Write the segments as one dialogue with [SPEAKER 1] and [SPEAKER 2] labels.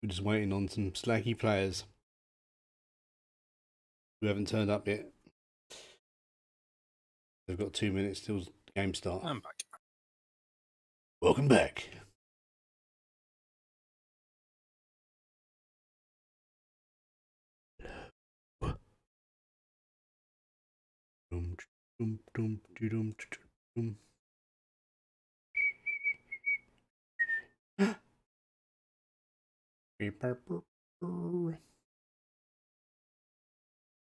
[SPEAKER 1] We're just waiting on some slacky players who haven't turned up yet. They've got 2 minutes till game start.
[SPEAKER 2] I'm back.
[SPEAKER 1] Welcome back.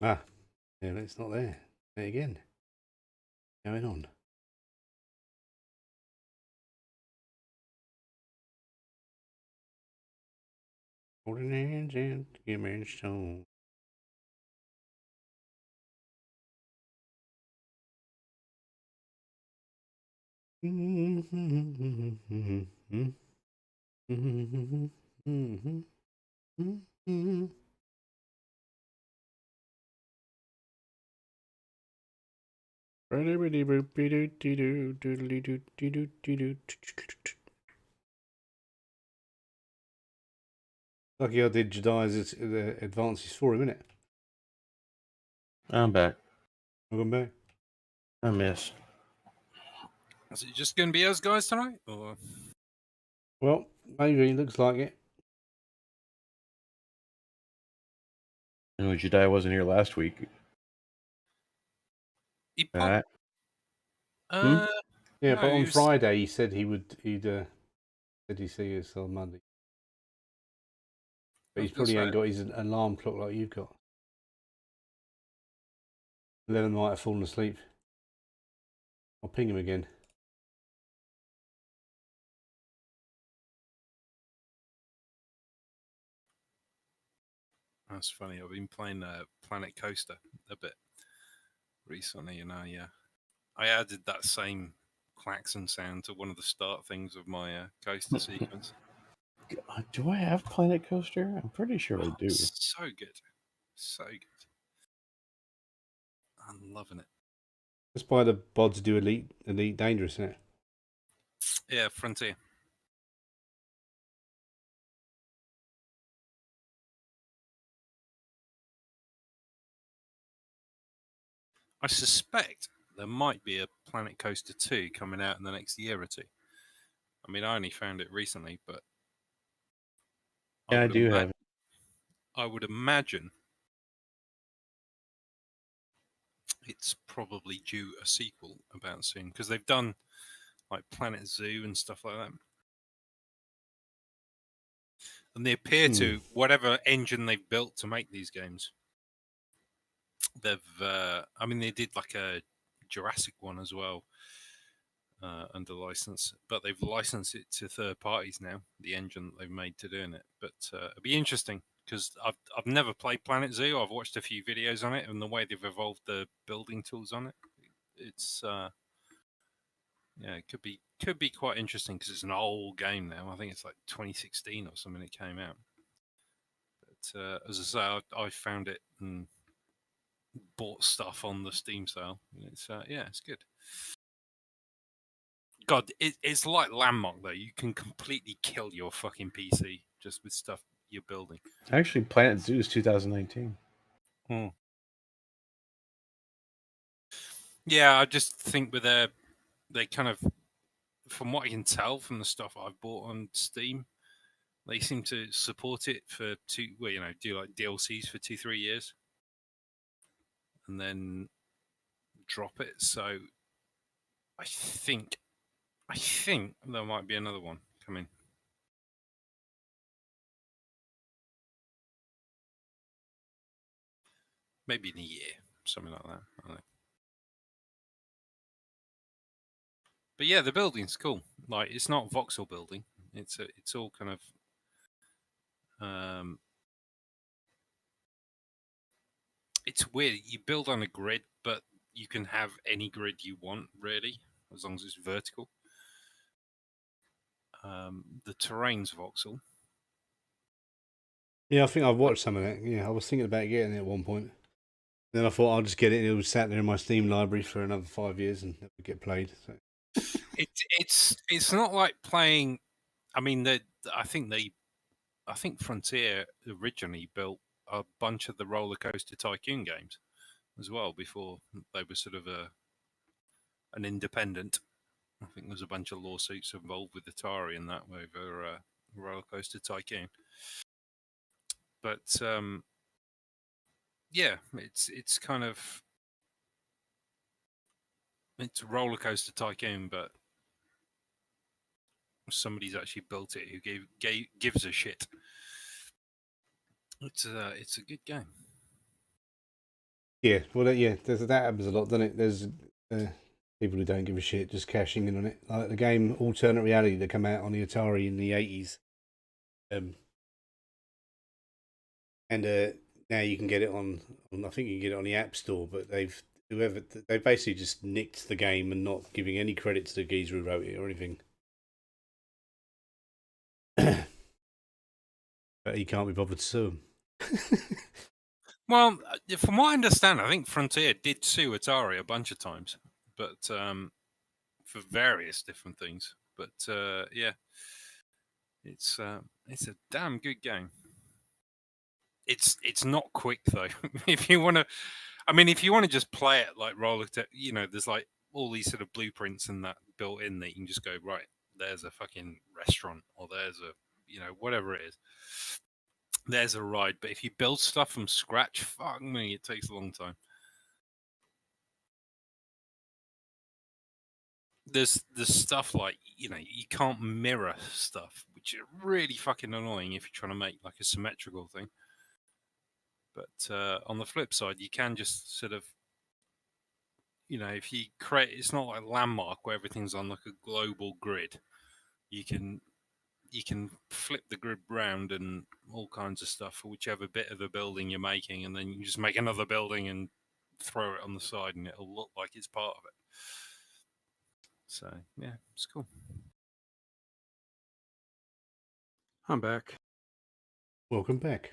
[SPEAKER 1] Ah, yeah, it's not there. There again. Going on. Holding hands and giving stone. Lucky I did Jedi's advances for him, innit?
[SPEAKER 3] I'm back.
[SPEAKER 1] Welcome back.
[SPEAKER 3] I missed.
[SPEAKER 2] Is it just going to be us guys tonight? Or...
[SPEAKER 1] Well, maybe looks like it.
[SPEAKER 3] I know Jedi wasn't here last week.
[SPEAKER 2] He
[SPEAKER 3] Alright.
[SPEAKER 1] Yeah,
[SPEAKER 2] no,
[SPEAKER 1] but on
[SPEAKER 2] he was...
[SPEAKER 1] Friday he said he'd see us on Monday. But he's probably ain't got his alarm clock like you've got. Lennon might have fallen asleep. I'll ping him again.
[SPEAKER 2] That's funny. I've been playing Planet Coaster a bit recently, and I added that same klaxon sound to one of the start things of my coaster sequence.
[SPEAKER 3] Do I have Planet Coaster? I'm pretty sure I do.
[SPEAKER 2] So good. So good. I'm loving it.
[SPEAKER 1] That's why the bods do Elite Dangerous, isn't it?
[SPEAKER 2] Yeah, Frontier. I suspect there might be a Planet Coaster 2 coming out in the next year or two. I mean, I only found it recently, but
[SPEAKER 3] Yeah, I do have it.
[SPEAKER 2] I would imagine it's probably due a sequel about soon, because they've done like Planet Zoo and stuff like that. And they appear to, whatever engine they've built to make these games, they've, I mean, they did like a Jurassic one as well under license, but they've licensed it to third parties now, the engine that they've made to doing it. But it'll be interesting, because I've never played Planet Zoo. I've watched a few videos on it, and the way they've evolved the building tools on it, it's yeah, it could be quite interesting, because it's an old game now. I think it's like 2016 or something it came out. But as I say, I found it and bought stuff on the Steam sale. It's yeah, it's good. God, it's like Landmark though. You can completely kill your fucking PC just with stuff you're building.
[SPEAKER 3] Actually, Planet Zoo is 2019.
[SPEAKER 2] Yeah, I just think with they kind of, from what I can tell from the stuff I've bought on Steam, they seem to support it for do like DLCs for 2-3 years, and then drop it. So I think there might be another one coming. Maybe in a year, something like that. I don't know. But yeah, the building's cool. Like, it's not voxel building. It's all kind of it's weird. You build on a grid, but you can have any grid you want, really, as long as it's vertical. The terrain's voxel.
[SPEAKER 1] Yeah, I think I've watched some of that. Yeah, I was thinking about getting it at one point. Then I thought I'll just get it, and it was sat there in my Steam library for another 5 years and never get played. So.
[SPEAKER 2] It's not like playing. I mean, I think they I think Frontier originally built a bunch of the Roller Coaster Tycoon games as well before they were sort of an independent. I think there's a bunch of lawsuits involved with Atari and that over Roller Coaster Tycoon. But yeah, it's kind of it's a Roller Coaster Tycoon, but somebody's actually built it who gives a shit. It's a good game.
[SPEAKER 1] Yeah, well, yeah, that happens a lot, doesn't it? There's people who don't give a shit just cashing in on it. Like the game Alternate Reality that came out on the Atari in the 80s. And now you can get it on, I think you can get it on the App Store, but they basically just nicked the game and not giving any credit to the geezer who wrote it or anything. But he can't be bothered to sue them.
[SPEAKER 2] Well, from what I understand, I think Frontier did sue Atari a bunch of times, but for various different things. But yeah, it's a damn good game. It's not quick though. If you want to, I mean, if you want to just play it like there's like all these sort of blueprints and that built in that you can just go right. There's a fucking restaurant, or there's a whatever it is. There's a ride, but if you build stuff from scratch, fuck me, it takes a long time. There's stuff like you can't mirror stuff, which is really fucking annoying if you're trying to make like a symmetrical thing. But on the flip side, you can just sort of if you create, it's not like Landmark where everything's on like a global grid. You can flip the grid round and all kinds of stuff for whichever bit of the building you're making, and then you just make another building and throw it on the side, and it'll look like it's part of it. So yeah, it's cool.
[SPEAKER 4] I'm back.
[SPEAKER 1] Welcome back.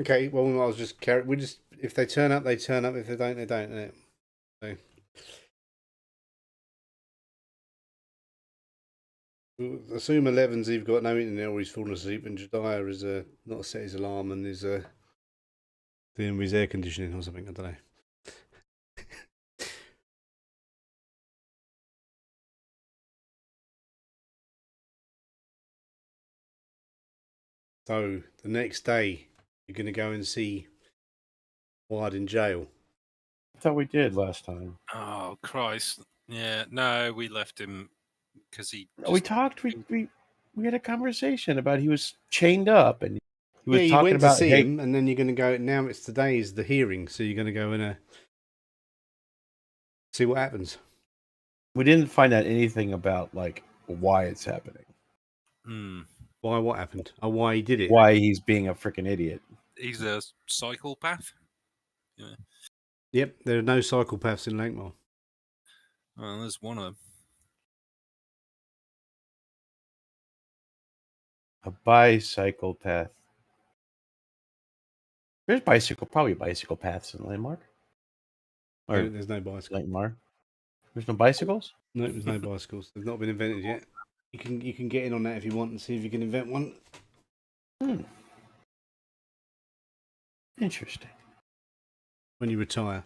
[SPEAKER 1] Okay, well, I was just if they turn up, they turn up. If they don't, they don't. Innit? So, we'll assume 11's either got no internet or he's fallen asleep, and Jediah is not set his alarm and is doing his air conditioning or something. I don't know. So the next day, you're going to go and see Wyatt in jail.
[SPEAKER 3] I thought we did last time.
[SPEAKER 2] Oh Christ! Yeah, no, we left him because he.
[SPEAKER 3] We talked. We had a conversation about he was chained up and he was
[SPEAKER 1] you
[SPEAKER 3] talking
[SPEAKER 1] went to
[SPEAKER 3] about
[SPEAKER 1] see him, and then you're going to go. Now it's today is the hearing, so you're going to go and see what happens.
[SPEAKER 3] We didn't find out anything about like why it's happening.
[SPEAKER 1] Why? What happened? Oh, why he did it?
[SPEAKER 3] Why he's being a freaking idiot?
[SPEAKER 2] He's a psychopath. Yeah.
[SPEAKER 1] Yep, there are no psychopaths in Lankhmar.
[SPEAKER 2] Well, there's one of them.
[SPEAKER 3] A bicycle path. There's probably bicycle paths in Landmark. Or
[SPEAKER 1] There's no bicycle.
[SPEAKER 3] Lankhmar. There's no bicycles?
[SPEAKER 1] No, there's no bicycles. They've not been invented yet. You can get in on that if you want and see if you can invent one.
[SPEAKER 3] Interesting.
[SPEAKER 1] When you retire.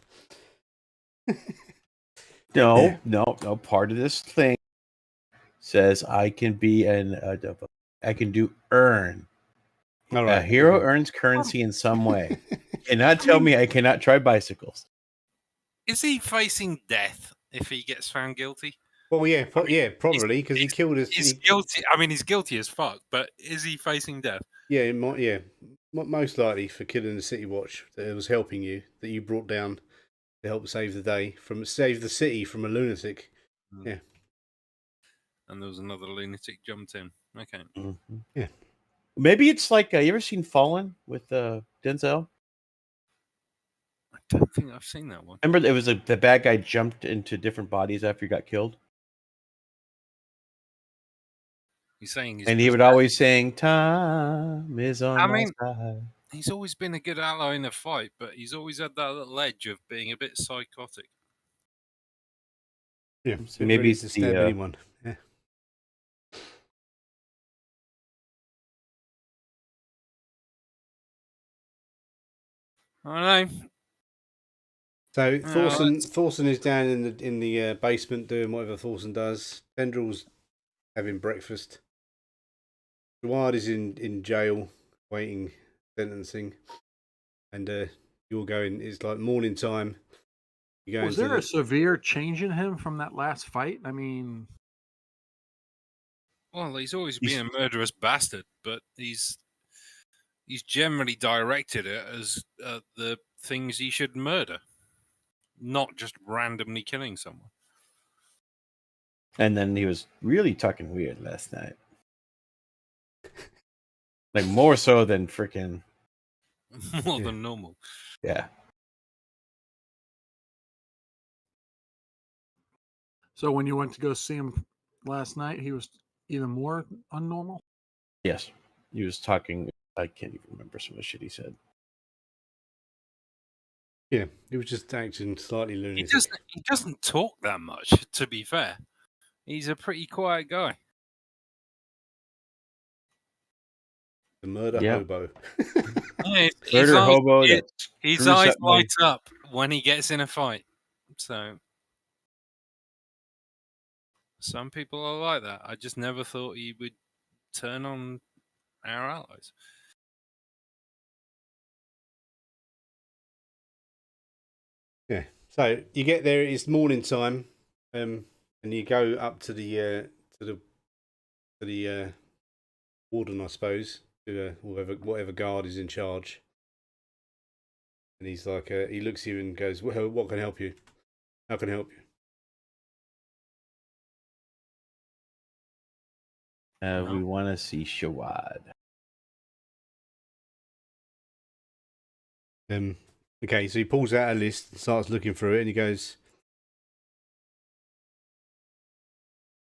[SPEAKER 3] No. Part of this thing says I can be I can do earn.
[SPEAKER 1] All right.
[SPEAKER 3] A hero earns currency in some way. Cannot tell me I cannot try bicycles.
[SPEAKER 2] Is he facing death if he gets found guilty?
[SPEAKER 1] Well, yeah, probably because he killed us.
[SPEAKER 2] He's guilty. I mean, he's guilty as fuck. But is he facing death?
[SPEAKER 1] Yeah, most likely for killing the City Watch that was helping you, that you brought down to help save the city from a lunatic. Yeah.
[SPEAKER 2] And there was another lunatic jumped in. Okay.
[SPEAKER 3] Mm-hmm.
[SPEAKER 1] Yeah.
[SPEAKER 3] Maybe it's like you ever seen Fallen with Denzel?
[SPEAKER 2] I don't think I've seen that one.
[SPEAKER 3] Remember, it was the bad guy jumped into different bodies after he got killed.
[SPEAKER 2] He's saying,
[SPEAKER 3] and he would always saying, "Time is on my side."
[SPEAKER 2] He's always been a good ally in a fight, but he's always had that little edge of being a bit psychotic.
[SPEAKER 1] Yeah,
[SPEAKER 3] so maybe
[SPEAKER 1] it's to stab anyone. Yeah.
[SPEAKER 2] I know.
[SPEAKER 1] So
[SPEAKER 2] Oh,
[SPEAKER 1] Thorson is down in the basement doing whatever Thorson does. Tendril's having breakfast. Gerard is in jail waiting sentencing, and you're going. It's like morning time. You go
[SPEAKER 4] Was
[SPEAKER 1] into
[SPEAKER 4] there a severe change in him from that last fight? I mean,
[SPEAKER 2] well, he's always been a murderous bastard, but he's generally directed it as the things he should murder, not just randomly killing someone.
[SPEAKER 3] And then he was really talking weird last night. Like more so than freaking
[SPEAKER 2] More than normal.
[SPEAKER 3] yeah.
[SPEAKER 4] so when you went to go see him last night, he was even more unnormal.
[SPEAKER 3] Yes. He was talking. I can't even remember some of the shit he said.
[SPEAKER 1] Yeah, he was just acting slightly lunatic.
[SPEAKER 2] He doesn't talk that much, to be fair. He's a pretty quiet guy.
[SPEAKER 1] The murder
[SPEAKER 3] Yeah.
[SPEAKER 1] hobo.
[SPEAKER 2] Yeah,
[SPEAKER 3] Murder hobo.
[SPEAKER 2] His eyes light up when he gets in a fight. So some people are like that. I just never thought he would turn on our allies.
[SPEAKER 1] Yeah. So you get there. It's morning time, and you go up to the warden, I suppose, to whatever guard is in charge. And he's like, he looks at you and goes, "Well, what can I help you? How can I help you?"
[SPEAKER 3] We want to see Shawad.
[SPEAKER 1] Okay, so he pulls out a list and starts looking through it, and he goes,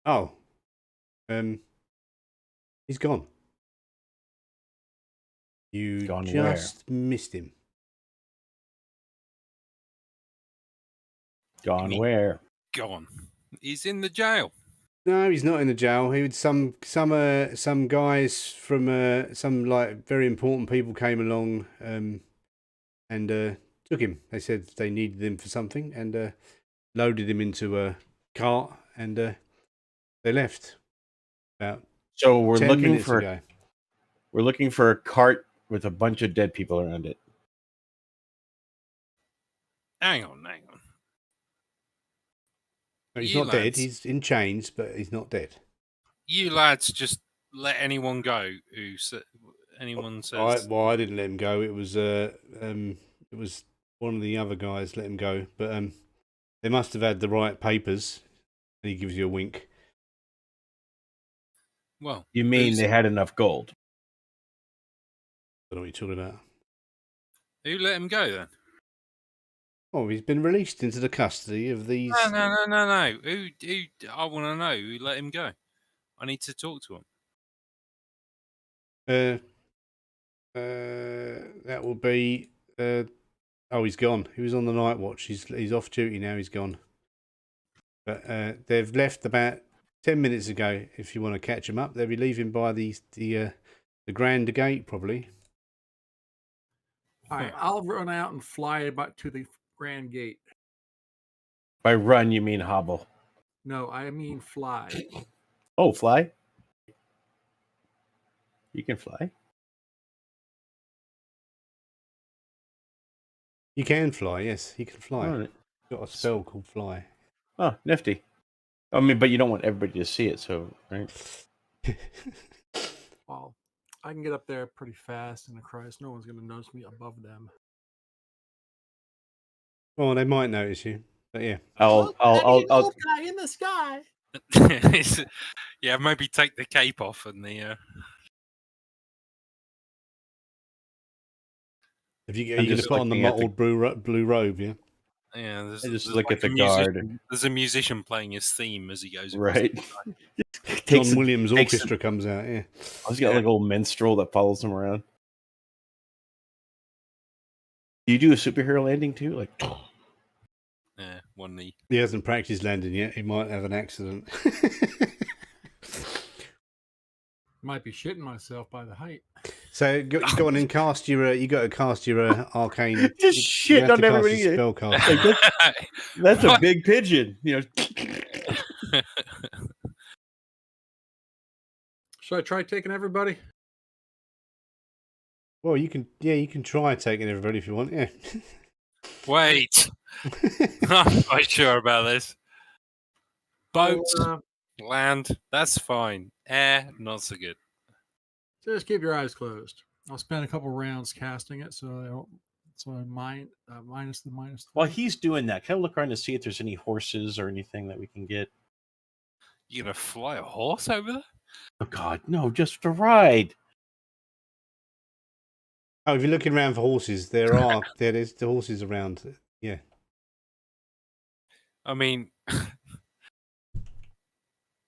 [SPEAKER 1] "Oh, he's gone. You
[SPEAKER 3] Gone
[SPEAKER 1] just missed him."
[SPEAKER 3] Gone where?
[SPEAKER 2] Gone. He's in the jail.
[SPEAKER 1] No, he's not in the jail. He would some guys from some like very important people came along and took him. They said they needed him for something and loaded him into a cart and they left about
[SPEAKER 3] So we're
[SPEAKER 1] 10
[SPEAKER 3] looking
[SPEAKER 1] minutes
[SPEAKER 3] for
[SPEAKER 1] ago.
[SPEAKER 3] we're looking for a cart with a bunch of dead people around it.
[SPEAKER 2] Hang on.
[SPEAKER 1] No, he's
[SPEAKER 2] You
[SPEAKER 1] not dead.
[SPEAKER 2] lads-
[SPEAKER 1] He's in chains, but he's not dead.
[SPEAKER 2] You lads just let anyone go who anyone says.
[SPEAKER 1] I didn't let him go. It was one of the other guys let him go, but they must have had the right papers. And he gives you a wink.
[SPEAKER 2] Well,
[SPEAKER 3] You mean they had enough gold?
[SPEAKER 1] I don't know what you're talking about.
[SPEAKER 2] who let him go then?
[SPEAKER 1] Oh, he's been released into the custody of these.
[SPEAKER 2] No. Who? I want to know who let him go. I need to talk to him.
[SPEAKER 1] That will be. Oh, he's gone. He was on the night watch. He's off duty now. He's gone. But they've left about 10 minutes ago. If you want to catch him up, they'll be leaving by the Grand Gate probably.
[SPEAKER 4] All right, I'll run out and fly back to the Grand Gate.
[SPEAKER 3] By run, you mean hobble?
[SPEAKER 4] No, I mean fly.
[SPEAKER 3] Oh, fly? You can fly.
[SPEAKER 1] You can fly. Yes, he can fly.
[SPEAKER 3] Oh,
[SPEAKER 1] Got a spell called fly.
[SPEAKER 3] oh, nifty. I mean, but you don't want everybody to see it, so right?
[SPEAKER 4] Well, I can get up there pretty fast in the Christ. No one's going to notice me above them.
[SPEAKER 1] Well, they might notice you, but yeah.
[SPEAKER 3] I'll
[SPEAKER 4] guy in the sky.
[SPEAKER 2] Yeah, maybe take the cape off and the.
[SPEAKER 1] Are you going to put on the
[SPEAKER 3] looking at
[SPEAKER 1] mottled blue robe? Yeah.
[SPEAKER 2] Yeah,
[SPEAKER 3] I just look at the guard.
[SPEAKER 2] There's a musician playing his theme as he goes.
[SPEAKER 3] Right.
[SPEAKER 1] John Williams Orchestra comes out. Yeah.
[SPEAKER 3] He's got like a little minstrel that follows him around. Do you do a superhero landing too? Like,
[SPEAKER 2] Yeah, one knee.
[SPEAKER 1] He hasn't practiced landing yet. He might have an accident.
[SPEAKER 4] Might be shitting myself by the height.
[SPEAKER 1] So you go on and cast your. You got to cast your arcane.
[SPEAKER 3] Just
[SPEAKER 1] you
[SPEAKER 3] shit
[SPEAKER 1] have
[SPEAKER 3] on
[SPEAKER 1] to cast
[SPEAKER 3] everybody.
[SPEAKER 1] your spell cast.
[SPEAKER 3] Like, that's a
[SPEAKER 2] What?
[SPEAKER 3] big pigeon. You know.
[SPEAKER 4] Should I try taking everybody?
[SPEAKER 1] Well, you can. Yeah, you can try taking everybody if you want. Yeah.
[SPEAKER 2] Wait, I'm not quite sure about this. Boats,
[SPEAKER 4] So,
[SPEAKER 2] land, that's fine. Air, not so good.
[SPEAKER 4] just keep your eyes closed. I'll spend a couple rounds casting it, so I don't. So I minus the minus.
[SPEAKER 3] While
[SPEAKER 4] three.
[SPEAKER 3] he's doing that, can I look around to see if there's any horses or anything that we can get?
[SPEAKER 2] You gonna fly a horse over there?
[SPEAKER 3] Oh God, no! Just to ride.
[SPEAKER 1] Oh, if you're looking around for horses, there's the horses around. Yeah.
[SPEAKER 2] I mean,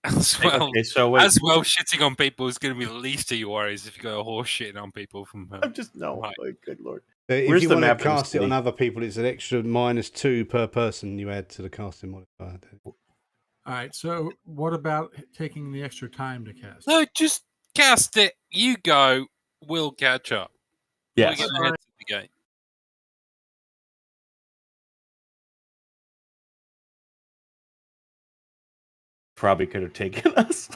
[SPEAKER 2] as well,
[SPEAKER 3] Okay, so wait.
[SPEAKER 2] shitting on people is going to be the least of your worries if you got a horse shitting on people from her.
[SPEAKER 3] I'm just no.
[SPEAKER 2] Right.
[SPEAKER 3] Oh, good lord.
[SPEAKER 1] So if
[SPEAKER 3] Where's
[SPEAKER 1] you
[SPEAKER 3] the
[SPEAKER 1] want to
[SPEAKER 3] map of the
[SPEAKER 1] cast it on
[SPEAKER 3] city?
[SPEAKER 1] other people, it's an extra -2 per person you add to the casting modifier.
[SPEAKER 4] All right. So what about taking the extra time to cast?
[SPEAKER 2] No, just cast it. You go. We'll catch up.
[SPEAKER 3] Yes.
[SPEAKER 2] We're going to head to the gate.
[SPEAKER 3] Probably could have taken us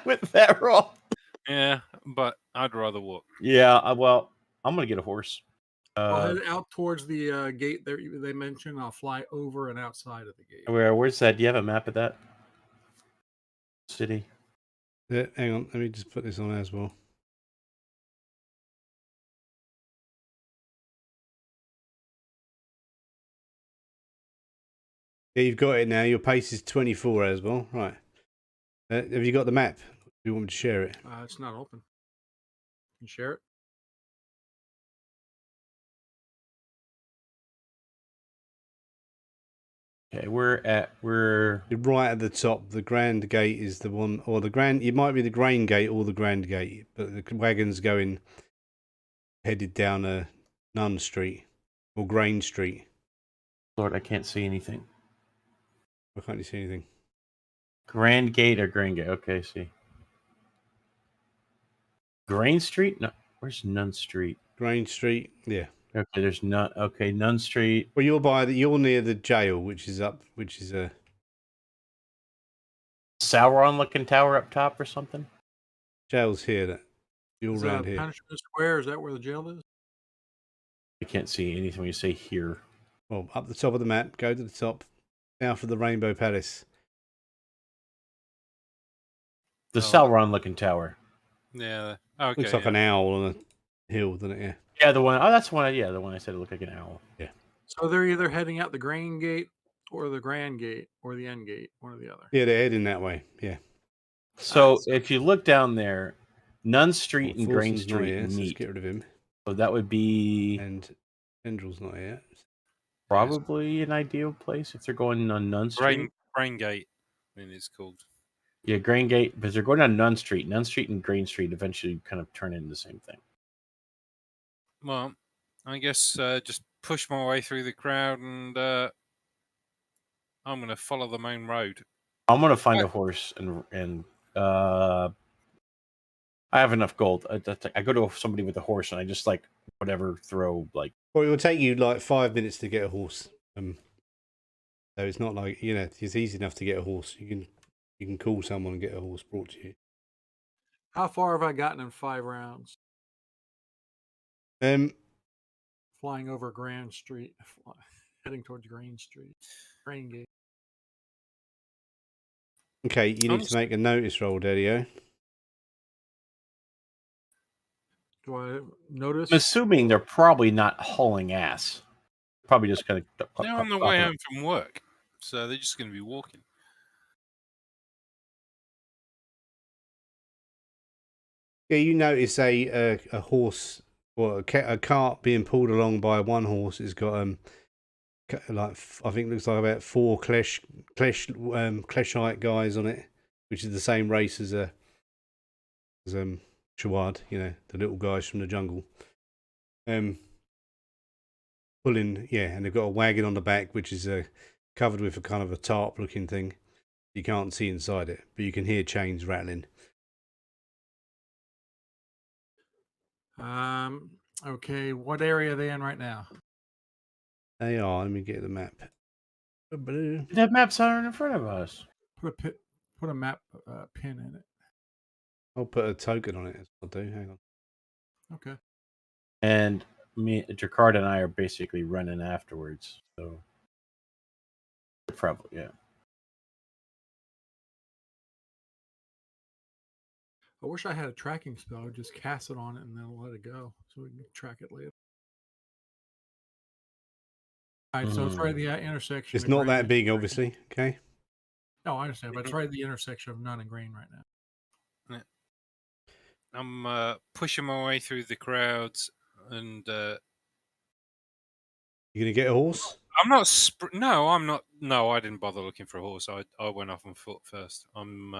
[SPEAKER 3] with that roll.
[SPEAKER 2] Yeah, but I'd rather walk.
[SPEAKER 3] Yeah. Well, I'm gonna get a horse.
[SPEAKER 4] I'll head out towards the gate that they mentioned. I'll fly over and outside of the gate.
[SPEAKER 3] Where's that? Do you have a map of that city?
[SPEAKER 1] Yeah, hang on, let me just put this on as well. Yeah, you've got it now. Your pace is 24 as well. Right. Have you got the map? Do you want me to share it?
[SPEAKER 4] It's not open. Can you share it?
[SPEAKER 3] Okay, we're
[SPEAKER 1] You're right at the top. The Grand Gate is the one, or the Grand. It might be the Grain Gate or the Grand Gate, but the wagon's headed down a Nun Street or Grain Street.
[SPEAKER 3] Lord, I can't see anything.
[SPEAKER 1] Why can't you see anything?
[SPEAKER 3] Grand Gate or Grain Gate? Okay, see. Grain Street? No, where's Nun Street?
[SPEAKER 1] Grain Street, yeah.
[SPEAKER 3] Okay, there's Nun. Okay, Nun Street.
[SPEAKER 1] Well, you're near the jail, which is a
[SPEAKER 3] Sauron looking tower up top or something.
[SPEAKER 1] jail's here. That you're
[SPEAKER 4] Is
[SPEAKER 1] around here.
[SPEAKER 4] Punishment Square? Is that where the jail is?
[SPEAKER 3] I can't see anything when you say here.
[SPEAKER 1] Well, up the top of the map, go to the top, south of the Rainbow Palace.
[SPEAKER 3] The
[SPEAKER 2] Oh.
[SPEAKER 3] Sauron looking tower.
[SPEAKER 2] Yeah. Okay.
[SPEAKER 1] Looks like an owl on a hill, doesn't it? Yeah.
[SPEAKER 3] Yeah, the one. Oh, that's the one. Yeah, the one I said it looked like an owl.
[SPEAKER 1] Yeah.
[SPEAKER 4] So they're either heading out the Grain Gate or the Grand Gate or the End Gate, one or the other.
[SPEAKER 1] Yeah, they're heading that way. Yeah.
[SPEAKER 3] So if you look down there, Nun Street
[SPEAKER 1] Well,
[SPEAKER 3] and Grain
[SPEAKER 1] Forson's not
[SPEAKER 3] Street
[SPEAKER 1] here, so let's
[SPEAKER 3] meet.
[SPEAKER 1] get rid of him.
[SPEAKER 3] So that would be
[SPEAKER 1] And Tendril's not here.
[SPEAKER 3] probably an ideal place if they're going on Nun Street.
[SPEAKER 2] Brain Gate, I mean, it's called.
[SPEAKER 3] Yeah, Grain Gate, because they're going on Nun Street. Nun Street and Grain Street eventually kind of turn into the same thing.
[SPEAKER 2] Well, I guess just push my way through the crowd, and I'm going to follow the main road.
[SPEAKER 3] I'm gonna find a horse and I have enough gold. I go to somebody with a horse and I just like whatever throw like.
[SPEAKER 1] Well, it will take you like 5 minutes to get a horse. So it's not like it's easy enough to get a horse. You can call someone and get a horse brought to you.
[SPEAKER 4] How far have I gotten in 5 rounds? Flying over Grand Street, heading towards Grain Street, Grain Gate.
[SPEAKER 1] Okay, you need to make a notice roll, Dario.
[SPEAKER 4] Do I notice?
[SPEAKER 3] I'm assuming they're probably not hauling ass. Probably just kind of.
[SPEAKER 2] They're on the way home from work, so they're just going to be walking.
[SPEAKER 1] Yeah, you notice a horse or a cart being pulled along by one horse. It's got like I think it looks like about 4 Kleshite guys on it, which is the same race as Chawad, the little guys from the jungle. Pulling, and they've got a wagon on the back, which is covered with a kind of a tarp looking thing. You can't see inside it, but you can hear chains rattling.
[SPEAKER 4] Okay, what area are they in right now?
[SPEAKER 1] They are. Let me get the map. Blue.
[SPEAKER 3] That map's out in front of us.
[SPEAKER 4] Put a map pin in it.
[SPEAKER 1] I'll put a token on it. I'll do. Hang on.
[SPEAKER 4] Okay.
[SPEAKER 3] And Jakarta and I are basically running afterwards. So probably, yeah.
[SPEAKER 4] I wish I had a tracking spell. I'd just cast it on it and then let it go so we can track it later. All right, so it's right at the intersection.
[SPEAKER 1] It's
[SPEAKER 4] of
[SPEAKER 1] not
[SPEAKER 4] Green
[SPEAKER 1] that
[SPEAKER 4] and
[SPEAKER 1] big,
[SPEAKER 4] Green.
[SPEAKER 1] obviously. Okay.
[SPEAKER 4] No, I understand, but it's right at the intersection of None and Green right now.
[SPEAKER 2] I'm pushing my way through the crowds, and
[SPEAKER 1] You gonna get a horse?
[SPEAKER 2] I'm not. No, I'm not. No, I didn't bother looking for a horse. I went off on foot first. I'm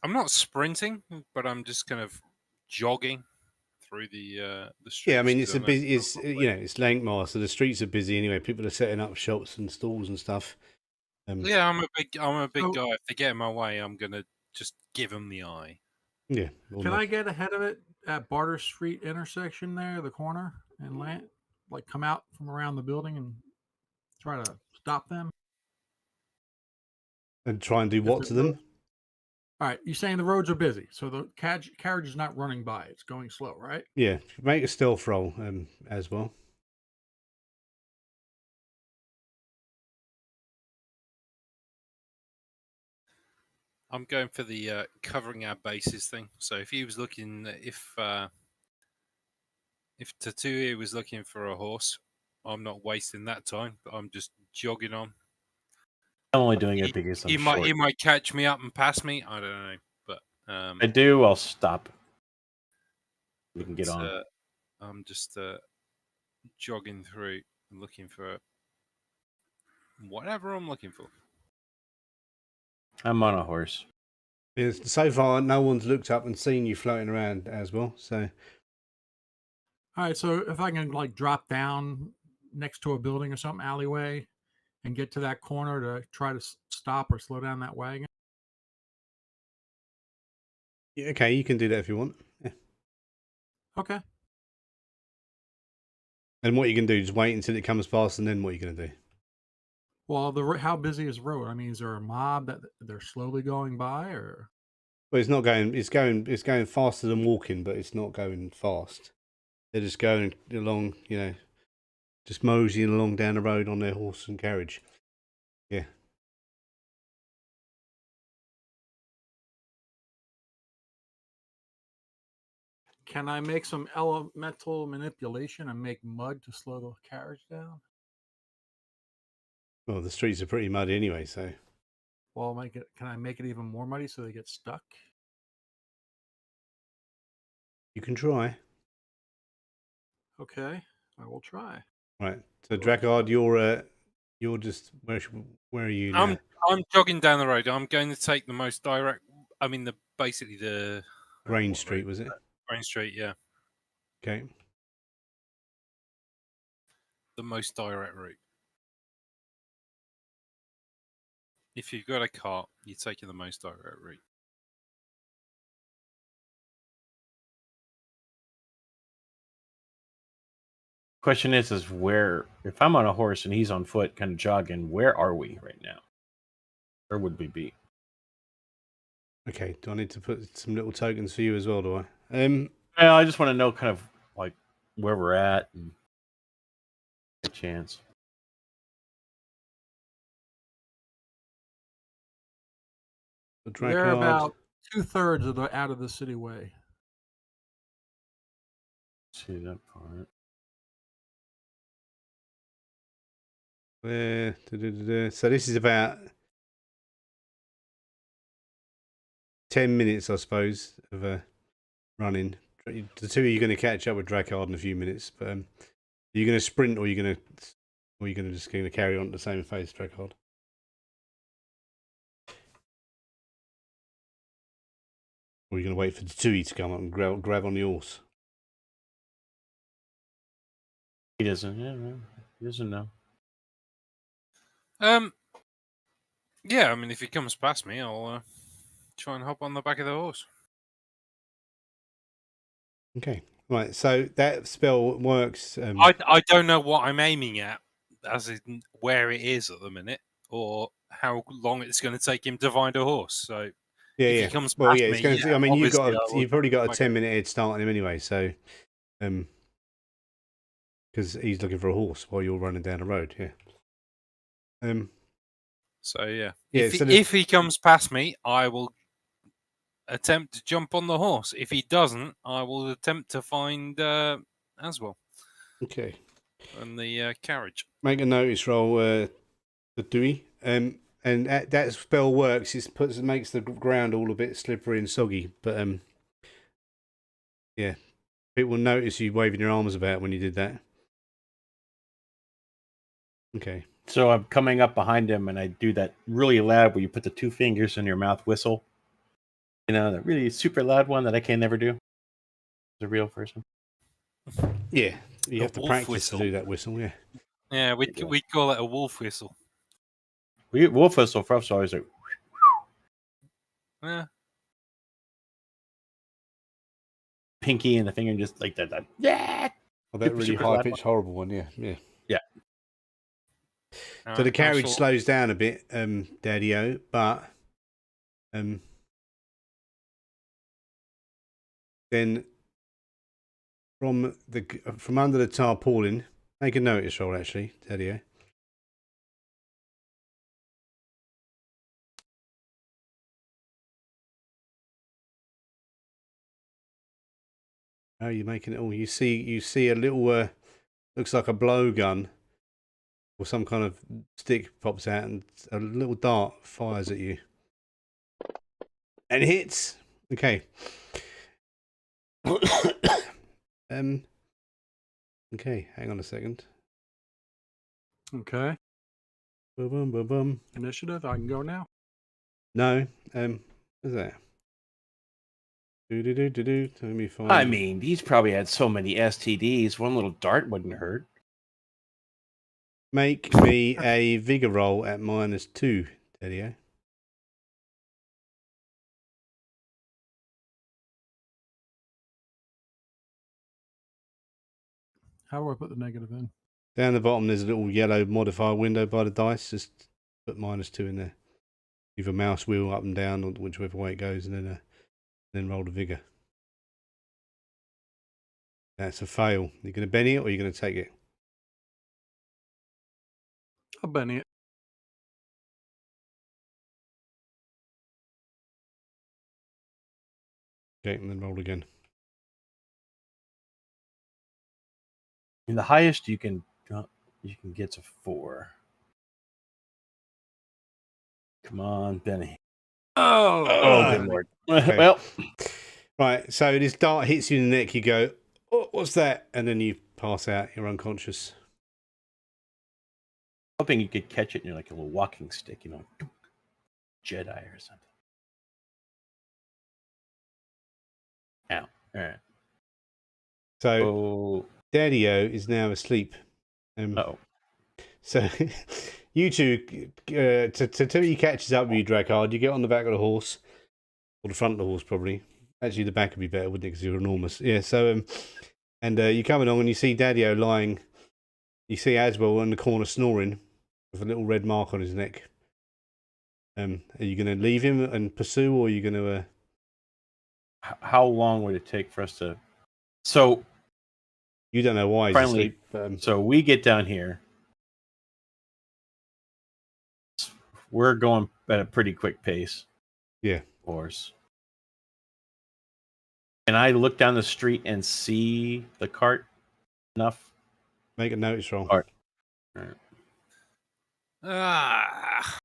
[SPEAKER 2] not sprinting, but I'm just kind of jogging through the streets.
[SPEAKER 1] Yeah, I mean
[SPEAKER 2] 'cause
[SPEAKER 1] it's a
[SPEAKER 2] I know
[SPEAKER 1] busy. It's it's Lankhmar, so the streets are busy anyway. People are setting up shops and stalls and stuff.
[SPEAKER 2] Yeah, I'm a big
[SPEAKER 4] So-
[SPEAKER 2] guy. If they get in my way, I'm gonna just give them the eye.
[SPEAKER 1] Yeah. or
[SPEAKER 4] Can
[SPEAKER 1] not.
[SPEAKER 4] I get ahead of it at Barter Street intersection there, the corner, and land? Like come out from around the building and try to stop them?
[SPEAKER 1] And try and do
[SPEAKER 4] If
[SPEAKER 1] what
[SPEAKER 4] the
[SPEAKER 1] to them?
[SPEAKER 4] All right, you're saying the roads are busy, so the carriage is not running by; it's going slow, right?
[SPEAKER 1] Yeah, make a stealth roll as well.
[SPEAKER 2] I'm going for the covering our bases thing. So if he was looking, if Tatui was looking for a horse, I'm not wasting that time. But I'm just jogging on.
[SPEAKER 3] I'm only doing it because I'm short.
[SPEAKER 2] He might catch me up and pass me. I don't know, but
[SPEAKER 3] I do. I'll stop. We can get on.
[SPEAKER 2] I'm just jogging through and looking for whatever I'm looking for.
[SPEAKER 3] I'm on a horse.
[SPEAKER 1] Yes, so far, no one's looked up and seen you floating around as well. So
[SPEAKER 4] All right, so if I can like drop down next to a building or something, alleyway, and get to that corner to try to stop or slow down that wagon.
[SPEAKER 1] yeah, okay, you can do that if you want. Yeah.
[SPEAKER 4] Okay.
[SPEAKER 1] And what you can do is wait until it comes past, and then what you're gonna do?
[SPEAKER 4] Well, how busy is the road? I mean, is there a mob that they're slowly going by, or?
[SPEAKER 1] Well, it's not going. It's going faster than walking, but it's not going fast. They're just going along, just moseying along down the road on their horse and carriage. Yeah.
[SPEAKER 4] Can I make some elemental manipulation and make mud to slow the carriage down?
[SPEAKER 1] Well, the streets are pretty muddy anyway, so
[SPEAKER 4] Well, can I make it even more muddy so they get stuck?
[SPEAKER 1] you can try.
[SPEAKER 4] Okay, I will try.
[SPEAKER 1] Right. So Drakard, you're just where are you now?
[SPEAKER 2] I'm jogging down the road. I'm going to take the most direct. I mean, basically the
[SPEAKER 1] Grange Street, was it?
[SPEAKER 2] Grange Street, yeah,
[SPEAKER 1] Okay.
[SPEAKER 2] the most direct route. If you've got a cart, you're taking the most direct route.
[SPEAKER 3] Question is where? If I'm on a horse and he's on foot, kind of jogging, where are we right now? Where would we be?
[SPEAKER 1] Okay. Do I need to put some little tokens for you as well? Do I?
[SPEAKER 3] Well, I just want to know kind of like where we're at and a chance.
[SPEAKER 4] They're about 2/3 of out of the city way.
[SPEAKER 3] See that part.
[SPEAKER 1] So this is about 10 minutes, I suppose, of running. The two of you are going to catch up with Drakard in a few minutes, but are you going to sprint or are you going to just going to carry on at the same pace, Drakard? Or are you going to wait for the Tui to come up and grab on the horse?
[SPEAKER 3] He doesn't. Yeah, he doesn't know.
[SPEAKER 2] Yeah, I mean, if he comes past me, I'll try and hop on the back of the horse.
[SPEAKER 1] Okay. Right. So that spell works.
[SPEAKER 2] I don't know what I'm aiming at, as in where it is at the minute, or how long it's going to take him to find a horse. So
[SPEAKER 1] Yeah,
[SPEAKER 2] if
[SPEAKER 1] yeah.
[SPEAKER 2] he comes
[SPEAKER 1] Well,
[SPEAKER 2] past
[SPEAKER 1] yeah, it's
[SPEAKER 2] me,
[SPEAKER 1] going to. I mean,
[SPEAKER 2] obviously I will
[SPEAKER 1] you've probably got a
[SPEAKER 2] like
[SPEAKER 1] 10-minute head start on him anyway. So, because he's looking for a horse while you're running down the road. Yeah.
[SPEAKER 2] So yeah,
[SPEAKER 1] Yeah,
[SPEAKER 2] if he comes past me, I will attempt to jump on the horse. If he doesn't, I will attempt to find Aswell
[SPEAKER 1] Okay.
[SPEAKER 2] and the carriage.
[SPEAKER 1] Make a notice roll, the Dewey. And that spell works. It makes the ground all a bit slippery and soggy. But yeah, people will notice you waving your arms about when you did that. Okay.
[SPEAKER 3] So I'm coming up behind him, and I do that really loud where you put the 2 fingers in your mouth whistle. You know, that really super loud one that I can never do. The real person.
[SPEAKER 1] Yeah, you
[SPEAKER 2] A
[SPEAKER 1] have to
[SPEAKER 2] wolf
[SPEAKER 1] practice
[SPEAKER 2] whistle.
[SPEAKER 1] to do that whistle. Yeah.
[SPEAKER 2] Yeah, we'd call it a wolf whistle.
[SPEAKER 3] Wolf whistle for us always like.
[SPEAKER 2] Yeah.
[SPEAKER 3] Pinky and the finger just like that. Yeah.
[SPEAKER 1] Oh, that
[SPEAKER 3] Super,
[SPEAKER 1] really
[SPEAKER 3] super
[SPEAKER 1] high
[SPEAKER 3] loud
[SPEAKER 1] pitched, horrible one. Yeah.
[SPEAKER 2] All
[SPEAKER 1] So the
[SPEAKER 2] right,
[SPEAKER 1] carriage
[SPEAKER 2] I shall-
[SPEAKER 1] slows down a bit, Daddy-O, but then from under the tarpaulin, make a notice roll actually, Daddy-O. Oh, you're making it all. You see a little looks like a blowgun or some kind of stick pops out and a little dart fires at you. And hits. Okay. Okay, hang on a second.
[SPEAKER 4] Okay.
[SPEAKER 1] Boom, boom, boom, boom.
[SPEAKER 4] Initiative. I can go now.
[SPEAKER 1] No, what's that? Do. Let me find.
[SPEAKER 3] I mean, he's probably had so many STDs. One little dart wouldn't hurt.
[SPEAKER 1] Make me a vigor roll at -2, Daddy-O.
[SPEAKER 4] How do I put the negative in?
[SPEAKER 1] Down the bottom, there's a little yellow modifier window by the dice. Just put -2 in there. Either mouse wheel up and down, or whichever way it goes, and then roll the vigor. That's a fail. You're going to Benny it, or you're going to take it?
[SPEAKER 4] I'll Benny it.
[SPEAKER 1] Okay, and then roll again.
[SPEAKER 3] And the highest you can get's a 4. Come on, Benny.
[SPEAKER 4] Oh,
[SPEAKER 3] Good lord.
[SPEAKER 1] Okay.
[SPEAKER 3] Well,
[SPEAKER 1] Right, so this dart hits you in the neck. You go, oh, what's that? And then you pass out. You're unconscious.
[SPEAKER 3] hoping you could catch it in like a little walking stick, you know, Jedi or something. Ow. All right.
[SPEAKER 1] So
[SPEAKER 3] Oh.
[SPEAKER 1] Daddy-O is now asleep.
[SPEAKER 3] Oh.
[SPEAKER 1] So you two, till he catches up with you, Drakkard, you get on the back of the horse, or the front of the horse probably. Actually, the back would be better, wouldn't it? Because you're enormous. Yeah. So and you come along and you see Daddy-O lying. You see Aswell in the corner snoring with a little red mark on his neck. Are you going to leave him and pursue, or are you going to?
[SPEAKER 3] How long would it take for us to? So
[SPEAKER 1] You don't know why he's
[SPEAKER 3] Finally.
[SPEAKER 1] asleep.
[SPEAKER 3] So we get down here. We're going at a pretty quick pace.
[SPEAKER 1] Yeah.
[SPEAKER 3] Of course. Can I look down the street and see the cart enough?
[SPEAKER 1] Make a notice roll.
[SPEAKER 3] All right.
[SPEAKER 2] Ah.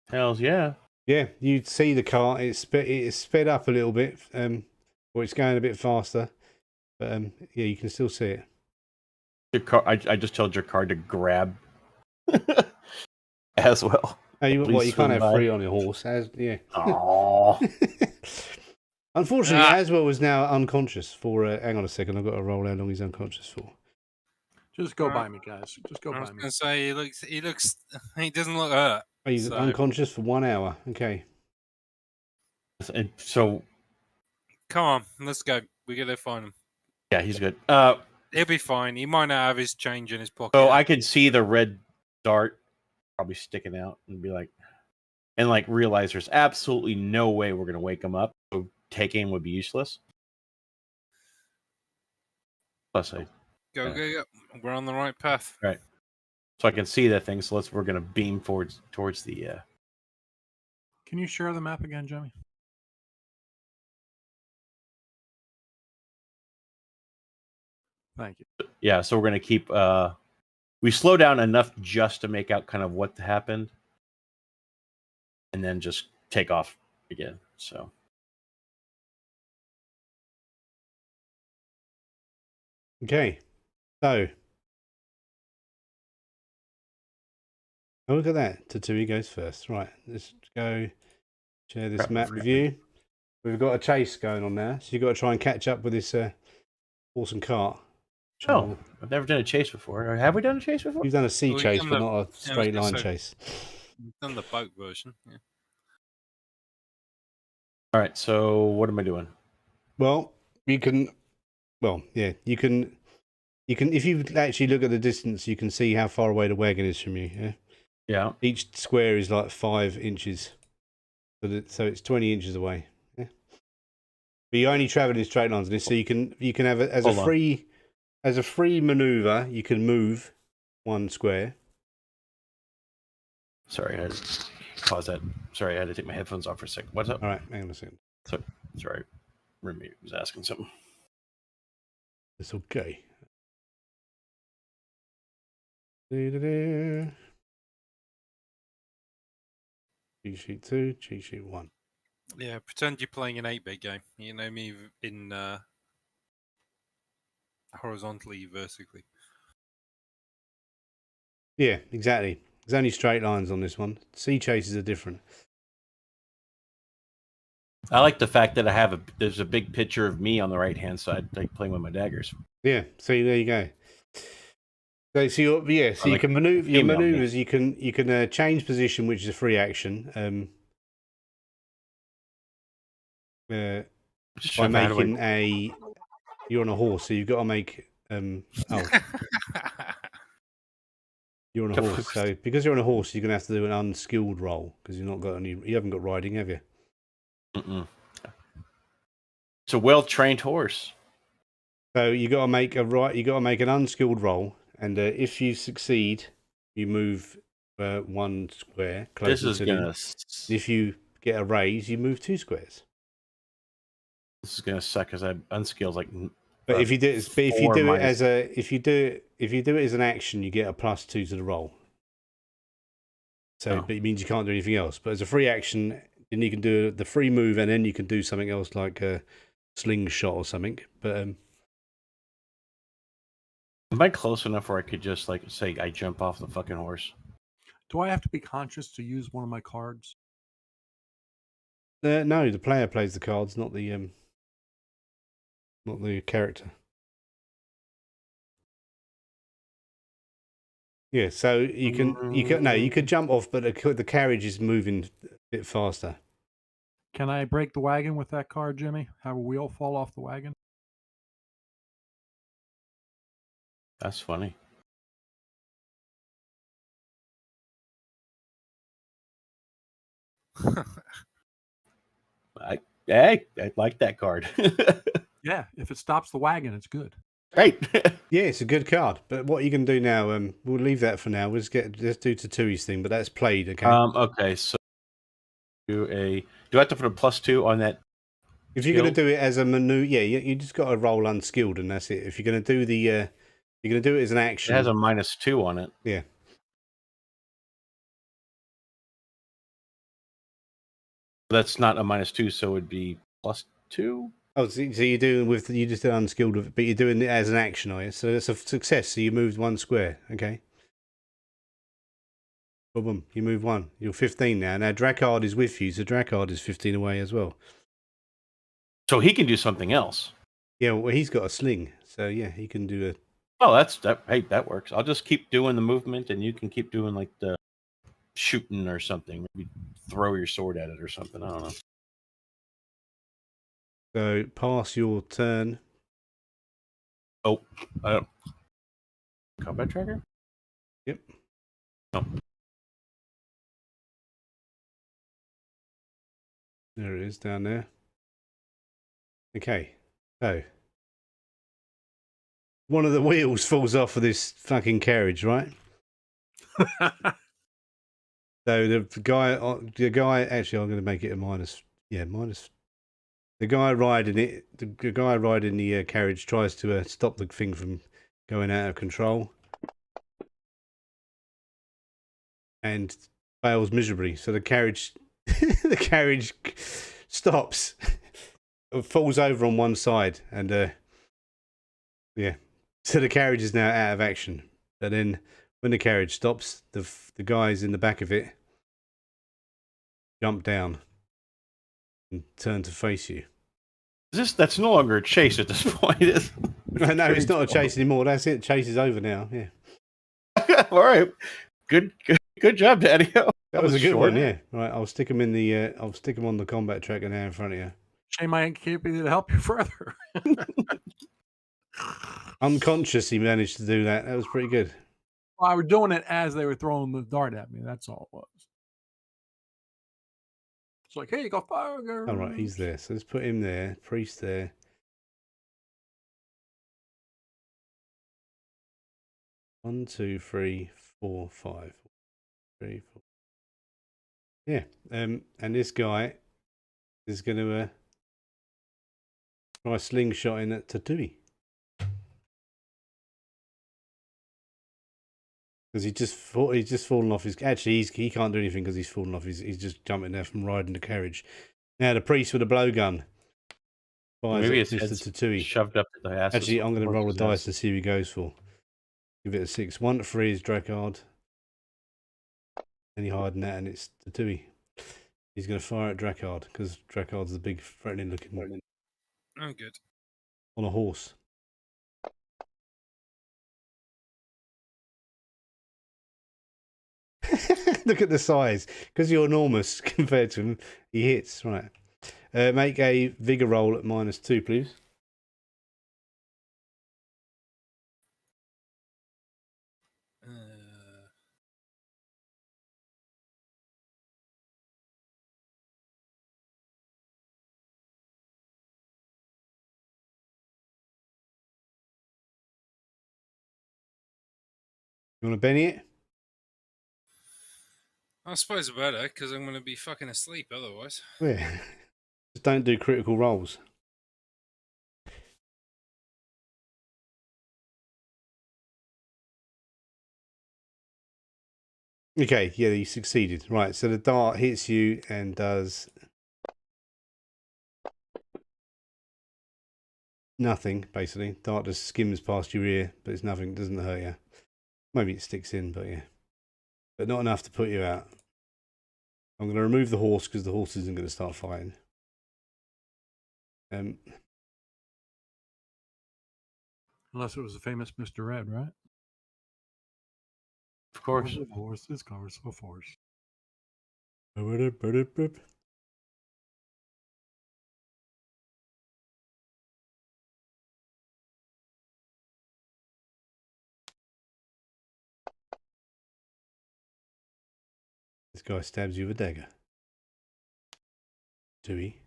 [SPEAKER 3] Hells yeah.
[SPEAKER 1] Yeah, you see the car. It's sped up a little bit, or it's going a bit faster. But yeah, you can still see it.
[SPEAKER 3] I just told Jakar to grab as well.
[SPEAKER 1] Oh, you
[SPEAKER 3] Please
[SPEAKER 1] can't
[SPEAKER 3] swing
[SPEAKER 1] have
[SPEAKER 3] by.
[SPEAKER 1] 3 on your horse. Yeah.
[SPEAKER 3] Oh.
[SPEAKER 1] Unfortunately, Aswell was now unconscious for. Hang on a second, I've got to roll how long he's unconscious for.
[SPEAKER 4] just go by me, guys. Just go
[SPEAKER 2] I was
[SPEAKER 4] by me.
[SPEAKER 2] going to say he doesn't look hurt.
[SPEAKER 1] Oh, he's
[SPEAKER 2] So-
[SPEAKER 1] unconscious for 1 hour. Okay.
[SPEAKER 3] And so
[SPEAKER 2] Come on, let's go. We gotta find him.
[SPEAKER 3] Yeah, he's good.
[SPEAKER 2] He'll be fine. He might not have his change in his pocket.
[SPEAKER 3] So I could see the red dart probably sticking out and be like, and like realize there's absolutely no way we're gonna wake him up. So taking him would be useless. Plus,
[SPEAKER 2] Go. We're on the right path.
[SPEAKER 3] right. So I can see that thing. So we're gonna beam towards the.
[SPEAKER 4] Can you share the map again, Jimmy? Thank you.
[SPEAKER 3] Yeah, so we're gonna keep. We slow down enough just to make out kind of what happened, and then just take off again. So.
[SPEAKER 1] Okay, so oh, look at that. Tatooine goes first. Right, let's go share this map with you. We've got a chase going on now, so you've got to try and catch up with this horse and cart.
[SPEAKER 3] Oh, I've never done a chase before. Have we done a chase before?
[SPEAKER 1] You've done a sea
[SPEAKER 2] Well,
[SPEAKER 1] chase,
[SPEAKER 2] you've
[SPEAKER 1] but
[SPEAKER 2] done
[SPEAKER 1] not a straight line chase.
[SPEAKER 2] We've done the boat version. Yeah.
[SPEAKER 3] All right, so what am I doing?
[SPEAKER 1] Well, you can. Well, yeah, you can. You can, if you actually look at the distance, you can see how far away the wagon is from you. Yeah.
[SPEAKER 3] Yeah.
[SPEAKER 1] Each square is like 5 inches, so it's 20 inches away. Yeah. But you only travel in straight lines on this, so you can have it as a free maneuver. You can move 1 square.
[SPEAKER 3] Sorry, I had to pause that. Sorry, I had to take my headphones off for a second. What's up?
[SPEAKER 1] All right, hang on a second.
[SPEAKER 3] Sorry, roommate was asking something.
[SPEAKER 1] It's okay. Cheat sheet 2, cheat sheet 1.
[SPEAKER 2] Yeah, pretend you're playing an 8-bit game. You know me in horizontally, vertically.
[SPEAKER 1] Yeah, exactly. There's only straight lines on this one. Sea chases are different.
[SPEAKER 3] I like the fact that there's a big picture of me on the right hand side, like playing with my daggers.
[SPEAKER 1] Yeah, see, there you go. So you can maneuver your maneuvers. You can change position, which is a free action. By making you're on a horse, so you've got to make you're on a horse. So because you're on a horse, you're gonna have to do an unskilled roll because you haven't got riding, have you?
[SPEAKER 3] Mm-mm. It's a well-trained horse.
[SPEAKER 1] So you got to make an unskilled roll, and if you succeed, you move 1 square closer.
[SPEAKER 3] This is gonna.
[SPEAKER 1] If you get a raise, you move 2 squares.
[SPEAKER 3] This is gonna suck because I'm unskilled. Like,
[SPEAKER 1] but if you do it as an action, you get a +2 to the roll. So, but it means you can't do anything else. But as a free action, then you can do the free move, and then you can do something else like a slingshot or something. But
[SPEAKER 3] am I close enough where I could just like say I jump off the fucking horse?
[SPEAKER 4] Do I have to be conscious to use one of my cards?
[SPEAKER 1] No, the player plays the cards, not the character. Yeah, so you could jump off, but the carriage is moving a bit faster.
[SPEAKER 4] Can I break the wagon with that card, Jimmy? Have a wheel fall off the wagon?
[SPEAKER 3] That's funny. I like that card.
[SPEAKER 4] Yeah, if it stops the wagon, it's good.
[SPEAKER 3] Right.
[SPEAKER 1] Yeah, it's a good card. But what you can do now, we'll leave that for now. Let's do Tatooi's thing, but that's played, okay?
[SPEAKER 3] Okay, so do I have to put a +2 on that?
[SPEAKER 1] If you're going to do it as a maneuver, yeah, you just got to roll unskilled, and that's it. If you're going to do you're going to do it as an action.
[SPEAKER 3] It has a -2 on it.
[SPEAKER 1] Yeah.
[SPEAKER 3] That's not a -2, so it would be +2.
[SPEAKER 1] Oh, so you just did unskilled, but you're doing it as an action, are you? So that's a success. So you moved 1 square, okay? Boom, you move 1. You're 15 now. Now Drakkard is with you, so Drakkard is 15 away as well.
[SPEAKER 3] So he can do something else.
[SPEAKER 1] Yeah, well, he's got a sling, so yeah, he can do a.
[SPEAKER 3] Oh, hey, that works. I'll just keep doing the movement, and you can keep doing like the shooting or something. Maybe throw your sword at it or something. I don't know.
[SPEAKER 1] So pass your turn.
[SPEAKER 3] Oh, combat tracker?
[SPEAKER 1] Yep.
[SPEAKER 3] Oh.
[SPEAKER 1] There it is down there. Okay. So one of the wheels falls off of this fucking carriage, right? So the guy, actually, I'm going to make it a minus. Yeah, minus. The guy riding it, the guy riding the carriage tries to stop the thing from going out of control, and fails miserably. So the carriage, the carriage stops, falls over on one side, and yeah. So the carriage is now out of action. But then, when the carriage stops, the guys in the back of it jump down and turn to face you.
[SPEAKER 3] That's no longer a chase at this point.
[SPEAKER 1] No, it's not a chase anymore. That's it. Chase is over now. Yeah.
[SPEAKER 3] All right. Good job, Daddy.
[SPEAKER 1] That was a good one. Yeah. Right. I'll stick them in the. I'll stick them on the combat tracker now in front of you.
[SPEAKER 4] Shame I can't be there to help you further.
[SPEAKER 1] Unconscious, he managed to do that. That was pretty good.
[SPEAKER 4] Well, I was doing it as they were throwing the dart at me. That's all it was. It's like, hey, you got fire.
[SPEAKER 1] All right, he's there. So let's put him there. Priest there. One, two, three, four, five. 3, 4. Yeah. And this guy is going to try slingshotting at Tatui. Because he's just fallen off his. Actually, he can't do anything because he's fallen off. He's just jumping there from riding the carriage. Now the priest with a blowgun fires
[SPEAKER 3] Maybe
[SPEAKER 1] at
[SPEAKER 3] it's
[SPEAKER 1] Mr. Tatui.
[SPEAKER 3] Shoved up the ass.
[SPEAKER 1] Actually, I'm going to roll a dice and see who he goes for. Give it a 6. 1 to 3 is Drakard. Any higher than that, and it's Tatui. He's going to fire at Drakard because Drakard's the big, threatening-looking one.
[SPEAKER 2] Oh, good.
[SPEAKER 1] On a horse. Look at the size. Because you're enormous compared to him, he hits. Right. Make a vigor roll at -2, please. You want to Benny it?
[SPEAKER 2] I suppose I better, because I'm going to be fucking asleep otherwise.
[SPEAKER 1] Yeah. Just don't do critical rolls. Okay, yeah, you succeeded. Right, so the dart hits you and does nothing, basically. Dart just skims past your ear, but it's nothing, doesn't hurt you. Maybe it sticks in, but yeah. But not enough to put you out. I'm going to remove the horse because the horse isn't going to start fighting.
[SPEAKER 4] Unless it was the famous Mr. Red, right?
[SPEAKER 3] Of course.
[SPEAKER 4] Horses, cars, of horse.
[SPEAKER 1] This guy stabs you with a dagger. Do he?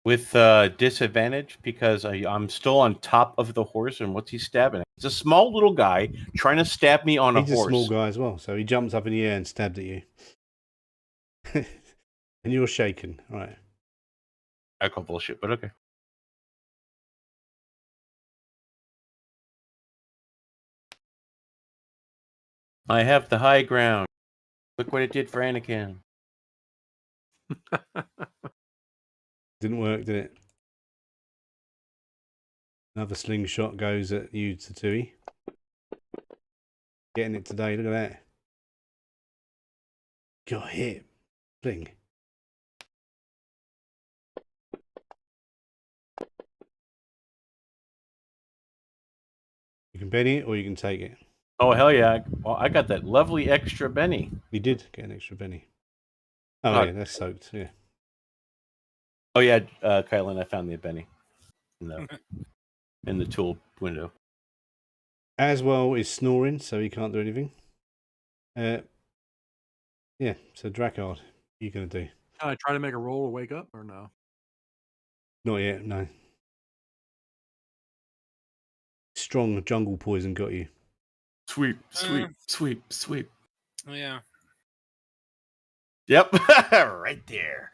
[SPEAKER 3] With disadvantage because I'm still on top of the horse, and what's he stabbing at? It's a small little guy trying to stab me on a horse.
[SPEAKER 1] He's a small guy as well, so he jumps up in the air and stabbed at you. And you're shaken, right?
[SPEAKER 3] I call bullshit, but okay. I have the high ground. Look what it did for Anakin.
[SPEAKER 1] Didn't work, did it? Another slingshot goes at you, Tatui. Getting it today, look at that. Got hit. Sling. You can Benny it or you can take it.
[SPEAKER 3] Oh, hell yeah. Well, I got that lovely extra Benny.
[SPEAKER 1] You did get an extra Benny. Oh yeah, that's soaked. Yeah.
[SPEAKER 3] Oh yeah, Kylan, I found the Benny in the tool window.
[SPEAKER 1] Aswell is snoring, so he can't do anything. Yeah. So Drakkard, you gonna do?
[SPEAKER 4] Can I try to make a roll to wake up or no?
[SPEAKER 1] Not yet. No. Strong jungle poison got you.
[SPEAKER 3] Sweep, sweep.
[SPEAKER 2] Yeah.
[SPEAKER 3] Yep, right there.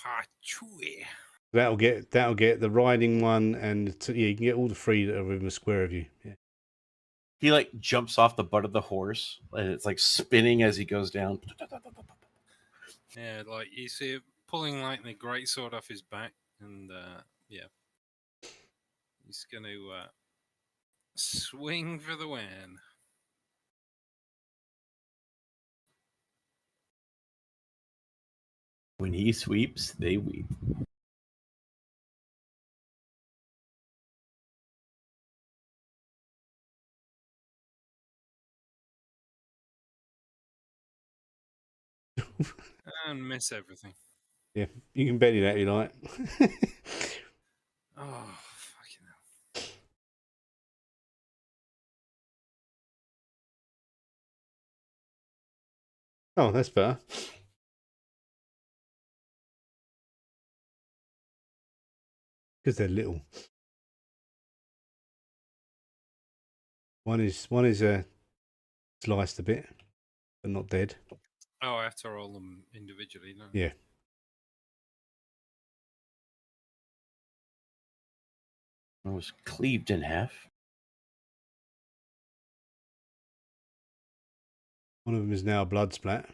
[SPEAKER 2] Ha, chewy.
[SPEAKER 1] That'll get the riding one, and yeah, you can get all the three that are within a square of you. Yeah.
[SPEAKER 3] He like jumps off the butt of the horse, and it's like spinning as he goes down.
[SPEAKER 2] Yeah, like you see it pulling like the greatsword off his back, and yeah, he's going to swing for the win.
[SPEAKER 3] When he sweeps, they weep.
[SPEAKER 2] And miss everything.
[SPEAKER 1] Yeah, you can bet you that you like.
[SPEAKER 2] Oh, fucking hell.
[SPEAKER 1] Oh, that's better. Because they're little. One is sliced a bit, but not dead.
[SPEAKER 2] Oh, I have to roll them individually, no?
[SPEAKER 1] Yeah.
[SPEAKER 3] It was cleaved in half.
[SPEAKER 1] One of them is now blood splat.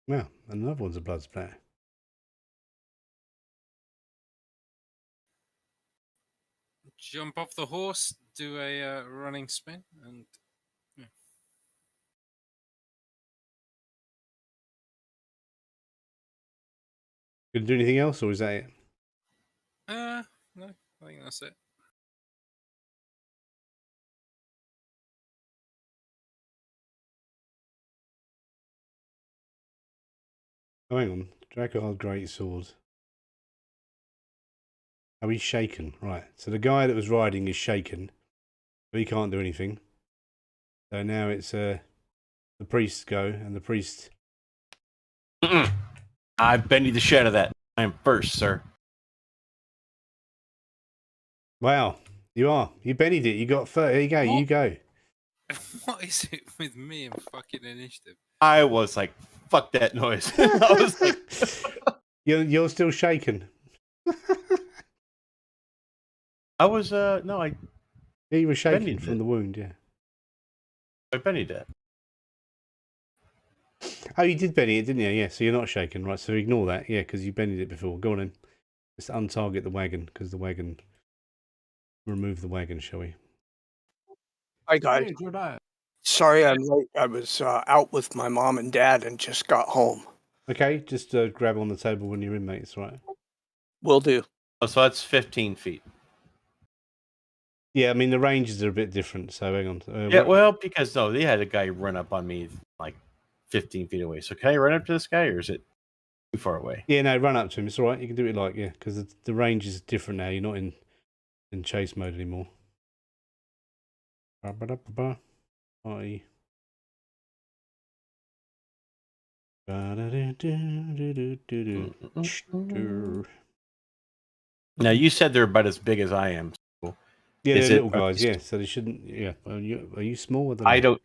[SPEAKER 1] Well, another one's a blood splat.
[SPEAKER 2] Jump off the horse, do a running spin, and yeah.
[SPEAKER 1] Gonna do anything else, or is that it?
[SPEAKER 2] No, I think that's it.
[SPEAKER 1] Oh, hang on. Drakkard great sword. Oh, he's shaken. Right. So the guy that was riding is shaken, but he can't do anything. So now it's the priests go, and the priest.
[SPEAKER 3] I Benny the shit out of that. I am first, sir.
[SPEAKER 1] Wow, you are. You bennied it. You got 30. There you go.
[SPEAKER 2] What?
[SPEAKER 1] You go.
[SPEAKER 2] What is it with me and fucking initiative?
[SPEAKER 3] I was like, fuck that noise. I was like,
[SPEAKER 1] You're still shaken.
[SPEAKER 3] I was no, I
[SPEAKER 1] Yeah, you were shaken
[SPEAKER 3] bennied
[SPEAKER 1] from
[SPEAKER 3] it.
[SPEAKER 1] the wound. Yeah.
[SPEAKER 3] Bennied it.
[SPEAKER 1] Oh, you did benny it, didn't you? Yeah. So you're not shaken, right? So ignore that. Yeah, because you bennied it before. Go on then. Just untarget the wagon, because the wagon. Remove the wagon, shall we?
[SPEAKER 5] Hi guys.
[SPEAKER 4] Hey, good eye.
[SPEAKER 5] Sorry I'm late. I was out with my mom and dad and just got home.
[SPEAKER 1] Okay, just grab on the table when you're in, mate. It's right.
[SPEAKER 5] Will do.
[SPEAKER 3] Oh, so that's 15 feet.
[SPEAKER 1] Yeah, I mean the ranges are a bit different. So hang on.
[SPEAKER 3] Yeah, well, because no, they had a guy run up on me like 15 feet away. So can I run up to this guy, or is it too far away?
[SPEAKER 1] Yeah, no, run up to him. It's all right. You can do it like because the range is different now. You're not in chase mode anymore. Party.
[SPEAKER 3] Now you said they're about as big as I am. So
[SPEAKER 1] Yeah,
[SPEAKER 3] is
[SPEAKER 1] they're
[SPEAKER 3] it-
[SPEAKER 1] little guys. Yeah, so they shouldn't. Yeah, are you small?
[SPEAKER 3] I don't.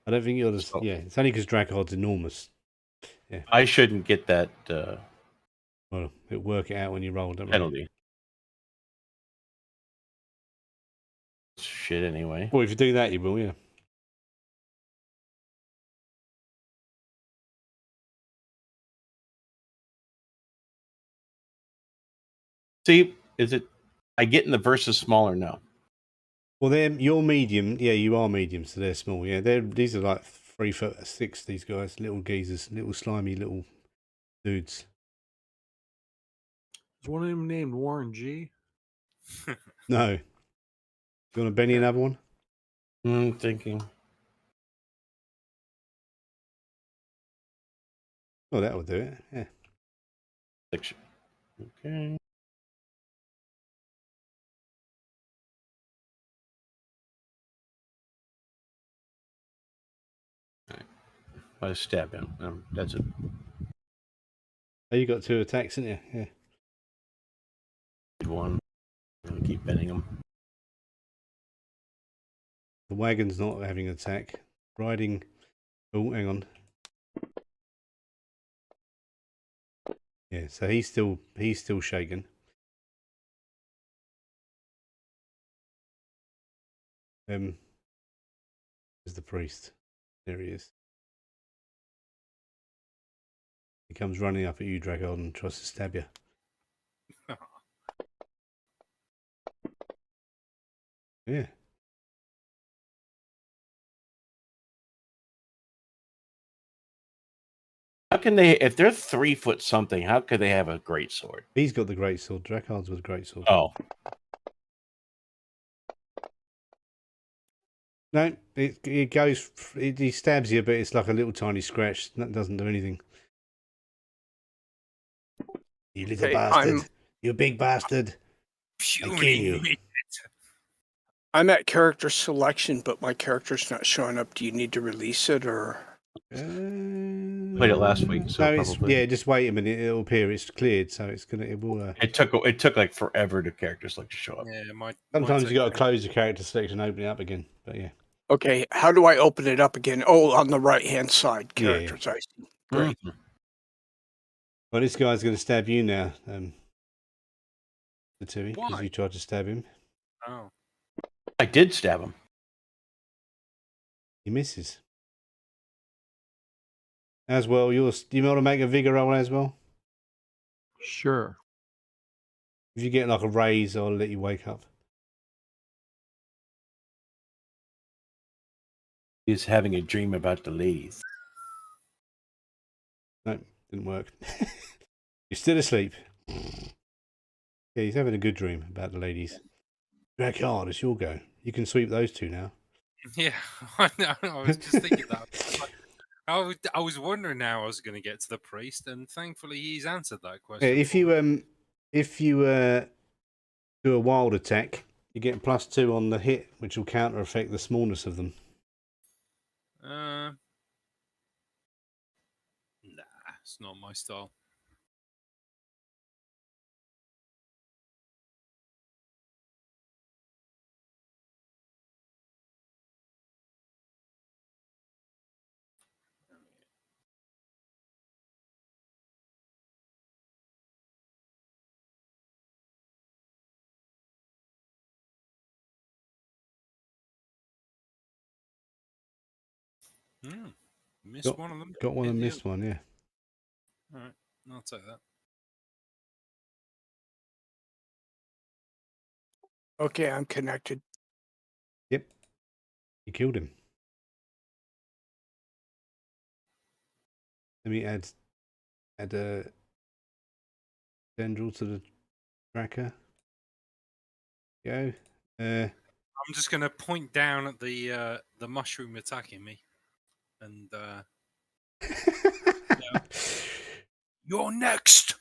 [SPEAKER 1] I don't think you're.
[SPEAKER 3] So-
[SPEAKER 1] Yeah, it's only because Drakkard's enormous.
[SPEAKER 3] I shouldn't get that
[SPEAKER 1] Well, it'll work it out when you roll, don't worry.
[SPEAKER 3] penalty. Shit. Anyway.
[SPEAKER 1] Well, if you do that, you will. Yeah.
[SPEAKER 3] See, is it? I get in the versus smaller now.
[SPEAKER 1] Well, you're medium. Yeah, you are medium, so they're small. Yeah, these are like 3'6". These guys, little geezers, little slimy little dudes.
[SPEAKER 4] Is one of them named Warren G?
[SPEAKER 1] No. You want to Benny another one?
[SPEAKER 3] I'm thinking.
[SPEAKER 1] Oh, that will do it. Yeah.
[SPEAKER 3] Fiction. Okay. I stab him. That's it.
[SPEAKER 1] Oh, you got 2 attacks, didn't you? Yeah.
[SPEAKER 3] One. I'm gonna keep bending him.
[SPEAKER 1] The wagon's not having an attack. Riding. Oh, hang on. Yeah, so he's still shaken. There's the priest. There he is. He comes running up at you, Dragard, and tries to stab you. Yeah.
[SPEAKER 3] How can they, if they're 3 foot something, how could they have a great sword?
[SPEAKER 1] He's got the great sword. Dragard's with the great sword.
[SPEAKER 3] Oh.
[SPEAKER 1] No, it goes. He stabs you, but it's like a little tiny scratch. That doesn't do anything. You little bastard! You big bastard! I kill you.
[SPEAKER 5] I'm at character selection, but my character's not showing up. Do you need to release it or?
[SPEAKER 3] Played it last week, so
[SPEAKER 1] no,
[SPEAKER 3] probably.
[SPEAKER 1] yeah. Just wait a minute; it'll appear. It's cleared, so it's gonna. It will.
[SPEAKER 3] It took like forever to characters like to show up.
[SPEAKER 2] Yeah,
[SPEAKER 1] Sometimes you got to close your character selection and open it up again. But yeah.
[SPEAKER 5] Okay, how do I open it up again? Oh, on the right-hand side,
[SPEAKER 1] Yeah,
[SPEAKER 5] characters. I see. Great.
[SPEAKER 3] Mhm.
[SPEAKER 1] Well, this guy's going to stab you now, Tui, because
[SPEAKER 2] Why?
[SPEAKER 1] you tried to stab him.
[SPEAKER 2] Oh.
[SPEAKER 3] I did stab him.
[SPEAKER 1] He misses. As well, you want to make a vigor roll as well?
[SPEAKER 4] Sure.
[SPEAKER 1] If you get like a raise, I'll let you wake up.
[SPEAKER 3] He's having a dream about the ladies.
[SPEAKER 1] No, didn't work. You're still asleep. Yeah, he's having a good dream about the ladies. Dracard, it's your go. You can sweep those 2 now.
[SPEAKER 2] Yeah, I know. I was just thinking that. I was wondering how I was going to get to the priest, and thankfully he's answered that question.
[SPEAKER 1] Yeah, if you do a wild attack, you get +2 on the hit, which will counter effect the smallness of them.
[SPEAKER 2] Nah, it's not my style. Missed one of them.
[SPEAKER 1] Got one and
[SPEAKER 2] Hit the
[SPEAKER 1] missed one, yeah.
[SPEAKER 2] other. All right, I'll take that.
[SPEAKER 5] Okay, I'm connected.
[SPEAKER 1] Yep. You killed him. Let me add a Dendril to the tracker. Go.
[SPEAKER 2] I'm just going to point down at the mushroom attacking me, and you're next.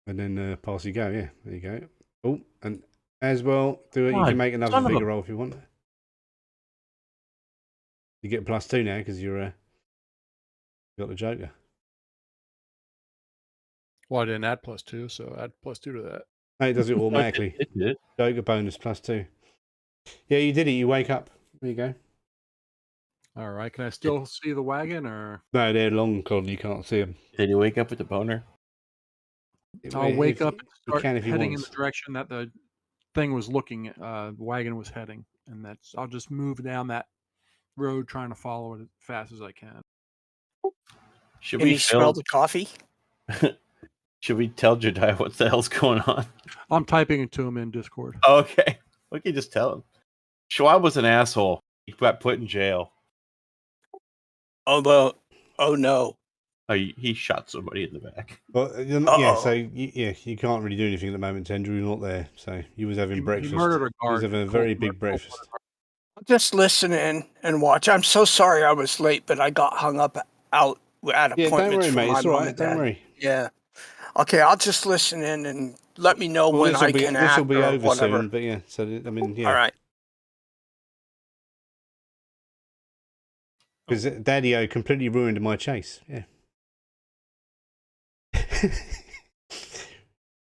[SPEAKER 1] And then pass you go, yeah. There you go. Oh, and as well, do it. You
[SPEAKER 3] God,
[SPEAKER 1] can make another
[SPEAKER 3] son of a-
[SPEAKER 1] vigor roll if you want. You get +2 now because you're got the Joker.
[SPEAKER 4] Well, I didn't add +2, so add +2 to that.
[SPEAKER 1] No, it does it automatically.
[SPEAKER 3] It did.
[SPEAKER 1] Joker bonus +2. Yeah, you did it. You wake up. There you go.
[SPEAKER 4] All right. Can I still see the wagon, or
[SPEAKER 1] No, they're long gone. You can't see them.
[SPEAKER 3] Did he wake up with the boner?
[SPEAKER 4] I'll wake up and
[SPEAKER 1] You
[SPEAKER 4] start
[SPEAKER 1] can if you
[SPEAKER 4] heading in
[SPEAKER 1] want.
[SPEAKER 4] the direction that the thing was looking? The wagon was heading, and I'll just move down that road, trying to follow it as fast as I can.
[SPEAKER 3] Should
[SPEAKER 5] Can
[SPEAKER 3] we
[SPEAKER 5] you smell the coffee?
[SPEAKER 3] Should we tell Jediah what the hell's going on?
[SPEAKER 4] I'm typing it to him in Discord.
[SPEAKER 3] Okay, we can just tell him. Schwab was an asshole. He got put in jail.
[SPEAKER 5] Although, oh no,
[SPEAKER 3] Oh, he shot somebody in the back.
[SPEAKER 1] Well, yeah, so you can't really do anything at the moment, Tendril. You're not there, so you was having
[SPEAKER 4] He
[SPEAKER 1] breakfast.
[SPEAKER 4] murdered a
[SPEAKER 1] He was
[SPEAKER 4] guard.
[SPEAKER 1] having a very big breakfast.
[SPEAKER 5] I'll just listen in and watch. I'm so sorry I was late, but I got hung up out at
[SPEAKER 1] Yeah,
[SPEAKER 5] appointments
[SPEAKER 1] don't worry,
[SPEAKER 5] for
[SPEAKER 1] mate.
[SPEAKER 5] my
[SPEAKER 1] It's all
[SPEAKER 5] mom
[SPEAKER 1] right.
[SPEAKER 5] and
[SPEAKER 1] Don't
[SPEAKER 5] dad.
[SPEAKER 1] worry.
[SPEAKER 5] Yeah. Okay, I'll just listen in and let me know
[SPEAKER 1] Well,
[SPEAKER 5] when I
[SPEAKER 1] this
[SPEAKER 5] can
[SPEAKER 1] will
[SPEAKER 5] act
[SPEAKER 1] be
[SPEAKER 5] or
[SPEAKER 1] over
[SPEAKER 5] whatever.
[SPEAKER 1] soon, but yeah. So I mean, yeah.
[SPEAKER 5] All right.
[SPEAKER 1] Because Daddy-O completely ruined my chase. Yeah.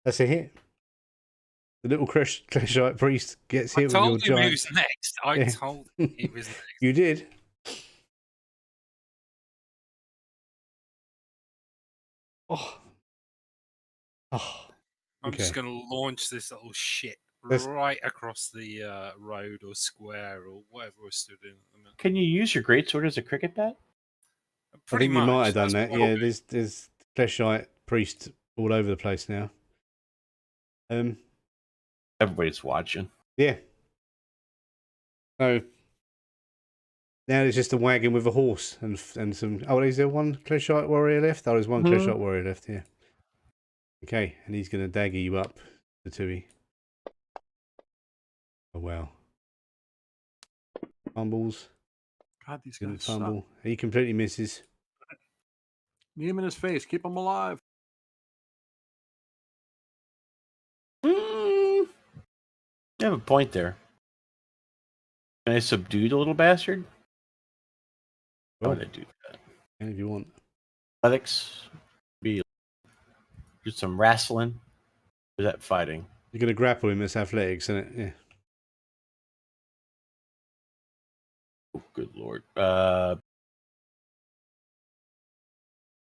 [SPEAKER 1] That's a hit. The little Clashite priest gets
[SPEAKER 2] I
[SPEAKER 1] hit with your
[SPEAKER 2] told him he
[SPEAKER 1] giant.
[SPEAKER 2] was next. I
[SPEAKER 1] Yeah.
[SPEAKER 2] told him he was next.
[SPEAKER 1] You did. Oh. Oh.
[SPEAKER 2] I'm just
[SPEAKER 1] Okay.
[SPEAKER 2] going to launch this little shit
[SPEAKER 1] That's-
[SPEAKER 2] right across the road or square or whatever we're stood in at the minute.
[SPEAKER 3] Can you use your greatsword as a cricket bat?
[SPEAKER 1] I
[SPEAKER 2] Pretty
[SPEAKER 1] think you
[SPEAKER 2] much,
[SPEAKER 1] might have done
[SPEAKER 2] that's
[SPEAKER 1] that.
[SPEAKER 2] what
[SPEAKER 1] Yeah,
[SPEAKER 2] I'll do.
[SPEAKER 1] there's Clashite priest all over the place now.
[SPEAKER 3] Everybody's watching.
[SPEAKER 1] Yeah. So now there's just a wagon with a horse and some. Oh, is there one Clashite warrior left? Oh, there's one Clashite warrior left here. Okay, and he's going to dagger you up, the Tui. Oh wow. Fumbles.
[SPEAKER 4] God, these
[SPEAKER 1] Didn't
[SPEAKER 4] guys suck.
[SPEAKER 1] fumble. He completely misses.
[SPEAKER 4] Knee him in his face. Keep him alive.
[SPEAKER 3] You have a point there. Can I subdue the little bastard? Why would I do that?
[SPEAKER 1] Yeah, if you want.
[SPEAKER 3] Athletics. Do some wrestling. Or is that fighting?
[SPEAKER 1] You're going to grapple him. It's athletics, isn't it? Yeah.
[SPEAKER 3] Oh, good lord. There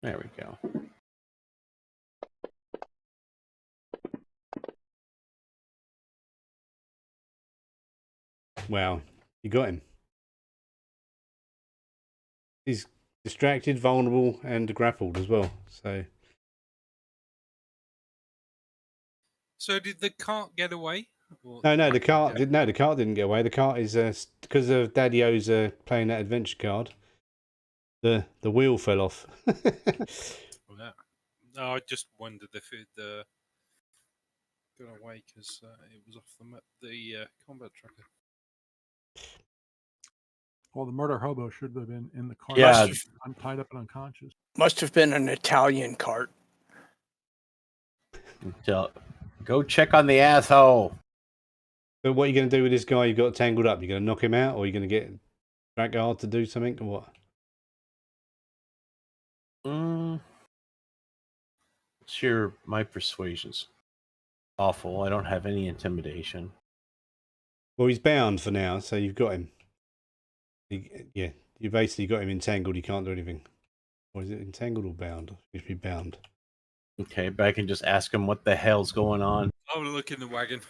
[SPEAKER 3] we go.
[SPEAKER 1] Wow. You got him. He's distracted, vulnerable, and grappled as well.
[SPEAKER 2] So did the cart get away? Or
[SPEAKER 1] No, the cart
[SPEAKER 2] yeah.
[SPEAKER 1] did. No, the cart didn't get away. The cart is because of Daddy-O's playing that adventure card. The wheel fell off.
[SPEAKER 2] Well, yeah. No, I just wondered if it got away because it was off the combat tracker.
[SPEAKER 4] Well, the murder hobo should have been in the car.
[SPEAKER 3] Yeah.
[SPEAKER 4] I'm tied up and unconscious.
[SPEAKER 5] Must have been an Italian cart.
[SPEAKER 3] Go check on the asshole.
[SPEAKER 1] But what are you going to do with this guy you've got tangled up? You're going to knock him out, or are you going to get Draggard to do something, or what?
[SPEAKER 3] Sure, my persuasion's awful. I don't have any intimidation.
[SPEAKER 1] Well, he's bound for now, so you've got him. Yeah, you basically got him entangled. He can't do anything. Or is it entangled or bound? He should be bound.
[SPEAKER 3] Okay, but I can just ask him what the hell's going on.
[SPEAKER 2] I'll look in the wagon.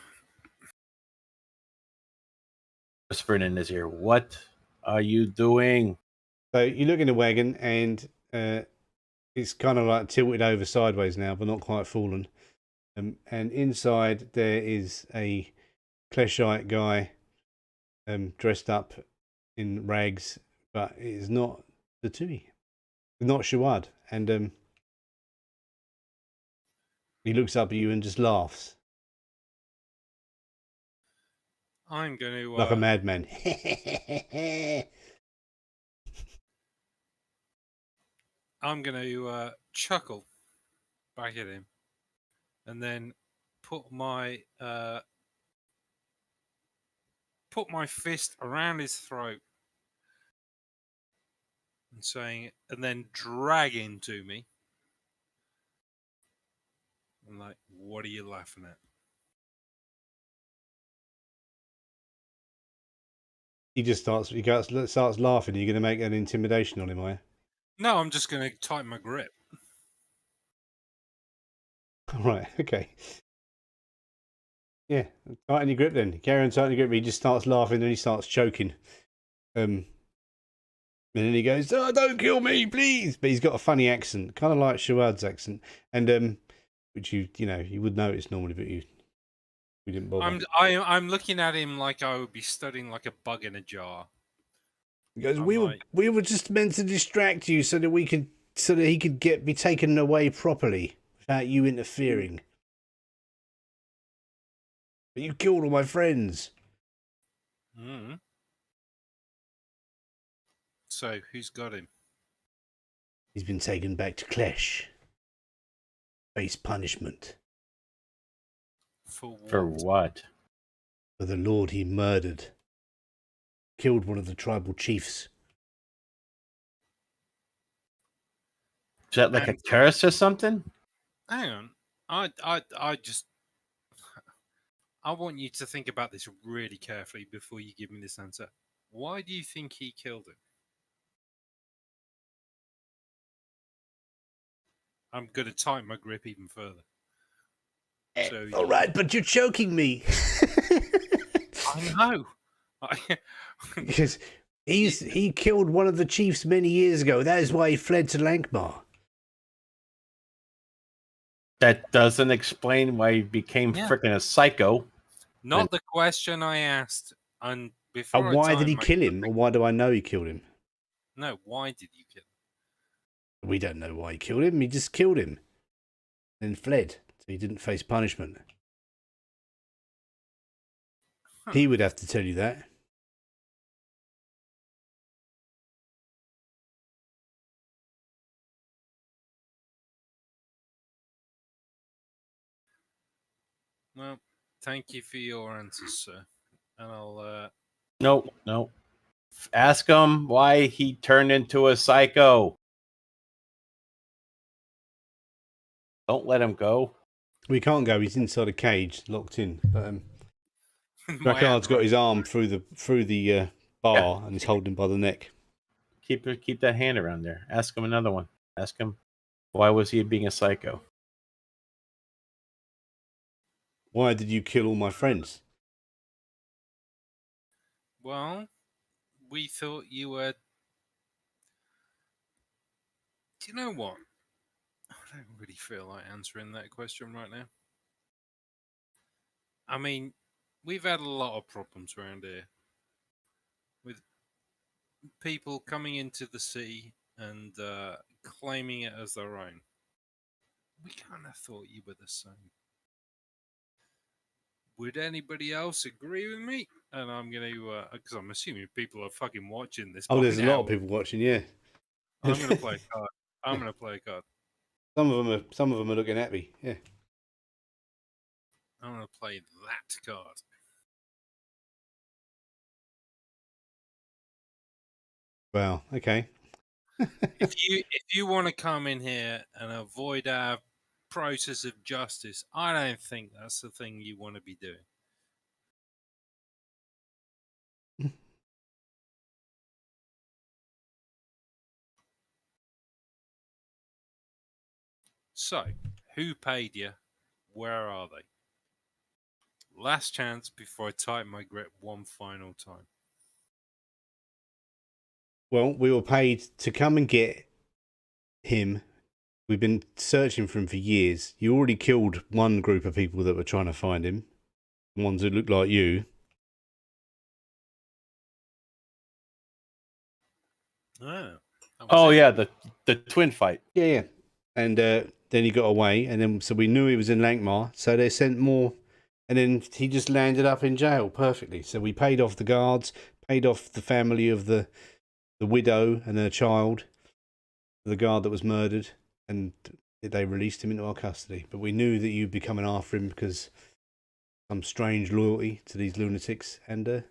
[SPEAKER 3] Whispering in his ear, what are you doing?
[SPEAKER 1] So you look in the wagon, and it's kind of like tilted over sideways now, but not quite fallen. And inside there is a Clashite guy dressed up in rags, but it is not the Tui. Not Shawad. And he looks up at you and just laughs.
[SPEAKER 2] I'm going to...
[SPEAKER 1] Like a madman.
[SPEAKER 2] I'm going to chuckle back at him and then put my fist around his throat and saying, and then drag into me. I'm like, what are you laughing at?
[SPEAKER 1] He starts laughing. Are you going to make an intimidation on him, are you?
[SPEAKER 2] No, I'm just going to tighten my grip.
[SPEAKER 1] Right, okay. Yeah, tighten your grip then. Carry on tightening your grip. He just starts laughing and he starts choking. And then he goes, "Oh, don't kill me, please!" But he's got a funny accent, kind of like Shawad's accent, and which you would notice normally, but we didn't bother.
[SPEAKER 2] I'm looking at him like I would be studying like a bug in a jar.
[SPEAKER 1] He goes,
[SPEAKER 2] I'm
[SPEAKER 1] "We
[SPEAKER 2] like-
[SPEAKER 1] were just meant to distract you so that we could so that he could be taken away properly without you interfering. But you killed all my friends.
[SPEAKER 2] Mm. So, who's got him?
[SPEAKER 1] He's been taken back to Klesh. Face punishment.
[SPEAKER 2] For what?
[SPEAKER 3] For what?
[SPEAKER 1] For the lord he murdered. Killed one of the tribal chiefs.
[SPEAKER 3] Is that like a
[SPEAKER 2] And-
[SPEAKER 3] terrorist or something?
[SPEAKER 2] Hang on. I want you to think about this really carefully before you give me this answer. Why do you think he killed him? I'm going to tighten my grip even further. So
[SPEAKER 1] All right, but you're choking me.
[SPEAKER 2] I know.
[SPEAKER 1] Because he killed one of the chiefs many years ago. That is why he fled to Lankhmar.
[SPEAKER 3] That doesn't explain why he became
[SPEAKER 2] Yeah.
[SPEAKER 3] freaking a psycho.
[SPEAKER 2] Not the question I asked. And before
[SPEAKER 1] And why did he
[SPEAKER 2] I
[SPEAKER 1] kill him? Or why do I know he killed him?
[SPEAKER 2] No, why did you kill him?
[SPEAKER 1] We don't know why he killed him. He just killed him. Then fled. So he didn't face punishment.
[SPEAKER 2] Huh.
[SPEAKER 1] He would have to tell you that.
[SPEAKER 2] Well, thank you for your answers, sir. And I'll
[SPEAKER 3] No. Ask him why he turned into a psycho. Don't let him go.
[SPEAKER 1] We can't go. He's inside a cage, locked in. But
[SPEAKER 2] my
[SPEAKER 1] Rackard's got
[SPEAKER 2] hand-
[SPEAKER 1] his arm through the bar and he's holding him by the neck.
[SPEAKER 3] Keep that hand around there. Ask him another one. Ask him why was he being a psycho?
[SPEAKER 1] Why did you kill all my friends?
[SPEAKER 2] Well, we thought you were. Do you know what? I don't really feel like answering that question right now. I mean, we've had a lot of problems around here with people coming into the city and claiming it as their own. We kind of thought you were the same. Would anybody else agree with me? And I'm going to, because I'm assuming people are fucking watching this.
[SPEAKER 1] Oh,
[SPEAKER 2] by
[SPEAKER 1] there's a
[SPEAKER 2] now.
[SPEAKER 1] lot of people watching. Yeah,
[SPEAKER 2] I'm going to play a card. I'm going to play a card.
[SPEAKER 1] Some of them are looking at me. Yeah.
[SPEAKER 2] I'm going to play that card.
[SPEAKER 1] Wow. Okay.
[SPEAKER 2] If you want to come in here and avoid our process of justice, I don't think that's the thing you want to be doing. So, who paid you? Where are they? Last chance before I tighten my grip one final time.
[SPEAKER 1] Well, we were paid to come and get him. We've been searching for him for years. You already killed one group of people that were trying to find him. Ones that looked like you.
[SPEAKER 3] Oh yeah, the twin fight.
[SPEAKER 1] Yeah. And then he got away, and then so we knew he was in Lankhmar, so they sent more, and then he just landed up in jail perfectly. So we paid off the guards, paid off the family of the widow and her child, the guard that was murdered, and they released him into our custody. But we knew that you'd be coming after him because some strange loyalty to these lunatics, and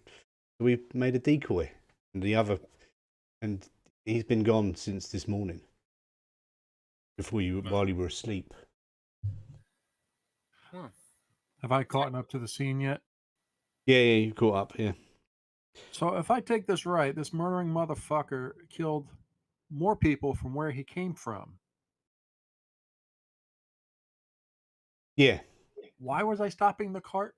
[SPEAKER 1] we made a decoy. And he's been gone since this morning. While you were asleep.
[SPEAKER 4] Have I caught up to the scene yet?
[SPEAKER 1] Yeah, you caught up. Yeah.
[SPEAKER 4] So if I take this right, this murdering motherfucker killed more people from where he came from.
[SPEAKER 1] Yeah.
[SPEAKER 4] Why was I stopping the cart?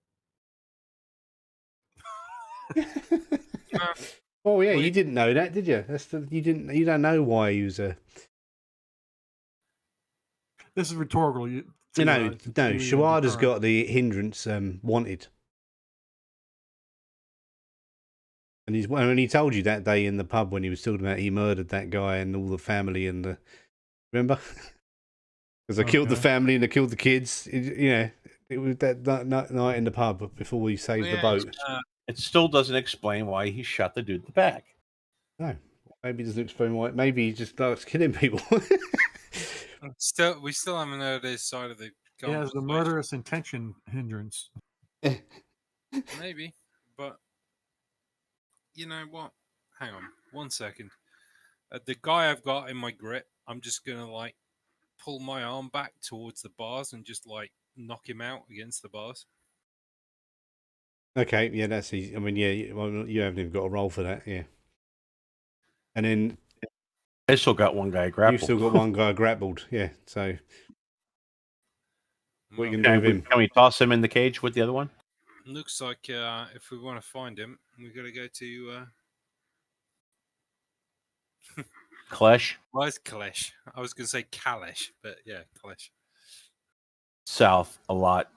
[SPEAKER 1] Oh yeah, you didn't know that, did you? You don't know why he was a.
[SPEAKER 4] This is rhetorical.
[SPEAKER 1] No. Shawada's got the hindrance wanted, and he told you that day in the pub when he was talking about he murdered that guy and all the family and Remember? Because I killed the
[SPEAKER 4] Okay.
[SPEAKER 1] family and I killed the kids. It was that night in the pub before we saved the boat.
[SPEAKER 3] It still doesn't explain why he shot the dude in the back.
[SPEAKER 1] No, maybe it doesn't explain why. Maybe he just likes killing people.
[SPEAKER 2] We still haven't heard his side of the
[SPEAKER 4] He has the
[SPEAKER 2] conversation.
[SPEAKER 4] murderous intention hindrance.
[SPEAKER 2] Maybe, but you know what? Hang on 1 second. The guy I've got in my grip, I'm just gonna like pull my arm back towards the bars and just like knock him out against the bars.
[SPEAKER 1] Okay, yeah, that's easy. I mean, yeah, you haven't even got a roll for that, yeah. And then
[SPEAKER 3] I still got one guy grappled.
[SPEAKER 1] you've still got one guy grappled, yeah. So what are you
[SPEAKER 2] Well,
[SPEAKER 1] gonna do with him?
[SPEAKER 3] Can we toss him in the cage with the other one?
[SPEAKER 2] looks like if we want to find him, we got to go to
[SPEAKER 3] Klesh,
[SPEAKER 2] where's Kalesh? I was gonna say Kalesh, but yeah, Kalesh.
[SPEAKER 3] south a lot.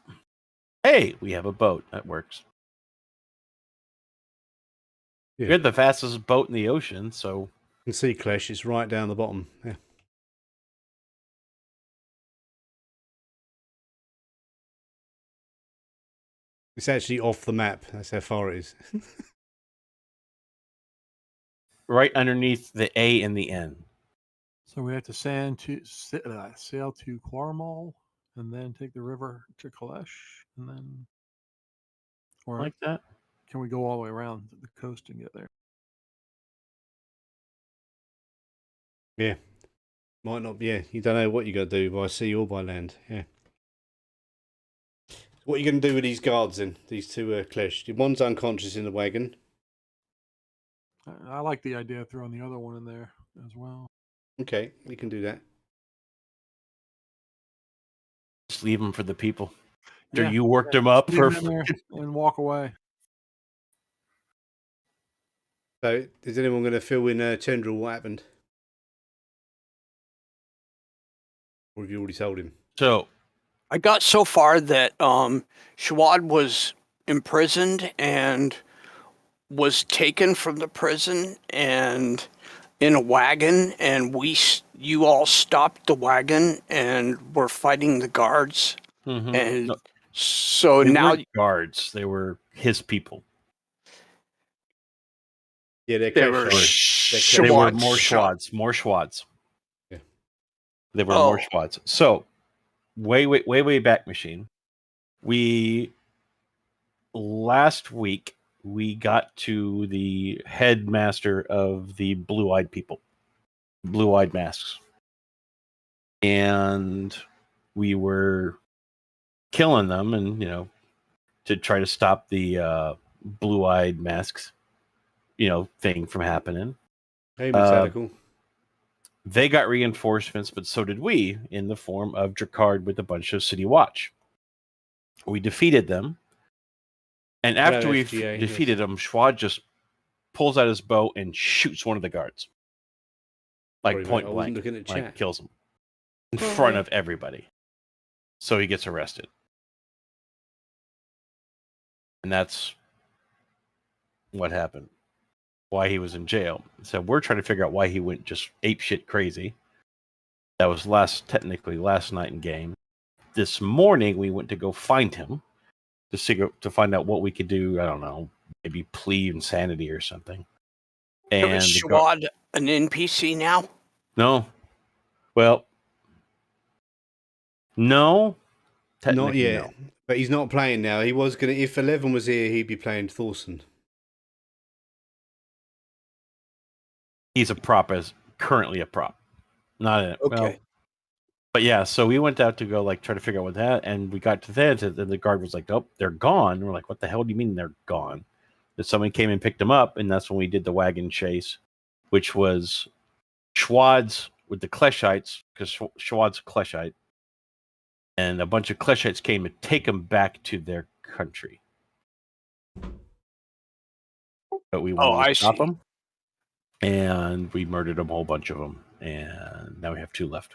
[SPEAKER 3] Hey, we have a boat. That works.
[SPEAKER 1] Yeah.
[SPEAKER 3] You're the fastest boat in the ocean, so
[SPEAKER 1] You can see Clash, it's right down the bottom. Yeah. It's actually off the map. That's how far it is.
[SPEAKER 3] right underneath the A and the N.
[SPEAKER 4] So we have to sail to Quarmal and then take the river to Kalesh, and then, or
[SPEAKER 3] Like that?
[SPEAKER 4] can we go all the way around the coast and get there?
[SPEAKER 1] Yeah. Might not be, yeah. You don't know what you're going to do by sea or by land. Yeah. What are you going to do with these guards then? These two Clash. One's unconscious in the wagon.
[SPEAKER 4] I like the idea of throwing the other one in there as well.
[SPEAKER 1] Okay, we can do that.
[SPEAKER 3] Just leave them for the people. After
[SPEAKER 4] Yeah,
[SPEAKER 3] you worked them up
[SPEAKER 4] leave
[SPEAKER 3] for.
[SPEAKER 4] them in there and walk away.
[SPEAKER 1] So, is anyone going to fill in Chendril what happened? Or have you already told him?
[SPEAKER 3] So
[SPEAKER 5] I got so far that Shawad was imprisoned and was taken from the prison and in a wagon, and you all stopped the wagon and were fighting the guards. And
[SPEAKER 3] No,
[SPEAKER 5] so
[SPEAKER 3] they
[SPEAKER 5] now
[SPEAKER 3] weren't guards. They were his people.
[SPEAKER 1] Yeah, they're
[SPEAKER 5] they
[SPEAKER 1] Clash.
[SPEAKER 5] were
[SPEAKER 3] They were
[SPEAKER 5] Shawad
[SPEAKER 3] more
[SPEAKER 5] shot.
[SPEAKER 3] Schwads. More Schwads.
[SPEAKER 1] Yeah.
[SPEAKER 3] They were more
[SPEAKER 5] Oh.
[SPEAKER 3] Schwads. So way back, machine. Last week we got to the headmaster of the blue-eyed people, blue-eyed masks, and we were killing them, and to try to stop the blue-eyed masks, thing from happening.
[SPEAKER 1] Hey, Metallical.
[SPEAKER 3] They got reinforcements, but so did we, in the form of Drakard with a bunch of City Watch. We defeated them. And after we
[SPEAKER 1] FGA,
[SPEAKER 3] defeated them, Schwad just pulls out his bow and shoots one of the guards. Like
[SPEAKER 1] Sorry, mate,
[SPEAKER 3] point
[SPEAKER 1] I wasn't
[SPEAKER 3] blank.
[SPEAKER 1] looking at
[SPEAKER 3] Like
[SPEAKER 1] chat.
[SPEAKER 3] kills him. In front of everybody. So he gets arrested. And that's what happened. Why he was in jail. So we're trying to figure out why he went just apeshit crazy. That was technically last night in game. This morning we went to go find him to find out what we could do. I don't know, maybe plea insanity or something. And
[SPEAKER 5] Is Shawad an NPC now?
[SPEAKER 3] no, well, no,
[SPEAKER 1] Not
[SPEAKER 3] technically
[SPEAKER 1] yet.
[SPEAKER 3] no.
[SPEAKER 1] But he's not playing now. He was going to, if 11 was here, he'd be playing Thorson.
[SPEAKER 3] He's a prop, as currently a prop, not a,
[SPEAKER 5] Okay.
[SPEAKER 3] well, but yeah. So we went out to go try to figure out what that, and we got to that, and the guard was like, "Oh, they're gone." And we're like, "What the hell do you mean they're gone?" That somebody came and picked them up, and that's when we did the wagon chase, which was Schwad's with the Kleshites, because Schwad's a Kleshite, and a bunch of Kleshites came to take them back to their country. But we wanted to stop them, and we murdered a whole bunch of them, and now we have 2 left.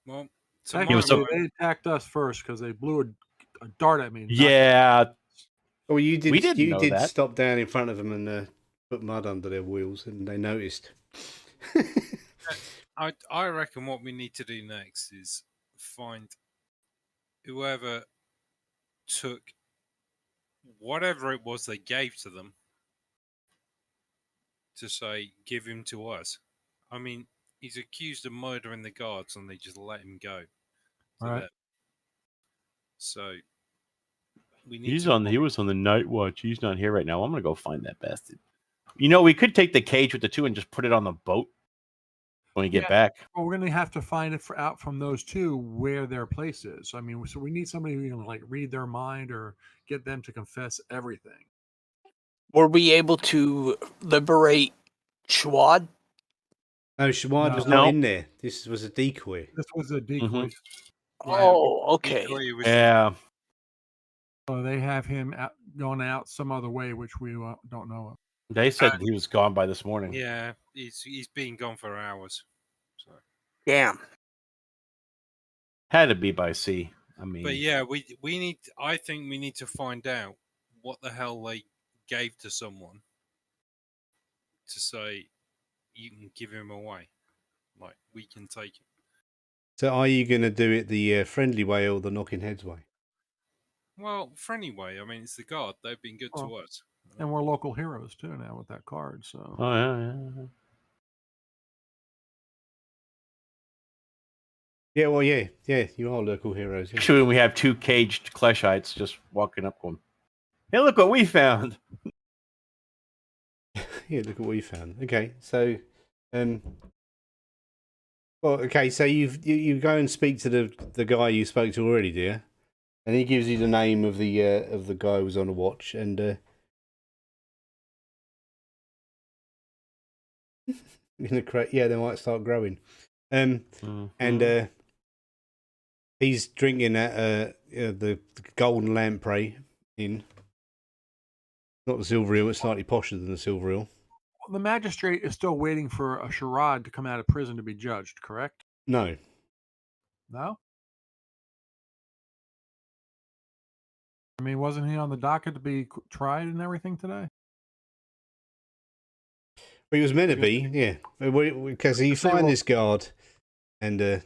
[SPEAKER 2] Well,
[SPEAKER 4] Technically, they attacked us first because they blew a dart at me.
[SPEAKER 3] Yeah.
[SPEAKER 1] Oh, you did.
[SPEAKER 3] We didn't
[SPEAKER 1] you
[SPEAKER 3] know
[SPEAKER 1] did
[SPEAKER 3] that.
[SPEAKER 1] stop down in front of them and put mud under their wheels, and they noticed.
[SPEAKER 2] I reckon what we need to do next is find whoever took whatever it was they gave to them to say, give him to us. I mean, he's accused of murdering the guards and they just let him go to
[SPEAKER 4] Right.
[SPEAKER 2] them. So we need
[SPEAKER 3] He
[SPEAKER 2] to.
[SPEAKER 3] was on the night watch. He's not here right now. I'm gonna go find that bastard. You know, we could take the cage with the two and just put it on the boat when we get
[SPEAKER 4] Yeah.
[SPEAKER 3] back.
[SPEAKER 4] Well, we're going to have to find it out from those two where their place is. I mean, so we need somebody who can like read their mind or get them to confess everything.
[SPEAKER 5] Were we able to liberate Schwad?
[SPEAKER 1] No, Shawad was
[SPEAKER 4] No.
[SPEAKER 1] not
[SPEAKER 3] No.
[SPEAKER 1] in there. This was a decoy.
[SPEAKER 4] This was a decoy.
[SPEAKER 5] Oh, okay.
[SPEAKER 2] Decoy was-
[SPEAKER 3] Yeah.
[SPEAKER 4] So they have him going out some other way, which we don't know of.
[SPEAKER 3] They said he was gone by this morning.
[SPEAKER 2] Yeah, he's been gone for hours. So.
[SPEAKER 5] Damn.
[SPEAKER 3] Had to be by sea. I mean,
[SPEAKER 2] But yeah, we need. I think we need to find out what the hell they gave to someone to say you can give him away. Like we can take him.
[SPEAKER 1] So are you going to do it the friendly way or the knocking heads way?
[SPEAKER 2] Well, friendly way. I mean, it's the guard. They've been good to
[SPEAKER 4] Well,
[SPEAKER 2] us.
[SPEAKER 4] And we're local heroes too now with that card. So
[SPEAKER 3] oh yeah.
[SPEAKER 1] Yeah, well, yeah, you are local heroes. Yeah.
[SPEAKER 3] Actually, we have two caged Kleshites just walking up going, "Hey, look what we found!"
[SPEAKER 1] Yeah, look at what you found. Okay, so, well, okay, so you go and speak to the guy you spoke to already, dear, and he gives you the name of the guy who was on the watch, and yeah, they might start growing, and he's drinking at the Golden Lamprey Inn. Not the Silver Eel, it's slightly posher than the Silver Eel.
[SPEAKER 4] the magistrate is still waiting for a charade to come out of prison to be judged. Correct?
[SPEAKER 1] No.
[SPEAKER 4] No. I mean, wasn't he on the docket to be tried and everything today?
[SPEAKER 1] Well, he was meant to be, yeah. Because you find this guard, and you're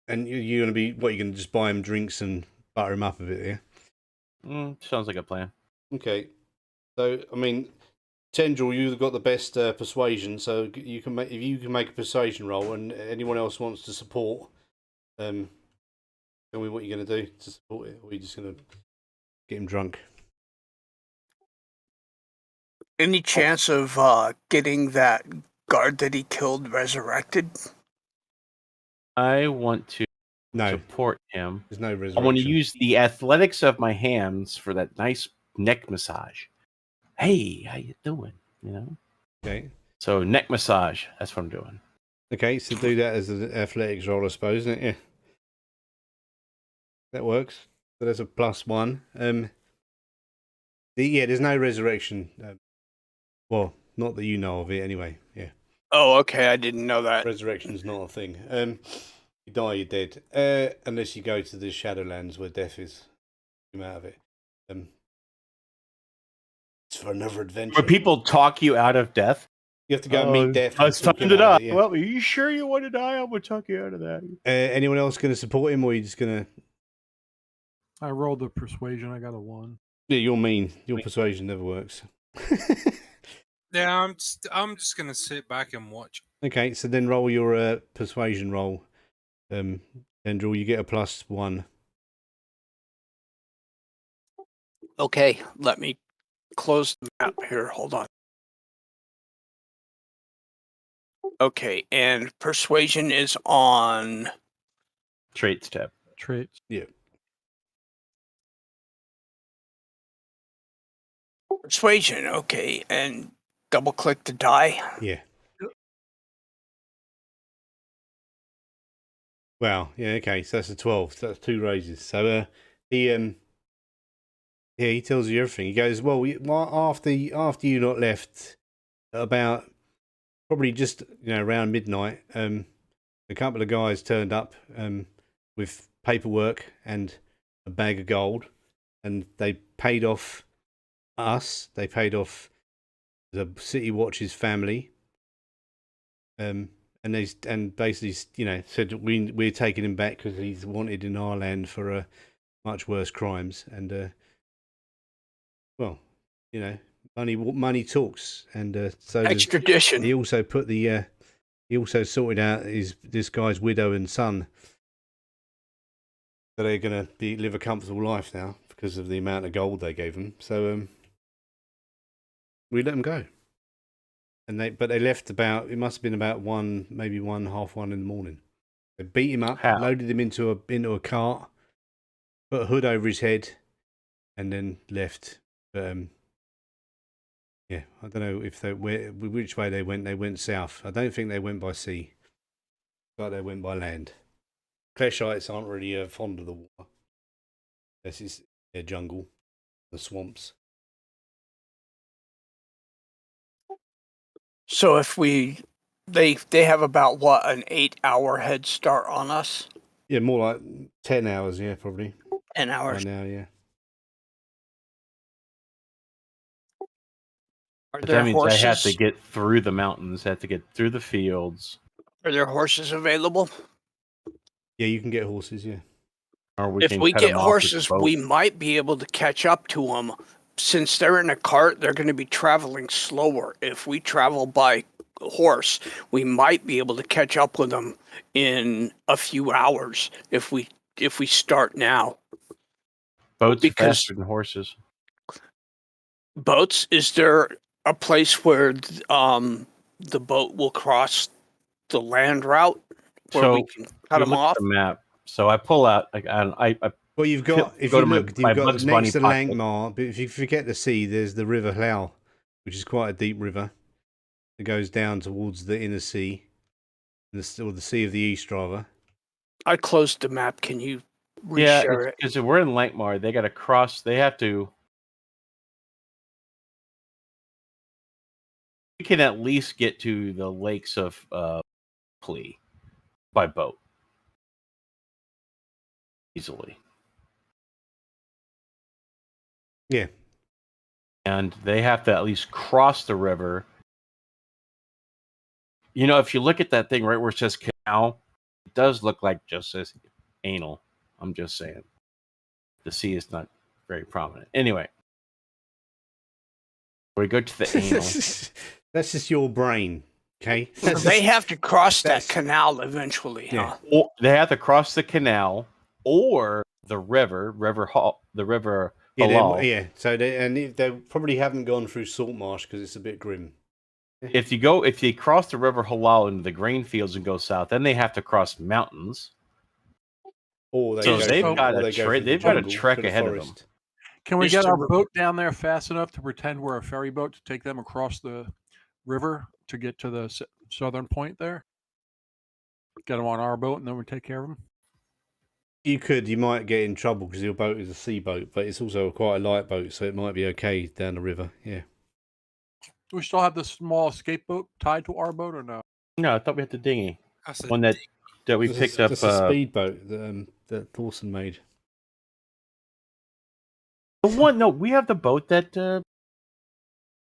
[SPEAKER 1] going to be, what, you're going to just buy him drinks and butter him up a bit, yeah?
[SPEAKER 3] Sounds like a plan.
[SPEAKER 1] Okay. So, I mean, Tendril, you've got the best persuasion, so you can make, if you can make a persuasion roll, and anyone else wants to support, tell me what you're going to do to support it, or you're just going to get him drunk.
[SPEAKER 5] Any chance of getting that guard that he killed resurrected?
[SPEAKER 3] I want to
[SPEAKER 1] No,
[SPEAKER 3] support him.
[SPEAKER 1] there's no
[SPEAKER 3] I
[SPEAKER 1] resurrection.
[SPEAKER 3] want to use the athletics of my hands for that nice neck massage. Hey, how you doing? You know.
[SPEAKER 1] Okay.
[SPEAKER 3] So neck massage. That's what I'm doing.
[SPEAKER 1] Okay, so do that as an athletics roll, I suppose, isn't it? Yeah. That works. So that's a +1. Yeah, there's no resurrection. Well, not that you know of it, anyway. Yeah.
[SPEAKER 5] Oh, okay. I didn't know that.
[SPEAKER 1] Resurrection's not a thing. You die, you're dead. Unless you go to the Shadowlands where death is. Come out of it. It's for another adventure.
[SPEAKER 3] Where people talk you out of death.
[SPEAKER 1] You have to go and meet death.
[SPEAKER 3] It's time
[SPEAKER 1] and
[SPEAKER 3] to
[SPEAKER 1] talk him out
[SPEAKER 3] die.
[SPEAKER 1] of it, yeah.
[SPEAKER 3] Well, are you sure you want to die? I'm gonna talk you out of that.
[SPEAKER 1] Anyone else going to support him, or are you just going to?
[SPEAKER 4] I rolled the persuasion. I got a 1.
[SPEAKER 1] Yeah, you're mean. Your persuasion never works.
[SPEAKER 2] Yeah, I'm just gonna sit back and watch.
[SPEAKER 1] Okay, so then roll your persuasion roll. Tendril, you get a +1.
[SPEAKER 5] Okay, let me close the map here. Hold on. Okay, and persuasion is on.
[SPEAKER 3] Traits tab.
[SPEAKER 4] Traits.
[SPEAKER 1] Yeah.
[SPEAKER 5] Persuasion, okay, and double click to die.
[SPEAKER 1] Yeah. Wow. Yeah. Okay. So that's a 12. So that's 2 raises. So he he tells you everything. He goes, well, after you lot left, about probably just around midnight, a couple of guys turned up with paperwork and a bag of gold, and they paid off us. They paid off the City Watch's family. and basically, said we're taking him back because he's wanted in our land for much worse crimes. And well, money talks, and so
[SPEAKER 5] Extradition.
[SPEAKER 1] he also put he also sorted out this guy's widow and son. So they're going to live a comfortable life now because of the amount of gold they gave them. So we let them go. But they left it must have been about maybe 1:30 in the morning. They beat him up, loaded him into a cart, put a hood over his head, and then left. But yeah, I don't know which way they went. They went south. I don't think they went by sea, but they went by land. Kleshites aren't really fond of the water. This is their jungle, the swamps.
[SPEAKER 5] So if they have about an 8-hour head start on us.
[SPEAKER 1] Yeah, more like 10 hours. Yeah, probably
[SPEAKER 5] 10 hours.
[SPEAKER 1] by now. Yeah.
[SPEAKER 5] Are
[SPEAKER 3] But
[SPEAKER 5] there
[SPEAKER 3] that means
[SPEAKER 5] horses?
[SPEAKER 3] I have to get through the mountains, have to get through the fields.
[SPEAKER 5] Are there horses available?
[SPEAKER 1] Yeah, you can get horses. Yeah.
[SPEAKER 3] Or
[SPEAKER 5] If
[SPEAKER 3] can
[SPEAKER 5] we
[SPEAKER 3] cut
[SPEAKER 5] get
[SPEAKER 3] 'em off with
[SPEAKER 5] horses,
[SPEAKER 3] the boat.
[SPEAKER 5] we might be able to catch up to them. Since they're in a cart, they're going to be traveling slower. If we travel by horse, we might be able to catch up with them in a few hours if we start now.
[SPEAKER 3] Boats
[SPEAKER 5] because-
[SPEAKER 3] faster than horses.
[SPEAKER 5] Boats? Is there a place where the boat will cross the land route where
[SPEAKER 3] So
[SPEAKER 5] we can cut
[SPEAKER 3] you
[SPEAKER 5] them
[SPEAKER 3] look at
[SPEAKER 5] off?
[SPEAKER 3] the map. So I pull out. I
[SPEAKER 1] Well, you've got if
[SPEAKER 3] go
[SPEAKER 1] you
[SPEAKER 3] to my-
[SPEAKER 1] look,
[SPEAKER 3] my
[SPEAKER 1] you've got
[SPEAKER 3] Bugs Bunny
[SPEAKER 1] next to
[SPEAKER 3] pocket.
[SPEAKER 1] Lankhmar. But if you forget the sea, there's the River Hlau, which is quite a deep river. It goes down towards the inner sea, or the Sea of the East, rather.
[SPEAKER 5] I closed the map. Can you
[SPEAKER 3] yeah,
[SPEAKER 5] reshare it?
[SPEAKER 3] because we're in Lankhmar. They got to cross. They have to. We can at least get to the lakes of Plea by boat easily.
[SPEAKER 1] Yeah.
[SPEAKER 3] And they have to at least cross the river. If you look at that thing right where it says canal, it does look like just says anal. I'm just saying. The sea is not very prominent. Anyway, we go to the anal.
[SPEAKER 1] That's just your brain, okay?
[SPEAKER 5] So they have to cross that
[SPEAKER 1] that's-
[SPEAKER 5] canal eventually,
[SPEAKER 1] Yeah.
[SPEAKER 5] huh?
[SPEAKER 3] Or they have to cross the canal or the river
[SPEAKER 1] Yeah,
[SPEAKER 3] Halal.
[SPEAKER 1] yeah. So they probably haven't gone through salt marsh because it's a bit grim.
[SPEAKER 3] If you cross the river Halal into the grain fields and go south, then they have to cross mountains.
[SPEAKER 1] Or they
[SPEAKER 3] So
[SPEAKER 1] go
[SPEAKER 3] they've
[SPEAKER 1] through-
[SPEAKER 3] got
[SPEAKER 1] or
[SPEAKER 3] a
[SPEAKER 1] they go
[SPEAKER 3] tre-
[SPEAKER 1] through the
[SPEAKER 3] they've got a
[SPEAKER 1] jungle,
[SPEAKER 3] trek
[SPEAKER 1] through the
[SPEAKER 3] ahead of them.
[SPEAKER 1] forest.
[SPEAKER 4] Can we
[SPEAKER 5] Is
[SPEAKER 4] get
[SPEAKER 5] the
[SPEAKER 4] our
[SPEAKER 5] ri-
[SPEAKER 4] boat down there fast enough to pretend we're a ferry boat to take them across the river to get to the southern point there? Get them on our boat and then we take care of them?
[SPEAKER 1] You might get in trouble because your boat is a sea boat, but it's also quite a light boat, so it might be okay down the river. Yeah.
[SPEAKER 4] Do we still have the small escape boat tied to our boat or no?
[SPEAKER 3] No, I thought we had the dinghy.
[SPEAKER 2] That's a
[SPEAKER 3] One that we picked up.
[SPEAKER 1] That's a speedboat that Thorson made.
[SPEAKER 3] No, we have the boat that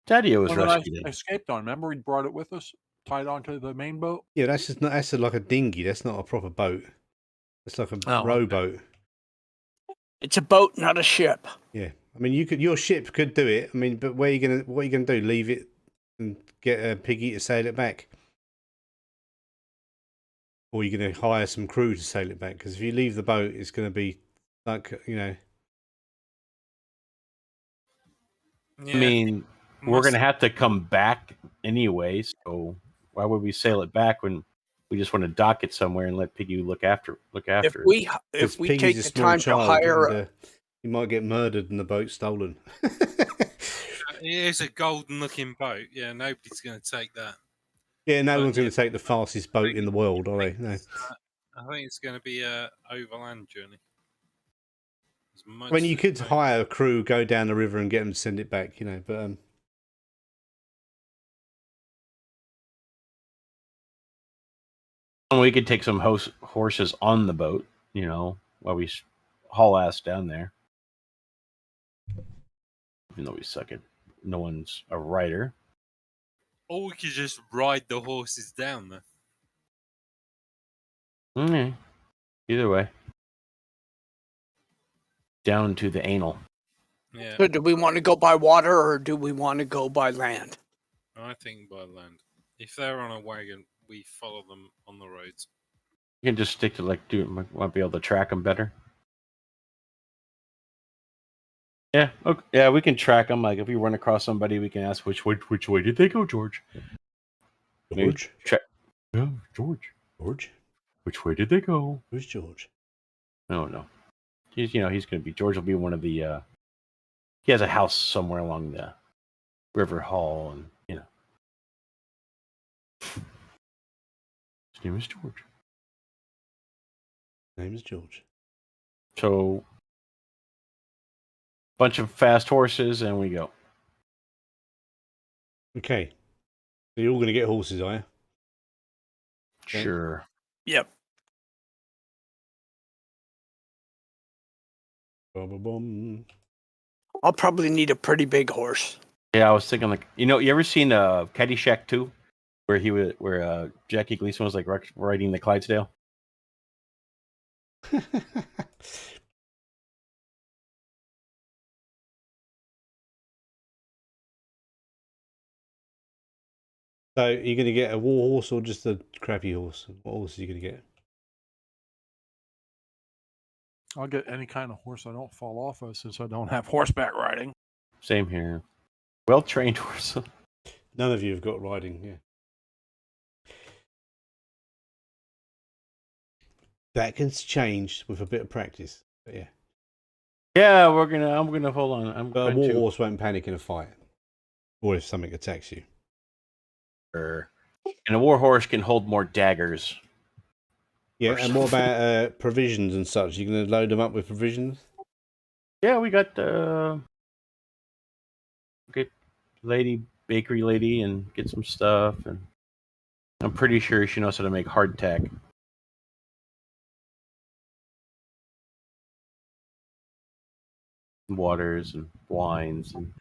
[SPEAKER 3] Daddy was
[SPEAKER 4] One that I
[SPEAKER 3] rescued in.
[SPEAKER 4] escaped on. Remember we brought it with us, tied onto the main boat?
[SPEAKER 1] Yeah, that's just not. That's like a dinghy. That's not a proper boat. It's like a
[SPEAKER 4] Oh,
[SPEAKER 1] rowboat.
[SPEAKER 5] It's a boat, not a ship.
[SPEAKER 1] Yeah, I mean, your ship could do it. I mean, but what are you gonna do? Leave it and get a piggy to sail it back, or are you gonna hire some crew to sail it back? Because if you leave the boat, it's gonna be like
[SPEAKER 2] Yeah,
[SPEAKER 3] I mean, we're
[SPEAKER 2] must-
[SPEAKER 3] going to have to come back anyway, so why would we sail it back when we just want to dock it somewhere and let Piggy look after
[SPEAKER 5] If
[SPEAKER 3] it?
[SPEAKER 5] we
[SPEAKER 1] Because
[SPEAKER 5] take
[SPEAKER 1] Piggy's a
[SPEAKER 5] the
[SPEAKER 1] small
[SPEAKER 5] time to
[SPEAKER 1] child
[SPEAKER 5] hire,
[SPEAKER 1] and, you might get murdered and the boat stolen.
[SPEAKER 2] it is a golden-looking boat. Yeah, nobody's going to take that.
[SPEAKER 1] Yeah, no
[SPEAKER 2] But,
[SPEAKER 1] one's going
[SPEAKER 2] yeah,
[SPEAKER 1] to take the fastest boat in the world, are they? No.
[SPEAKER 2] I think it's going to be a overland journey.
[SPEAKER 1] I mean, you could hire a crew, go down the river, and get them to send it back. But
[SPEAKER 3] We could take some horses on the boat, while we haul ass down there. Even though we suck at no one's a rider.
[SPEAKER 2] Or we could just ride the horses down there.
[SPEAKER 3] Okay. Either way. Down to the anal.
[SPEAKER 2] Yeah,
[SPEAKER 5] So do we want to go by water or do we want to go by land?
[SPEAKER 2] I think by land. If they're on a wagon, we follow them on the roads.
[SPEAKER 3] You can just stick to might be able to track them better. Yeah, okay. Yeah, we can track them. Like if we run across somebody, we can ask which way did they go, George? Maybe
[SPEAKER 1] George?
[SPEAKER 3] Yeah, George.
[SPEAKER 1] George?
[SPEAKER 3] Which way did they go?
[SPEAKER 1] Who's George?
[SPEAKER 3] No. He's going to be George. Will be one of the. He has a house somewhere along the River Hall, and his name is George.
[SPEAKER 1] Name is George.
[SPEAKER 3] So, bunch of fast horses, and we go.
[SPEAKER 1] Okay. So you're all going to get horses, are you? Okay.
[SPEAKER 3] Sure.
[SPEAKER 5] Yep.
[SPEAKER 1] Bum.
[SPEAKER 3] Oh.
[SPEAKER 5] I'll probably need a pretty big horse.
[SPEAKER 3] Yeah, I was thinking like you ever seen Caddyshack 2, where Jackie Gleason was like riding the Clydesdale?
[SPEAKER 1] So you're going to get a war horse or just a crappy horse? What horse are you going to get?
[SPEAKER 4] I'll get any kind of horse I don't fall off of since I don't have horseback riding.
[SPEAKER 3] Same here. Well trained horse.
[SPEAKER 1] None of you have got riding, yeah. That can change with a bit of practice. But yeah.
[SPEAKER 3] Yeah, I'm gonna hold on.
[SPEAKER 1] But a war horse won't panic in a fight. Or if something attacks you.
[SPEAKER 3] And a war horse can hold more daggers.
[SPEAKER 1] Yeah, and what about provisions and such? You going to load them up with provisions?
[SPEAKER 3] Yeah, we got get bakery lady, and get some stuff, and I'm pretty sure she knows how to make hardtack. Waters and wines and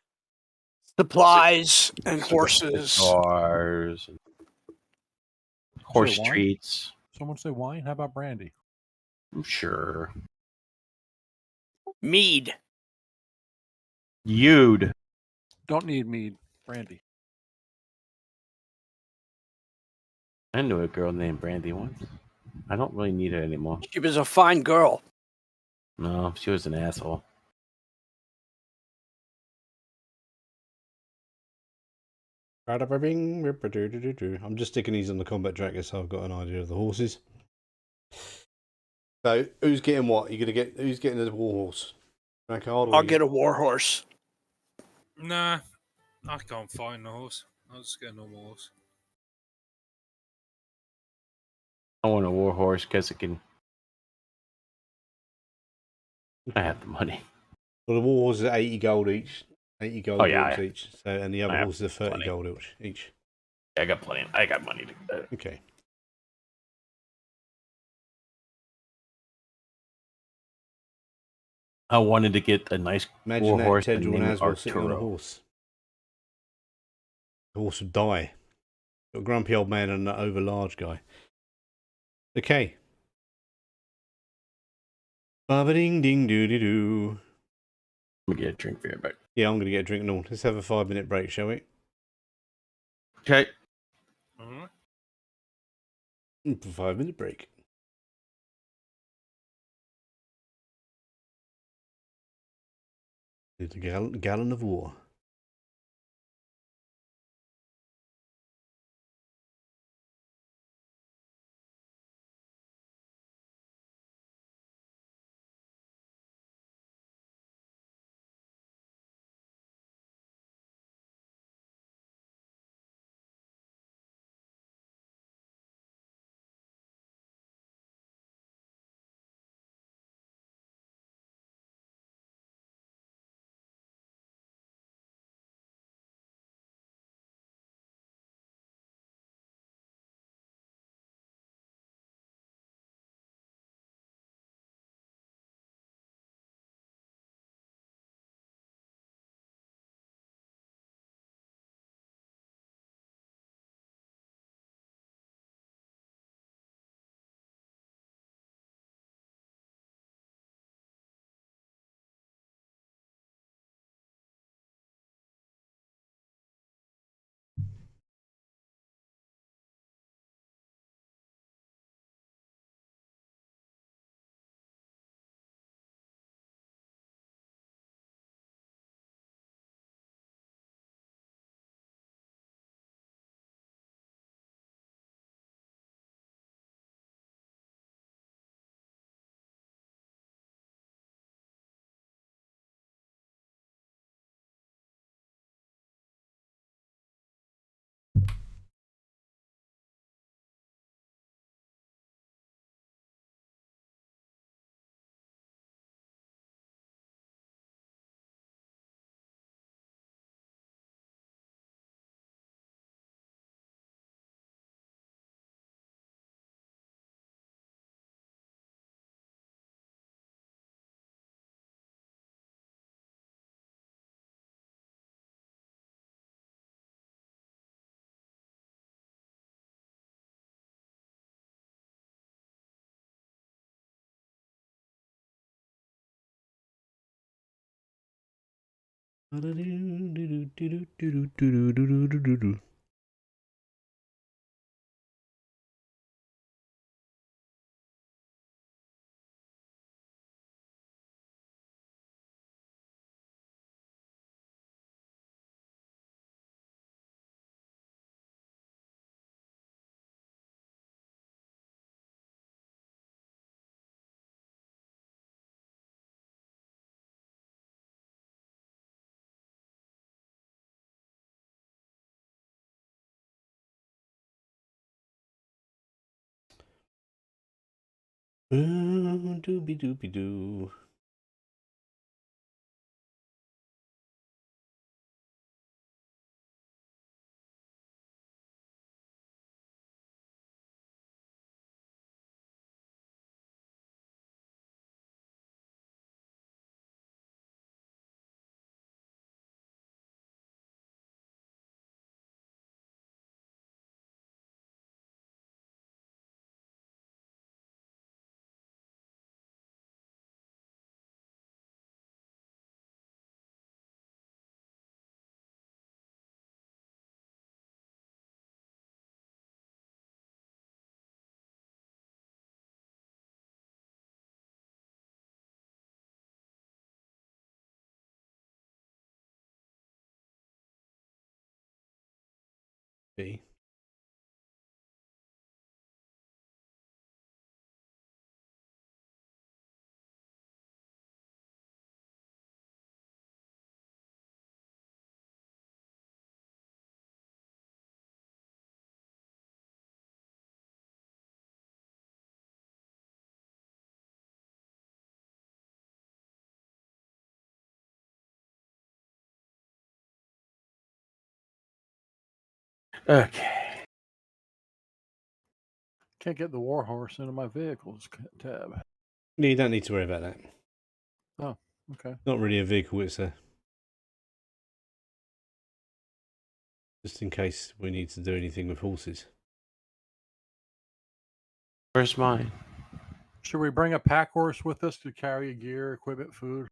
[SPEAKER 5] Supplies and horses.
[SPEAKER 3] cigars, and horse
[SPEAKER 4] wine?
[SPEAKER 3] treats.
[SPEAKER 4] Someone say wine? How about brandy?
[SPEAKER 3] I'm sure.
[SPEAKER 5] Mead.
[SPEAKER 3] You'd.
[SPEAKER 4] Don't need mead. Brandy.
[SPEAKER 3] I knew a girl named Brandy once. I don't really need it anymore.
[SPEAKER 5] She was a fine girl.
[SPEAKER 3] No, she was an asshole.
[SPEAKER 1] I'm just sticking these on the combat tracker so I've got an idea of the horses. So who's getting what? Who's getting the war horse?
[SPEAKER 5] I'll get a war horse.
[SPEAKER 2] Nah, I can't find a horse. I'll just get a normal horse.
[SPEAKER 3] I want a war horse because it can. I have the money.
[SPEAKER 1] Well, the war horses are 80 gold each. 80 gold each. So, and the other horses are 30
[SPEAKER 3] plenty.
[SPEAKER 1] gold each.
[SPEAKER 3] I got plenty. I got money to do that.
[SPEAKER 1] Okay.
[SPEAKER 3] I wanted to get a nice
[SPEAKER 1] Imagine
[SPEAKER 3] war
[SPEAKER 1] that
[SPEAKER 3] horse and
[SPEAKER 1] Tedral
[SPEAKER 3] name
[SPEAKER 1] and
[SPEAKER 3] it
[SPEAKER 1] Aswell sitting on a
[SPEAKER 3] Arturo.
[SPEAKER 1] horse. The horse would die. Got a grumpy old man and an over large guy. Okay. Ba-ba-ding ding doo doo doo.
[SPEAKER 3] Let me get a drink for you, but
[SPEAKER 1] Yeah, I'm going to get a drink and all. Let's have a 5-minute break, shall we?
[SPEAKER 3] okay.
[SPEAKER 2] Alright.
[SPEAKER 1] 5-minute break. It's a gallon of water. Doobie doobie doo. B.
[SPEAKER 3] Okay.
[SPEAKER 6] Can't get the Warhorse into my vehicles tab.
[SPEAKER 1] No, you don't need to worry about that.
[SPEAKER 6] Oh, okay.
[SPEAKER 1] Not really a vehicle, it's a... Just in case we need to do anything with horses.
[SPEAKER 3] Where's mine?
[SPEAKER 6] Should we bring a pack horse with us to carry gear, equipment, food?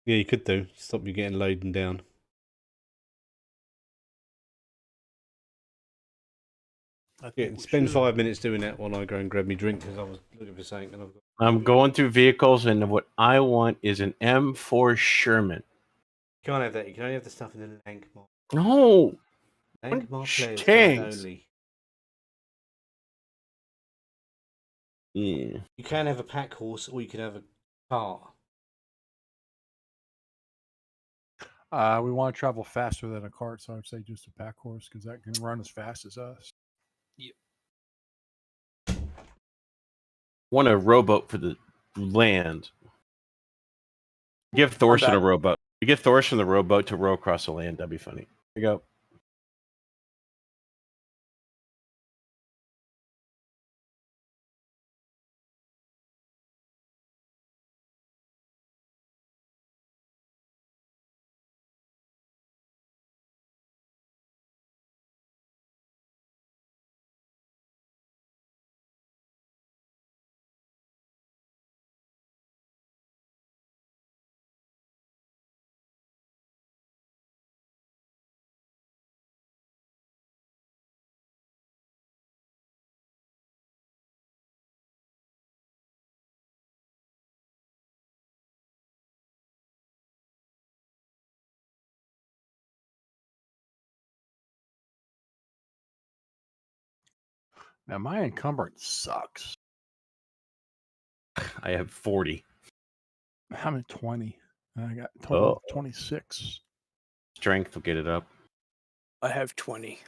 [SPEAKER 1] Yeah, you could do. Stop you getting laden down.
[SPEAKER 6] I think
[SPEAKER 1] Yeah,
[SPEAKER 6] we
[SPEAKER 1] spend
[SPEAKER 6] should.
[SPEAKER 1] 5 minutes doing that while I go and grab me drink because I was looking for something and I've got...
[SPEAKER 3] I'm going through vehicles, and what I want is an M4 Sherman.
[SPEAKER 1] You can't have that. You can only have the stuff in the Lankhmar.
[SPEAKER 3] No.
[SPEAKER 1] Lankhmar players
[SPEAKER 3] Stinks.
[SPEAKER 1] only.
[SPEAKER 3] Yeah.
[SPEAKER 1] You can have a pack horse or you can have a cart.
[SPEAKER 6] We want to travel faster than a cart, so I'd say just a pack horse because that can run as fast as us.
[SPEAKER 3] Want a rowboat for the land. Give Thorson a rowboat. You give Thorson the rowboat to row across the land. That'd be funny. Here you go.
[SPEAKER 6] Now, my encumbrance sucks.
[SPEAKER 3] I have 40.
[SPEAKER 6] I'm at 20. And I got
[SPEAKER 3] Oh.
[SPEAKER 6] total of 26.
[SPEAKER 3] Strength will get it up.
[SPEAKER 5] I have 20.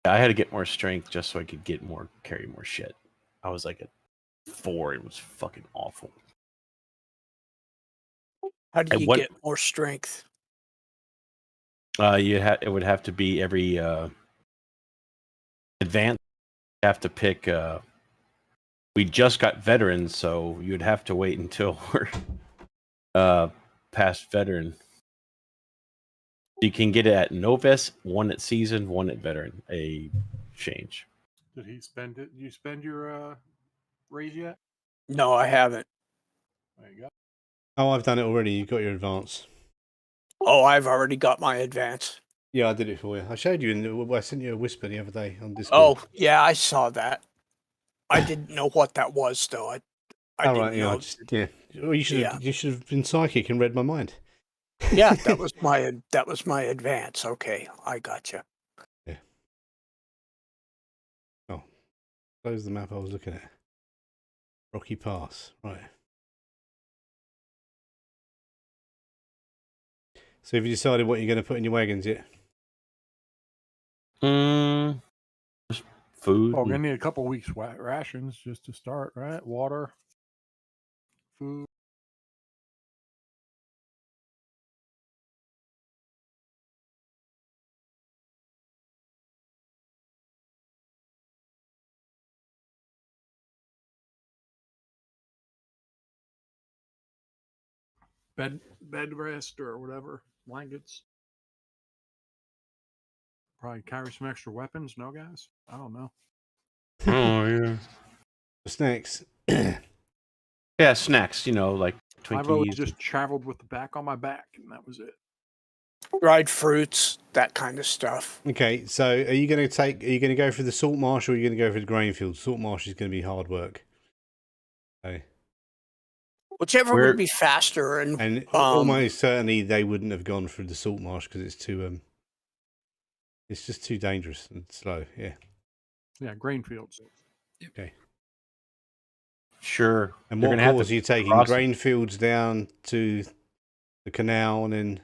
[SPEAKER 3] I had to get more strength just so I could get more, carry more shit. I was like at 4. It was fucking awful.
[SPEAKER 5] How do you get more strength?
[SPEAKER 3] It would have to be every advance. You have to pick. We just got veterans, so you'd have to wait until we're past veteran. You can get it at Novice, 1 at season, 1 at veteran. A change.
[SPEAKER 6] Did he spend it? Did you spend your raise yet?
[SPEAKER 5] No, I haven't.
[SPEAKER 6] There you go.
[SPEAKER 1] Oh, I've done it already. You've got your advance.
[SPEAKER 5] Oh, I've already got my advance.
[SPEAKER 1] Yeah, I did it for you. I showed you. I sent you a whisper the other day on Discord.
[SPEAKER 5] Oh, yeah, I saw that. I didn't know what that was, though. I
[SPEAKER 1] Oh,
[SPEAKER 5] didn't
[SPEAKER 1] right, yeah,
[SPEAKER 5] know.
[SPEAKER 1] yeah. Well, you should have been psychic and read my mind.
[SPEAKER 5] Yeah, that was my advance. Okay, I gotcha.
[SPEAKER 1] Yeah. Oh, close the map I was looking at. Rocky Pass, right. So have you decided what you're going to put in your wagons yet?
[SPEAKER 3] Just food.
[SPEAKER 6] Oh, we're gonna need a couple weeks rations just to start, right? Water, food. Bed rest or whatever, blankets. Probably carry some extra weapons. No, guys. I don't know.
[SPEAKER 3] Oh yeah.
[SPEAKER 1] Snacks.
[SPEAKER 3] Yeah, snacks. You know, like
[SPEAKER 6] I've always
[SPEAKER 3] Twinkies.
[SPEAKER 6] just traveled with the pack on my back, and that was it.
[SPEAKER 5] Dried fruits, that kind of stuff.
[SPEAKER 1] Okay, so are you going to go for the salt marsh or are you going to go for the grain field? Salt marsh is going to be hard work. Okay.
[SPEAKER 5] Whichever would be faster
[SPEAKER 1] and almost certainly they wouldn't have gone through the salt marsh because it's too it's just too dangerous and slow. Yeah.
[SPEAKER 6] Yeah, grain fields.
[SPEAKER 1] Okay.
[SPEAKER 3] Sure.
[SPEAKER 1] And
[SPEAKER 3] They're
[SPEAKER 1] what
[SPEAKER 3] gonna have
[SPEAKER 1] course
[SPEAKER 3] to
[SPEAKER 1] are you taking?
[SPEAKER 3] cross it.
[SPEAKER 1] Grain fields down to the canal and then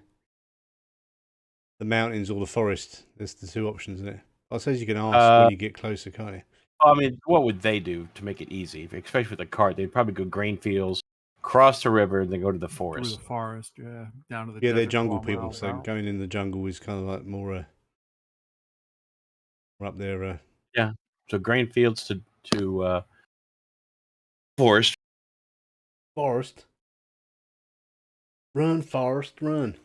[SPEAKER 1] the mountains or the forest. There's the two options, isn't it? I suppose you can ask when you get closer, can't you?
[SPEAKER 3] I mean, what would they do to make it easy? Especially with a cart, they'd probably go grain fields, cross the river, and then go to the forest.
[SPEAKER 6] Through the forest, yeah, down to the
[SPEAKER 1] Yeah, they're
[SPEAKER 6] desert
[SPEAKER 1] jungle
[SPEAKER 6] 12
[SPEAKER 1] people,
[SPEAKER 6] miles
[SPEAKER 1] so
[SPEAKER 6] out.
[SPEAKER 1] going in the jungle is kind of like more up there.
[SPEAKER 3] Yeah. So grain fields to forest.
[SPEAKER 1] Forest. Run, forest, run.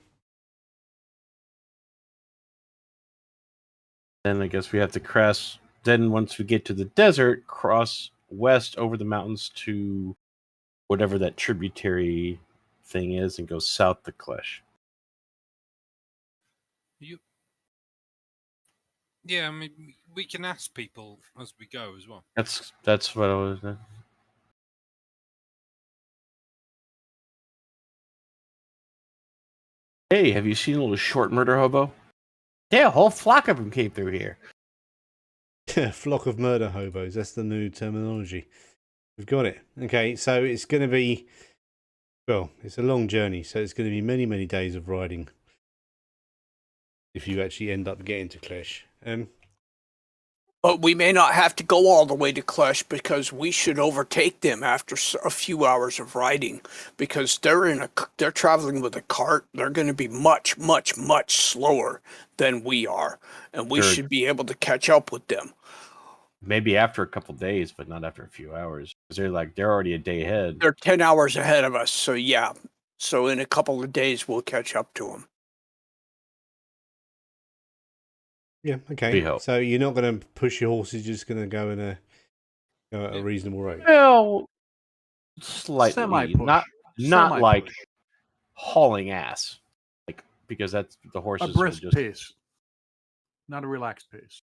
[SPEAKER 3] Then I guess we have to cross. Then once we get to the desert, cross west over the mountains to whatever that tributary thing is, and go south to Klesh.
[SPEAKER 2] Yeah, I mean, we can ask people as we go as well.
[SPEAKER 3] That's what I was. Hey, have you seen a little short murder hobo? Yeah, a whole flock of them came through here.
[SPEAKER 1] Flock of murder hobos. That's the new terminology. We've got it. Okay, so it's going to be, well, it's a long journey, so it's going to be many, many days of riding if you actually end up getting to Klesh.
[SPEAKER 5] But we may not have to go all the way to Klesh because we should overtake them after a few hours of riding because they're traveling with a cart. They're going to be much, much, much slower than we are, and we should be able to catch up with them.
[SPEAKER 3] Maybe after a couple days, but not after a few hours, because they're already a day ahead.
[SPEAKER 5] They're 10 hours ahead of us, so yeah. So in a couple of days, we'll catch up to them.
[SPEAKER 1] Yeah, okay. So you're not going to push your horses, you're just going to go at a reasonable rate.
[SPEAKER 3] Well, slightly,
[SPEAKER 6] Semi-push.
[SPEAKER 3] not like hauling ass, like because that's the horses.
[SPEAKER 6] A brisk pace, not a relaxed pace.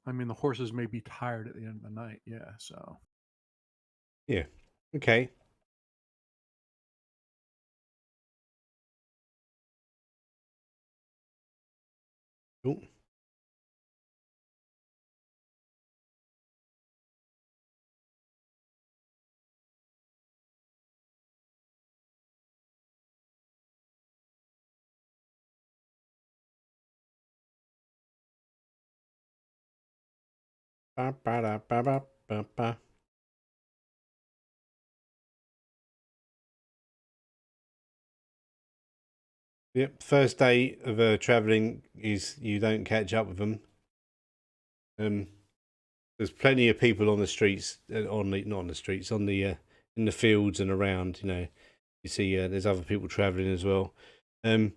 [SPEAKER 6] I mean, the horses may be tired at the end of the night. Yeah, so.
[SPEAKER 1] Yeah. Okay. Cool. Ba, ba, da, ba, ba, ba, ba. Yep, first day of traveling is you don't catch up with them. There's plenty of people on the streets, not on the streets, in the fields and around. You know, you see there's other people traveling as well. Are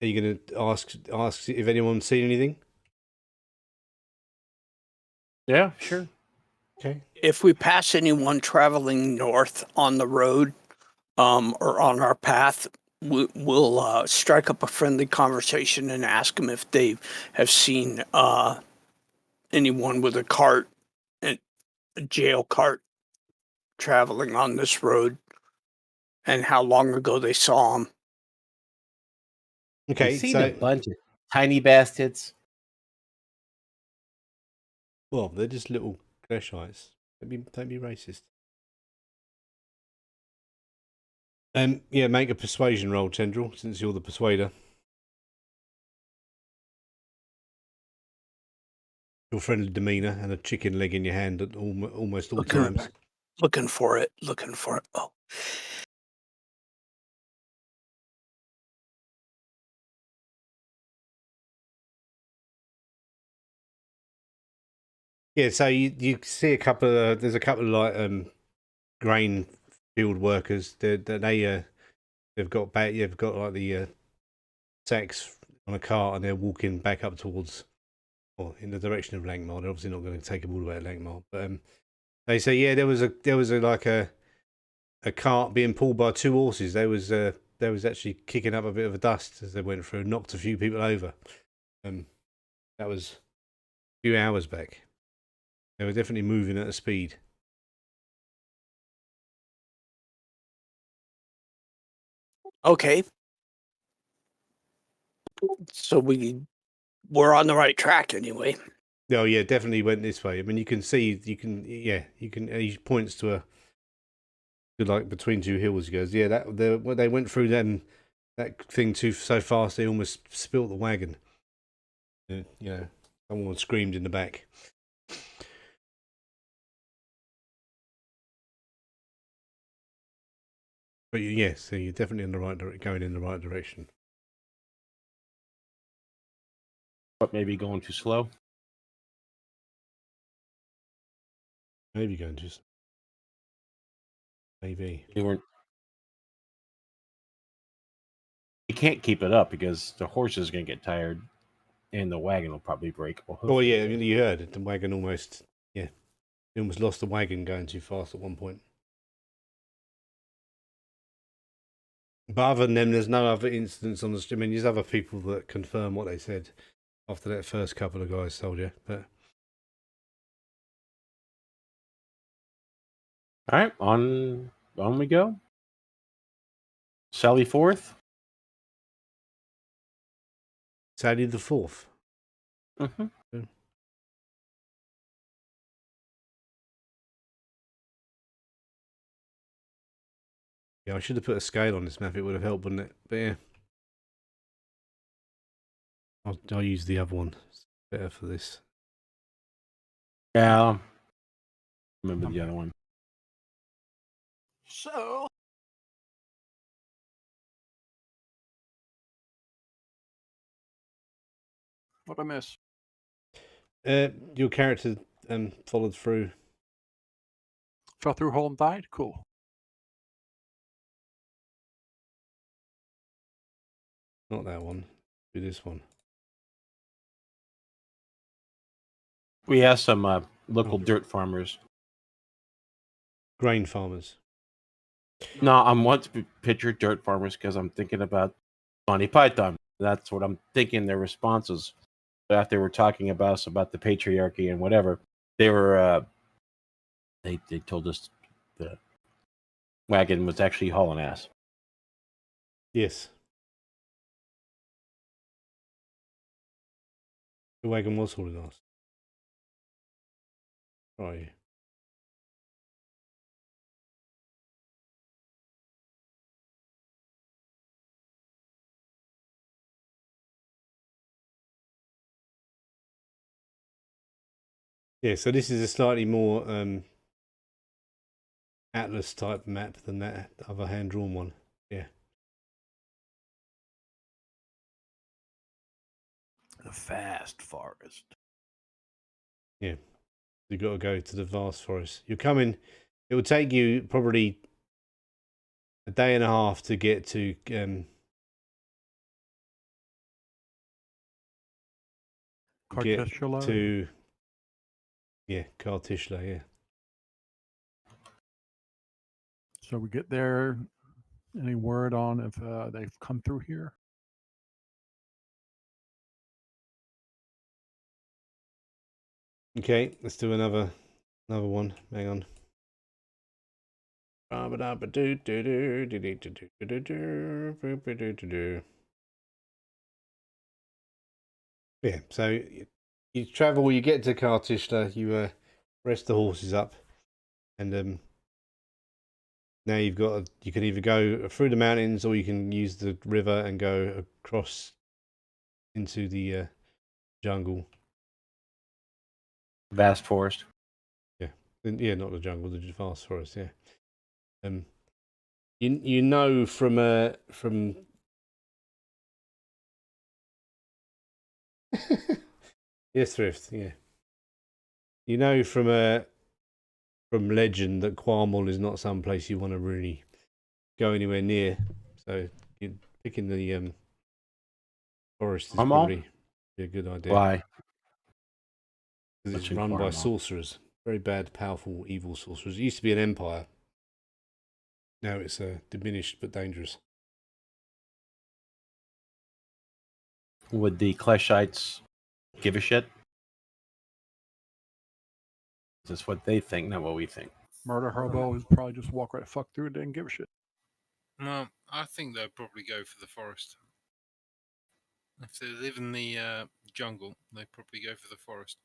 [SPEAKER 1] you going to ask if anyone's seen anything?
[SPEAKER 3] Yeah, sure.
[SPEAKER 1] Okay.
[SPEAKER 5] If we pass anyone traveling north on the road or on our path, we'll strike up a friendly conversation and ask them if they have seen anyone with a cart, a jail cart, traveling on this road, and how long ago they saw them.
[SPEAKER 1] Okay.
[SPEAKER 3] We've seen
[SPEAKER 1] So
[SPEAKER 3] a bunch of tiny bastards.
[SPEAKER 1] well, they're just little Greshites. Don't be racist. Yeah, make a persuasion roll, Tendril, since you're the persuader. Your friendly demeanour and a chicken leg in your hand at almost all times.
[SPEAKER 5] Looking for it. Oh.
[SPEAKER 1] Yeah, so you see a couple of there's a couple of like grain field workers. They've got like the sacks on a cart and they're walking back up towards or in the direction of Lankhmar. They're obviously not going to take them all the way to Lankhmar, but they say there was a cart being pulled by two horses. There was actually kicking up a bit of a dust as they went through, knocked a few people over. That was a few hours back. They were definitely moving at a speed.
[SPEAKER 5] Okay. So we're on the right track anyway.
[SPEAKER 1] Oh yeah, definitely went this way. I mean, you can see, He points to like between two hills. He goes, yeah, they went through that thing so fast they almost spilt the wagon. Someone screamed in the back. But yeah, so you're definitely going in the right direction.
[SPEAKER 3] But maybe going too slow.
[SPEAKER 1] Maybe going to. Maybe.
[SPEAKER 3] You can't keep it up because the horse is going to get tired and the wagon will probably break.
[SPEAKER 1] Oh yeah, I mean, you heard it. The wagon almost lost the wagon going too fast at one point. But other than them, there's no other incidents on the street. I mean, there's other people that confirm what they said after that first couple of guys told you. But
[SPEAKER 3] all right, on we go. Sally forth.
[SPEAKER 1] Sally the Fourth.
[SPEAKER 3] Mm-hmm.
[SPEAKER 1] Yeah, I should have put a scale on this map. It would have helped, wouldn't it? But yeah, I'll use the other one. It's better for this.
[SPEAKER 3] Yeah. Remember the other one.
[SPEAKER 6] So what I miss?
[SPEAKER 1] Your character followed through.
[SPEAKER 6] Fell through a hole and died? Cool.
[SPEAKER 1] Not that one. Do this one.
[SPEAKER 3] We asked some local dirt farmers.
[SPEAKER 1] Grain farmers.
[SPEAKER 3] No, I'm want to picture dirt farmers because I'm thinking about Monty Python. That's what I'm thinking their responses. After they were talking about us about the patriarchy and whatever, they were they told us the wagon was actually hauling ass.
[SPEAKER 1] Yes. The wagon was hauling ass. Right. Yeah, so this is a slightly more Atlas type map than that other hand drawn one. Yeah.
[SPEAKER 6] The vast forest.
[SPEAKER 1] Yeah. You've got to go to the vast forest. You're coming. It will take you probably a day and a half to get to
[SPEAKER 6] Cartishla?
[SPEAKER 1] Cartishla, yeah.
[SPEAKER 6] So we get there. Any word on if they've come through here?
[SPEAKER 1] Okay, let's do another one. Hang on. Yeah, so you travel, you get to Kartishla, you rest the horses up, and now you can either go through the mountains or you can use the river and go across into the jungle.
[SPEAKER 3] Vast forest.
[SPEAKER 1] Yeah, not the jungle, the vast forest. Yeah. You know from yes, Thrift. Yeah. You know from legend that Quarmall is not some place you want to really go anywhere near. So picking the forest is
[SPEAKER 3] Quarmall?
[SPEAKER 1] probably a good idea.
[SPEAKER 3] Why?
[SPEAKER 1] Because it's
[SPEAKER 3] What's in
[SPEAKER 1] run by
[SPEAKER 3] Quarmall?
[SPEAKER 1] sorcerers, very bad, powerful, evil sorcerers. It used to be an empire. Now it's diminished but dangerous.
[SPEAKER 3] Would the Kleshites give a shit? Is this what they think, not what we think?
[SPEAKER 6] Murder hobo is probably just walk right the fuck through it, didn't give a shit.
[SPEAKER 2] Well, I think they'll probably go for the forest. If they live in the jungle, they probably go for the forest.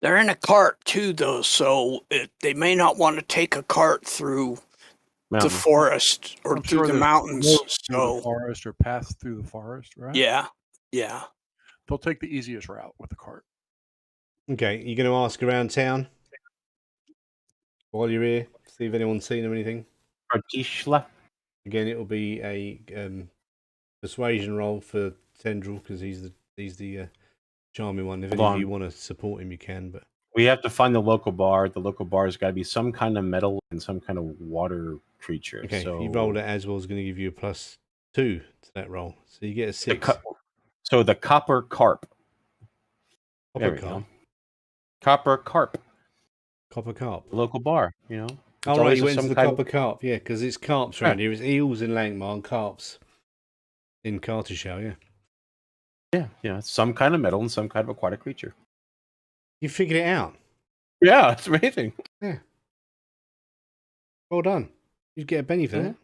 [SPEAKER 5] They're in a cart too, though, so they may not want to take a cart through
[SPEAKER 3] Mountain.
[SPEAKER 5] the forest or
[SPEAKER 6] I'm
[SPEAKER 5] through
[SPEAKER 6] sure
[SPEAKER 5] the
[SPEAKER 6] there's
[SPEAKER 5] mountains.
[SPEAKER 6] roads through the
[SPEAKER 5] So
[SPEAKER 6] forest or paths through the forest, right?
[SPEAKER 5] yeah.
[SPEAKER 6] They'll take the easiest route with the cart.
[SPEAKER 1] Okay, you're going to ask around town while you're here, see if anyone's seen or anything.
[SPEAKER 3] Kartishla.
[SPEAKER 1] Again, it'll be a persuasion roll for Tendril because he's the charming one. If any of you want to support him, you can. But
[SPEAKER 3] We have to find the local bar. The local bar has got to be some kind of metal and some kind of water creature.
[SPEAKER 1] okay,
[SPEAKER 3] so
[SPEAKER 1] if you rolled it as well, is going to give you a +2 to that roll, so you get a 6.
[SPEAKER 3] So the copper carp.
[SPEAKER 1] Copper
[SPEAKER 3] There we
[SPEAKER 1] carp.
[SPEAKER 3] go. Copper carp.
[SPEAKER 1] Copper carp.
[SPEAKER 3] The local bar, you know.
[SPEAKER 1] Oh, right, you went to the copper carp, yeah, because it's carps around here. It's eels in Lankhmar and carps in Kartishla, yeah.
[SPEAKER 3] Yeah, some kind of metal and some kind of aquatic creature.
[SPEAKER 1] You figured it out.
[SPEAKER 3] Yeah, it's amazing.
[SPEAKER 1] Yeah. Well done. You'd get a Benny for that.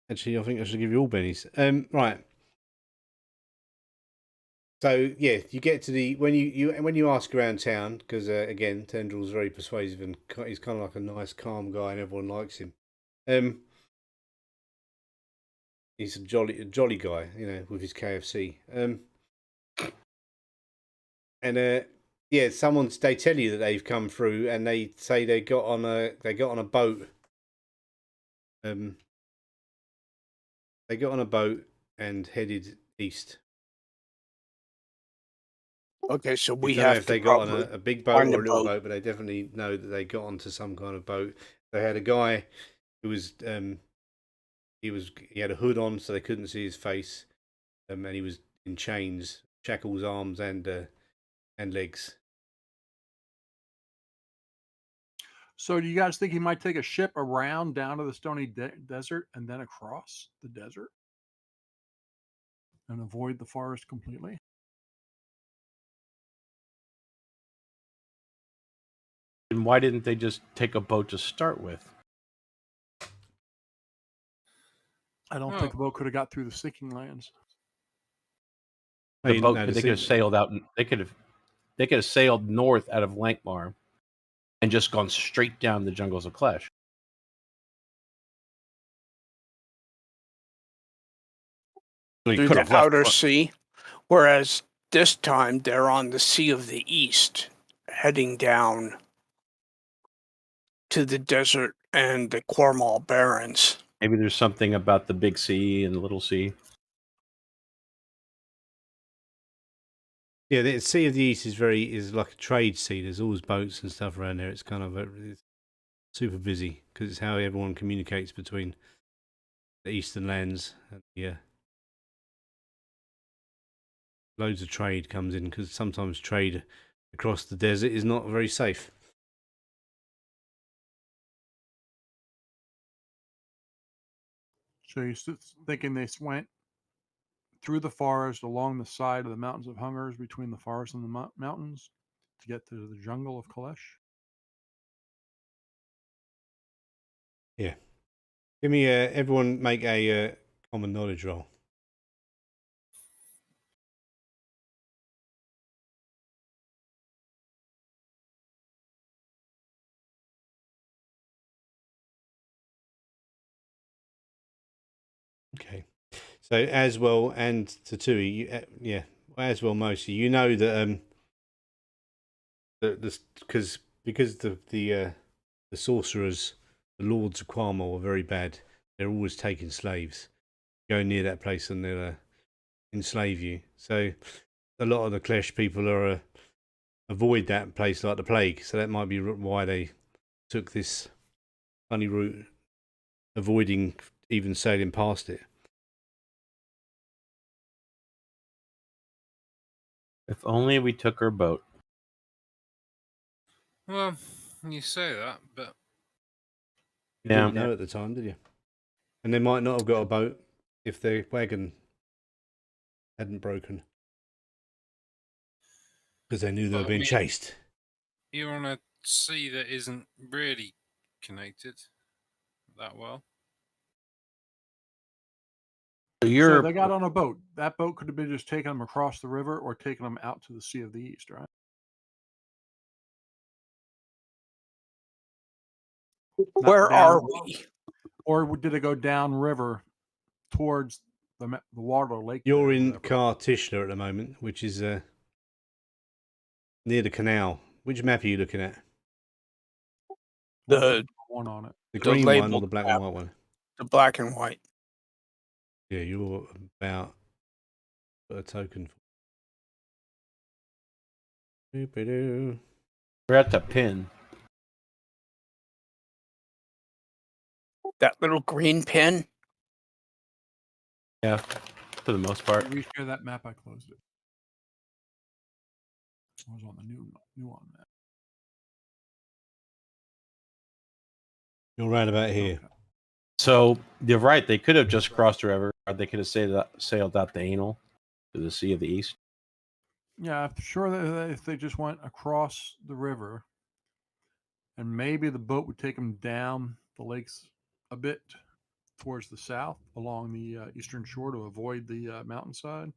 [SPEAKER 1] Actually, I think I should give you all bennies. Right. So yeah, you get to the when you ask around town because again, Tendril's very persuasive and he's kind of like a nice, calm guy, and everyone likes him. He's a jolly guy, you know, with his KFC. Yeah, they tell you that they've come through, and they say they got on a boat. They got on a boat and headed east.
[SPEAKER 5] Okay, so we
[SPEAKER 1] don't know
[SPEAKER 5] have
[SPEAKER 1] if
[SPEAKER 5] to
[SPEAKER 1] they got on
[SPEAKER 5] probably
[SPEAKER 1] a big boat
[SPEAKER 5] find
[SPEAKER 1] or
[SPEAKER 5] a
[SPEAKER 1] a little
[SPEAKER 5] boat.
[SPEAKER 1] boat, but they definitely know that they got onto some kind of boat. They had a guy who was he had a hood on so they couldn't see his face, and he was in chains, shackles, arms and legs.
[SPEAKER 6] So do you guys think he might take a ship around down to the stony desert and then across the desert and avoid the forest completely?
[SPEAKER 3] And why didn't they just take a boat to start with?
[SPEAKER 6] I don't think the boat could have got through the sinking lands.
[SPEAKER 3] The boat they could have sailed out. They could have sailed north out of Lankhmar and just gone straight down the jungles of Klesh. So
[SPEAKER 5] Through the outer sea, whereas this time they're on the Sea of the East, heading down to the desert and the Quarmall Barrens.
[SPEAKER 3] Maybe there's something about the big sea and the little sea.
[SPEAKER 1] Yeah, the Sea of the East is like a trade sea. There's always boats and stuff around there. It's kind of it's super busy because it's how everyone communicates between the eastern lands and loads of trade comes in, because sometimes trade across the desert is not very safe.
[SPEAKER 6] So you're thinking they went through the forest, along the side of the mountains of Hungers, between the forest and the mountains, to get to the jungle of Kalesh?
[SPEAKER 1] Yeah. Give me everyone make a common knowledge roll. Okay. So as well, and Tatui, yeah, as well, mostly, you know that because the sorcerers, the lords of Quarmol, are very bad. They're always taking slaves. Go near that place and they'll enslave you. So a lot of the Klesh people are avoid that place like the plague. So that might be why they took this funny route, avoiding even sailing past it.
[SPEAKER 3] If only we took her boat.
[SPEAKER 2] Well, you say that, but
[SPEAKER 1] You
[SPEAKER 3] Yeah.
[SPEAKER 1] didn't know at the time, did you? And they might not have got a boat if the wagon hadn't broken, because they knew they were being chased.
[SPEAKER 2] you're on a sea that isn't really connected that well.
[SPEAKER 6] So they got on a boat. That boat could have been just taking them across the river or taking them out to the Sea of the East, right?
[SPEAKER 5] Where are we?
[SPEAKER 6] Or did it go down river towards the water lake?
[SPEAKER 1] You're in Kar Tishla at the moment, which is near the canal. Which map are you looking at?
[SPEAKER 5] The
[SPEAKER 6] one on it.
[SPEAKER 1] The green one or the black and white one?
[SPEAKER 5] The black and white.
[SPEAKER 1] Yeah, you're about a token.
[SPEAKER 3] We're at the pin.
[SPEAKER 5] That little green pin?
[SPEAKER 3] Yeah, for the most part.
[SPEAKER 6] Reshare that map. I closed it. I was on the new one map.
[SPEAKER 1] You're right about here.
[SPEAKER 6] Okay.
[SPEAKER 3] So you're right. They could have just crossed the river. Or they could have sailed out the Anal to the Sea of the East.
[SPEAKER 6] Yeah, I'm sure that if they just went across the river, and maybe the boat would take them down the lakes a bit towards the south along the eastern shore to avoid the mountainside.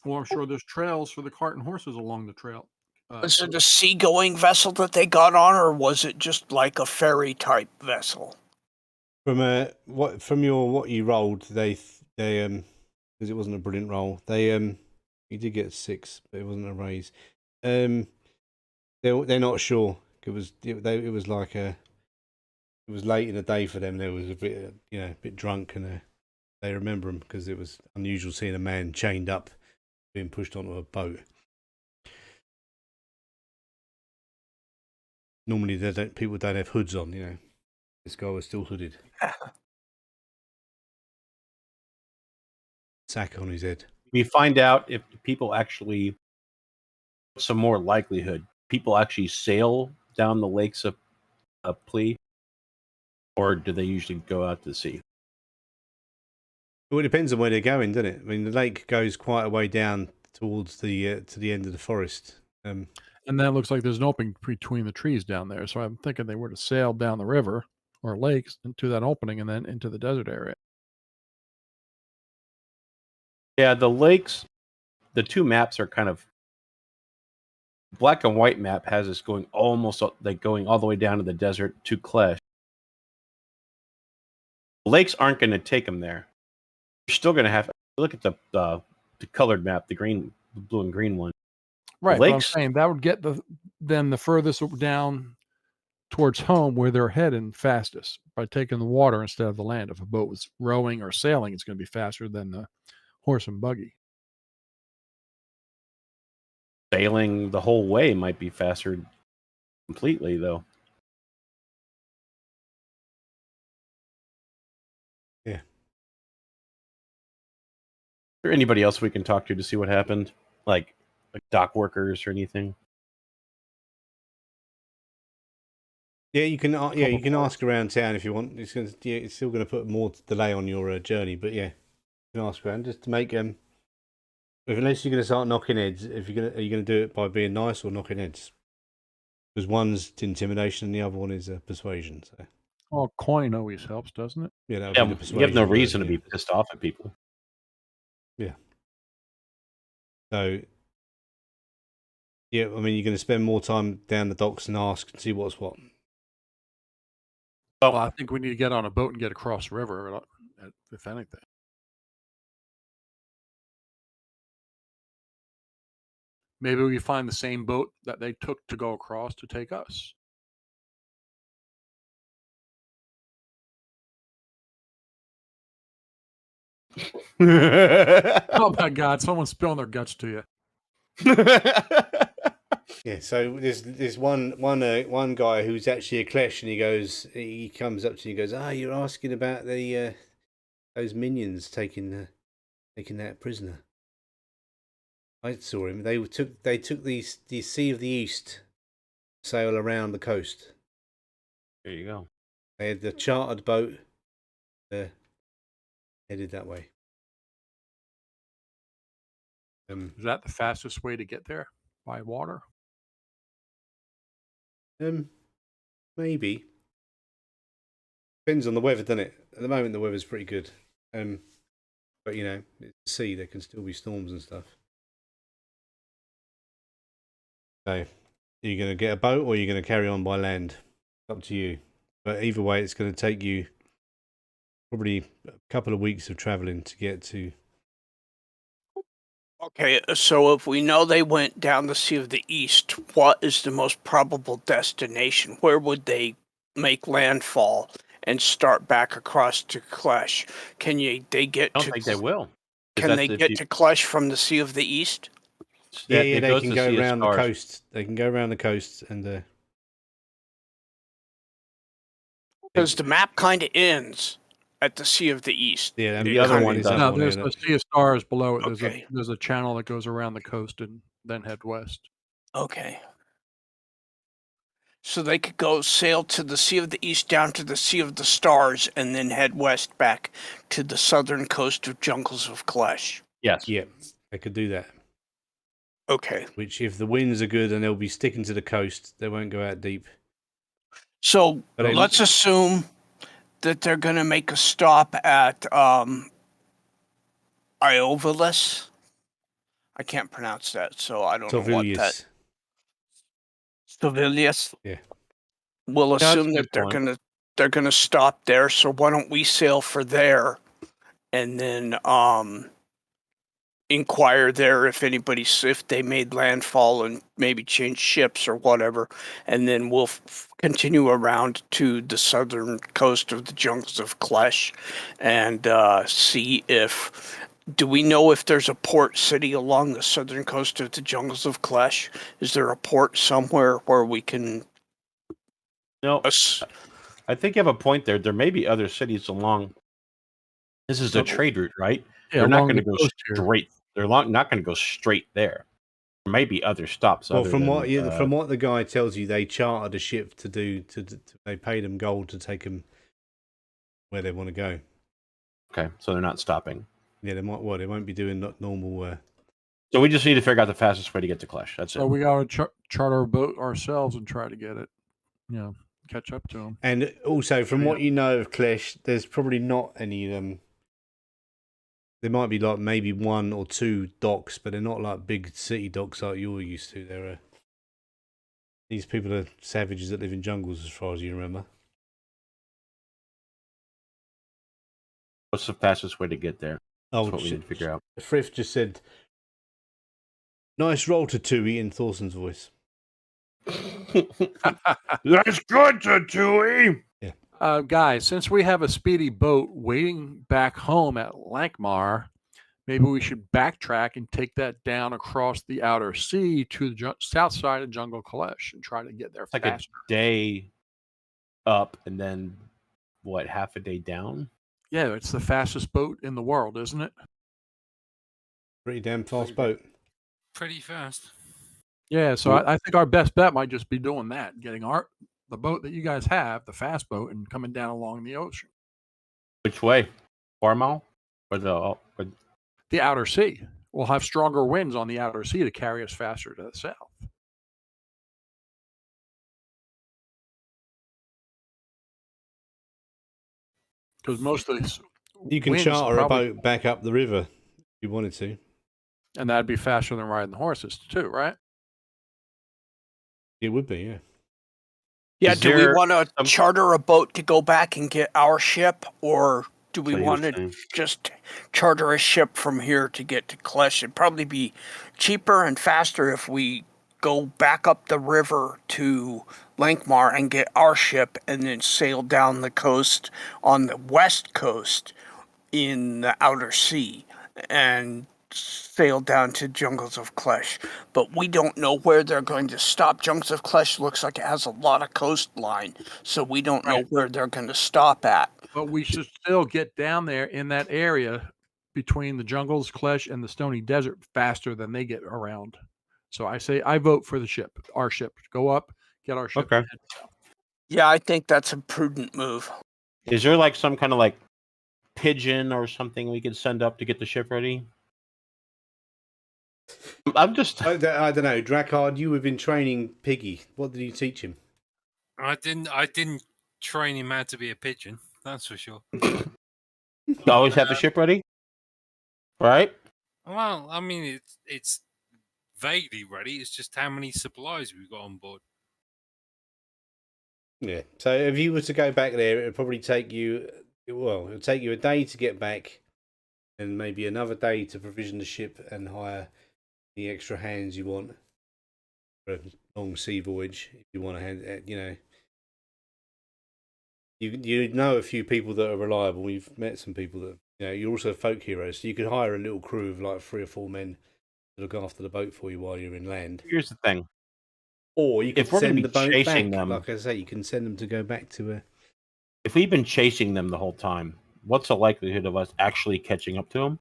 [SPEAKER 6] Well, I'm sure there's trails for the cart and horses along the trail.
[SPEAKER 5] Was it a seagoing vessel that they got on, or was it just like a ferry type vessel?
[SPEAKER 1] From what you rolled, they because it wasn't a brilliant roll. You did get 6, but it wasn't a raise. They're not sure. It was late in the day for them. They was a bit drunk, and they remember them because it was unusual seeing a man chained up being pushed onto a boat. Normally, people don't have hoods on. This guy was still hooded. Sack on his head.
[SPEAKER 3] We find out if people actually, some more likelihood, people actually sail down the lakes of Plea, or do they usually go out to sea?
[SPEAKER 1] Well, it depends on where they're going, doesn't it? I mean, the lake goes quite a way down towards the to the end of the forest.
[SPEAKER 6] And that looks like there's an opening between the trees down there. So I'm thinking they were to sail down the river or lakes into that opening and then into the desert area.
[SPEAKER 3] Yeah, the lakes, the two maps are kind of, black and white map has us going almost like going all the way down to the desert to Klesh. The lakes aren't going to take them there. You're still going to have to look at the colored map, the blue and green one.
[SPEAKER 6] Right.
[SPEAKER 3] Lakes,
[SPEAKER 6] but I'm saying that would get them the furthest down towards home where they're heading fastest by taking the water instead of the land. If a boat was rowing or sailing, it's going to be faster than the horse and buggy.
[SPEAKER 3] Sailing the whole way might be faster completely, though.
[SPEAKER 1] Yeah.
[SPEAKER 3] there anybody else we can talk to see what happened? Like dock workers or anything?
[SPEAKER 1] Yeah, you can. Yeah, you can ask around town if you want. It's still going to put more delay on your journey, but yeah, you can ask around just to make unless you're going to start knocking heads, are you going to do it by being nice or knocking heads? Because one's intimidation and the other one is persuasion. So
[SPEAKER 6] Well, coin always helps, doesn't it?
[SPEAKER 1] yeah, that would be the
[SPEAKER 3] You
[SPEAKER 1] persuasion.
[SPEAKER 3] have no
[SPEAKER 1] word,
[SPEAKER 3] reason to
[SPEAKER 1] yeah.
[SPEAKER 3] be pissed off at people.
[SPEAKER 1] Yeah. So yeah, I mean, you're going to spend more time down the docks and ask and see what's what.
[SPEAKER 6] Well, I think we need to get on a boat and get across the river, if anything. Maybe we find the same boat that they took to go across to take us. Oh my God! Someone's spilling their guts to you.
[SPEAKER 1] Yeah, so there's one guy who's actually a Klesh, and he comes up to you and goes, you're asking about the those minions taking that prisoner. I saw him. They took the Sea of the East sail around the coast.
[SPEAKER 3] There you go.
[SPEAKER 1] They had the chartered boat headed that way.
[SPEAKER 6] Is that the fastest way to get there? By water?
[SPEAKER 1] Maybe. Depends on the weather, doesn't it? At the moment, the weather's pretty good. But you know, it's the sea. There can still be storms and stuff. So, are you going to get a boat or are you going to carry on by land? It's up to you. But either way, it's going to take you probably a couple of weeks of traveling to get to.
[SPEAKER 5] Okay, so if we know they went down the Sea of the East, what is the most probable destination? Where would they make landfall and start back across to Klesh? They get
[SPEAKER 3] I don't
[SPEAKER 5] to?
[SPEAKER 3] think they will.
[SPEAKER 5] Can they get to Klesh from the Sea of the East?
[SPEAKER 1] Yeah, they can go around the coast. They can go around the coast and.
[SPEAKER 5] Because the map kind of ends at the Sea of the East.
[SPEAKER 1] Yeah, and
[SPEAKER 3] the other one
[SPEAKER 1] is
[SPEAKER 3] doesn't.
[SPEAKER 6] No, there's the Sea of Stars below it.
[SPEAKER 5] Okay.
[SPEAKER 6] There's a channel that goes around the coast and then head west.
[SPEAKER 5] Okay. So they could go sail to the Sea of the East down to the Sea of the Stars and then head west back to the southern coast of Jungles of Klesh.
[SPEAKER 3] Yes.
[SPEAKER 1] Yeah, they could do that.
[SPEAKER 5] Okay.
[SPEAKER 1] Which, if the winds are good and they'll be sticking to the coast, they won't go out deep.
[SPEAKER 5] So let's assume that they're going to make a stop at Iovalis. I can't pronounce that, so I don't know what that. Sevilius.
[SPEAKER 1] Yeah.
[SPEAKER 5] We'll assume that they're gonna stop there. So why don't we sail for there, and then inquire there if they made landfall and maybe change ships or whatever, and then we'll continue around to the southern coast of the Jungles of Klesh and see if. Do we know if there's a port city along the southern coast of the Jungles of Klesh? Is there a port somewhere where we can?
[SPEAKER 3] No, I think you have a point there. There may be other cities along. This is the trade route, right?
[SPEAKER 6] Yeah,
[SPEAKER 3] they're not going to go straight. They're not going to go straight there. There may be other stops.
[SPEAKER 1] Well, from what the guy tells you, they chartered a ship they paid them gold to take them where they want to go.
[SPEAKER 3] Okay, so they're not stopping.
[SPEAKER 1] Yeah, they might. Well, they won't be doing normal.
[SPEAKER 3] So we just need to figure out the fastest way to get to Klesh. That's it.
[SPEAKER 6] So we got to charter a boat ourselves and try to get it. Catch up to them.
[SPEAKER 1] And also, from what you know of Klesh, there's probably not any. There might be like maybe one or two docks, but they're not like big city docks like you're used to. These people are savages that live in jungles, as far as you remember.
[SPEAKER 3] What's the fastest way to get there?
[SPEAKER 1] That's
[SPEAKER 3] what we need to figure out.
[SPEAKER 1] Frith just said, "Nice roll to Tui" in Thorson's voice.
[SPEAKER 3] That's good to Tui.
[SPEAKER 1] Yeah.
[SPEAKER 6] Guys, since we have a speedy boat waiting back home at Lankhmar, maybe we should backtrack and take that down across the outer sea to the south side of Jungle Klesh and try to get there faster.
[SPEAKER 3] Like a day up and then, half a day down?
[SPEAKER 6] Yeah, it's the fastest boat in the world, isn't it?
[SPEAKER 1] Pretty damn fast boat.
[SPEAKER 2] Pretty fast.
[SPEAKER 6] Yeah, so I think our best bet might just be doing that, getting the boat that you guys have, the fast boat, and coming down along the ocean.
[SPEAKER 3] Which way? 4 mile? Or
[SPEAKER 6] The outer sea. We'll have stronger winds on the outer sea to carry us faster to the south. Because most of these
[SPEAKER 1] You can
[SPEAKER 6] winds
[SPEAKER 1] charter a
[SPEAKER 6] probably-
[SPEAKER 1] boat back up the river if you wanted to.
[SPEAKER 6] and that'd be faster than riding the horses too, right?
[SPEAKER 1] It would be, yeah.
[SPEAKER 5] Yeah,
[SPEAKER 3] Is
[SPEAKER 5] do we
[SPEAKER 3] there
[SPEAKER 5] want to
[SPEAKER 3] some-
[SPEAKER 5] charter a boat to go back and get our ship, or do we
[SPEAKER 3] So he
[SPEAKER 5] want
[SPEAKER 3] was
[SPEAKER 5] to
[SPEAKER 3] saying-
[SPEAKER 5] just charter a ship from here to get to Klesh? It'd probably be cheaper and faster if we go back up the river to Lankhmar and get our ship and then sail down the coast on the west coast in the outer sea and sail down to Jungles of Klesh. But we don't know where they're going to stop. Jungles of Klesh looks like it has a lot of coastline, so we don't know where they're going to stop at.
[SPEAKER 6] But we should still get down there in that area between the jungles, Klesh, and the Stony Desert faster than they get around. So I say I vote for the ship, our ship. Go up, get our ship.
[SPEAKER 3] Okay.
[SPEAKER 6] and head south.
[SPEAKER 5] Yeah, I think that's a prudent move.
[SPEAKER 3] Is there like some kind of like pigeon or something we could send up to get the ship ready? I'm just
[SPEAKER 1] I don't know. Drakkard, you have been training Piggy. What did you teach him?
[SPEAKER 2] I didn't train him how to be a pigeon. That's for sure.
[SPEAKER 3] always have the ship ready, right?
[SPEAKER 2] Well, I mean, it's vaguely ready. It's just how many supplies we've got on board.
[SPEAKER 1] Yeah. So if you were to go back there, it would probably take you. Well, it'll take you a day to get back, and maybe another day to provision the ship and hire the extra hands you want for a long sea voyage. If you want to hand, you know a few people that are reliable. You've met some people that you're also folk heroes, so you could hire a little crew of like 3 or 4 men to look after the boat for you while you're inland.
[SPEAKER 3] Here's the thing:
[SPEAKER 1] Or you can
[SPEAKER 3] If we're gonna
[SPEAKER 1] send
[SPEAKER 3] be
[SPEAKER 1] the boat
[SPEAKER 3] chasing
[SPEAKER 1] back.
[SPEAKER 3] them-
[SPEAKER 1] Like I say, you can send them to go back to
[SPEAKER 3] if we've been chasing them the whole time, what's the likelihood of us actually catching up to them?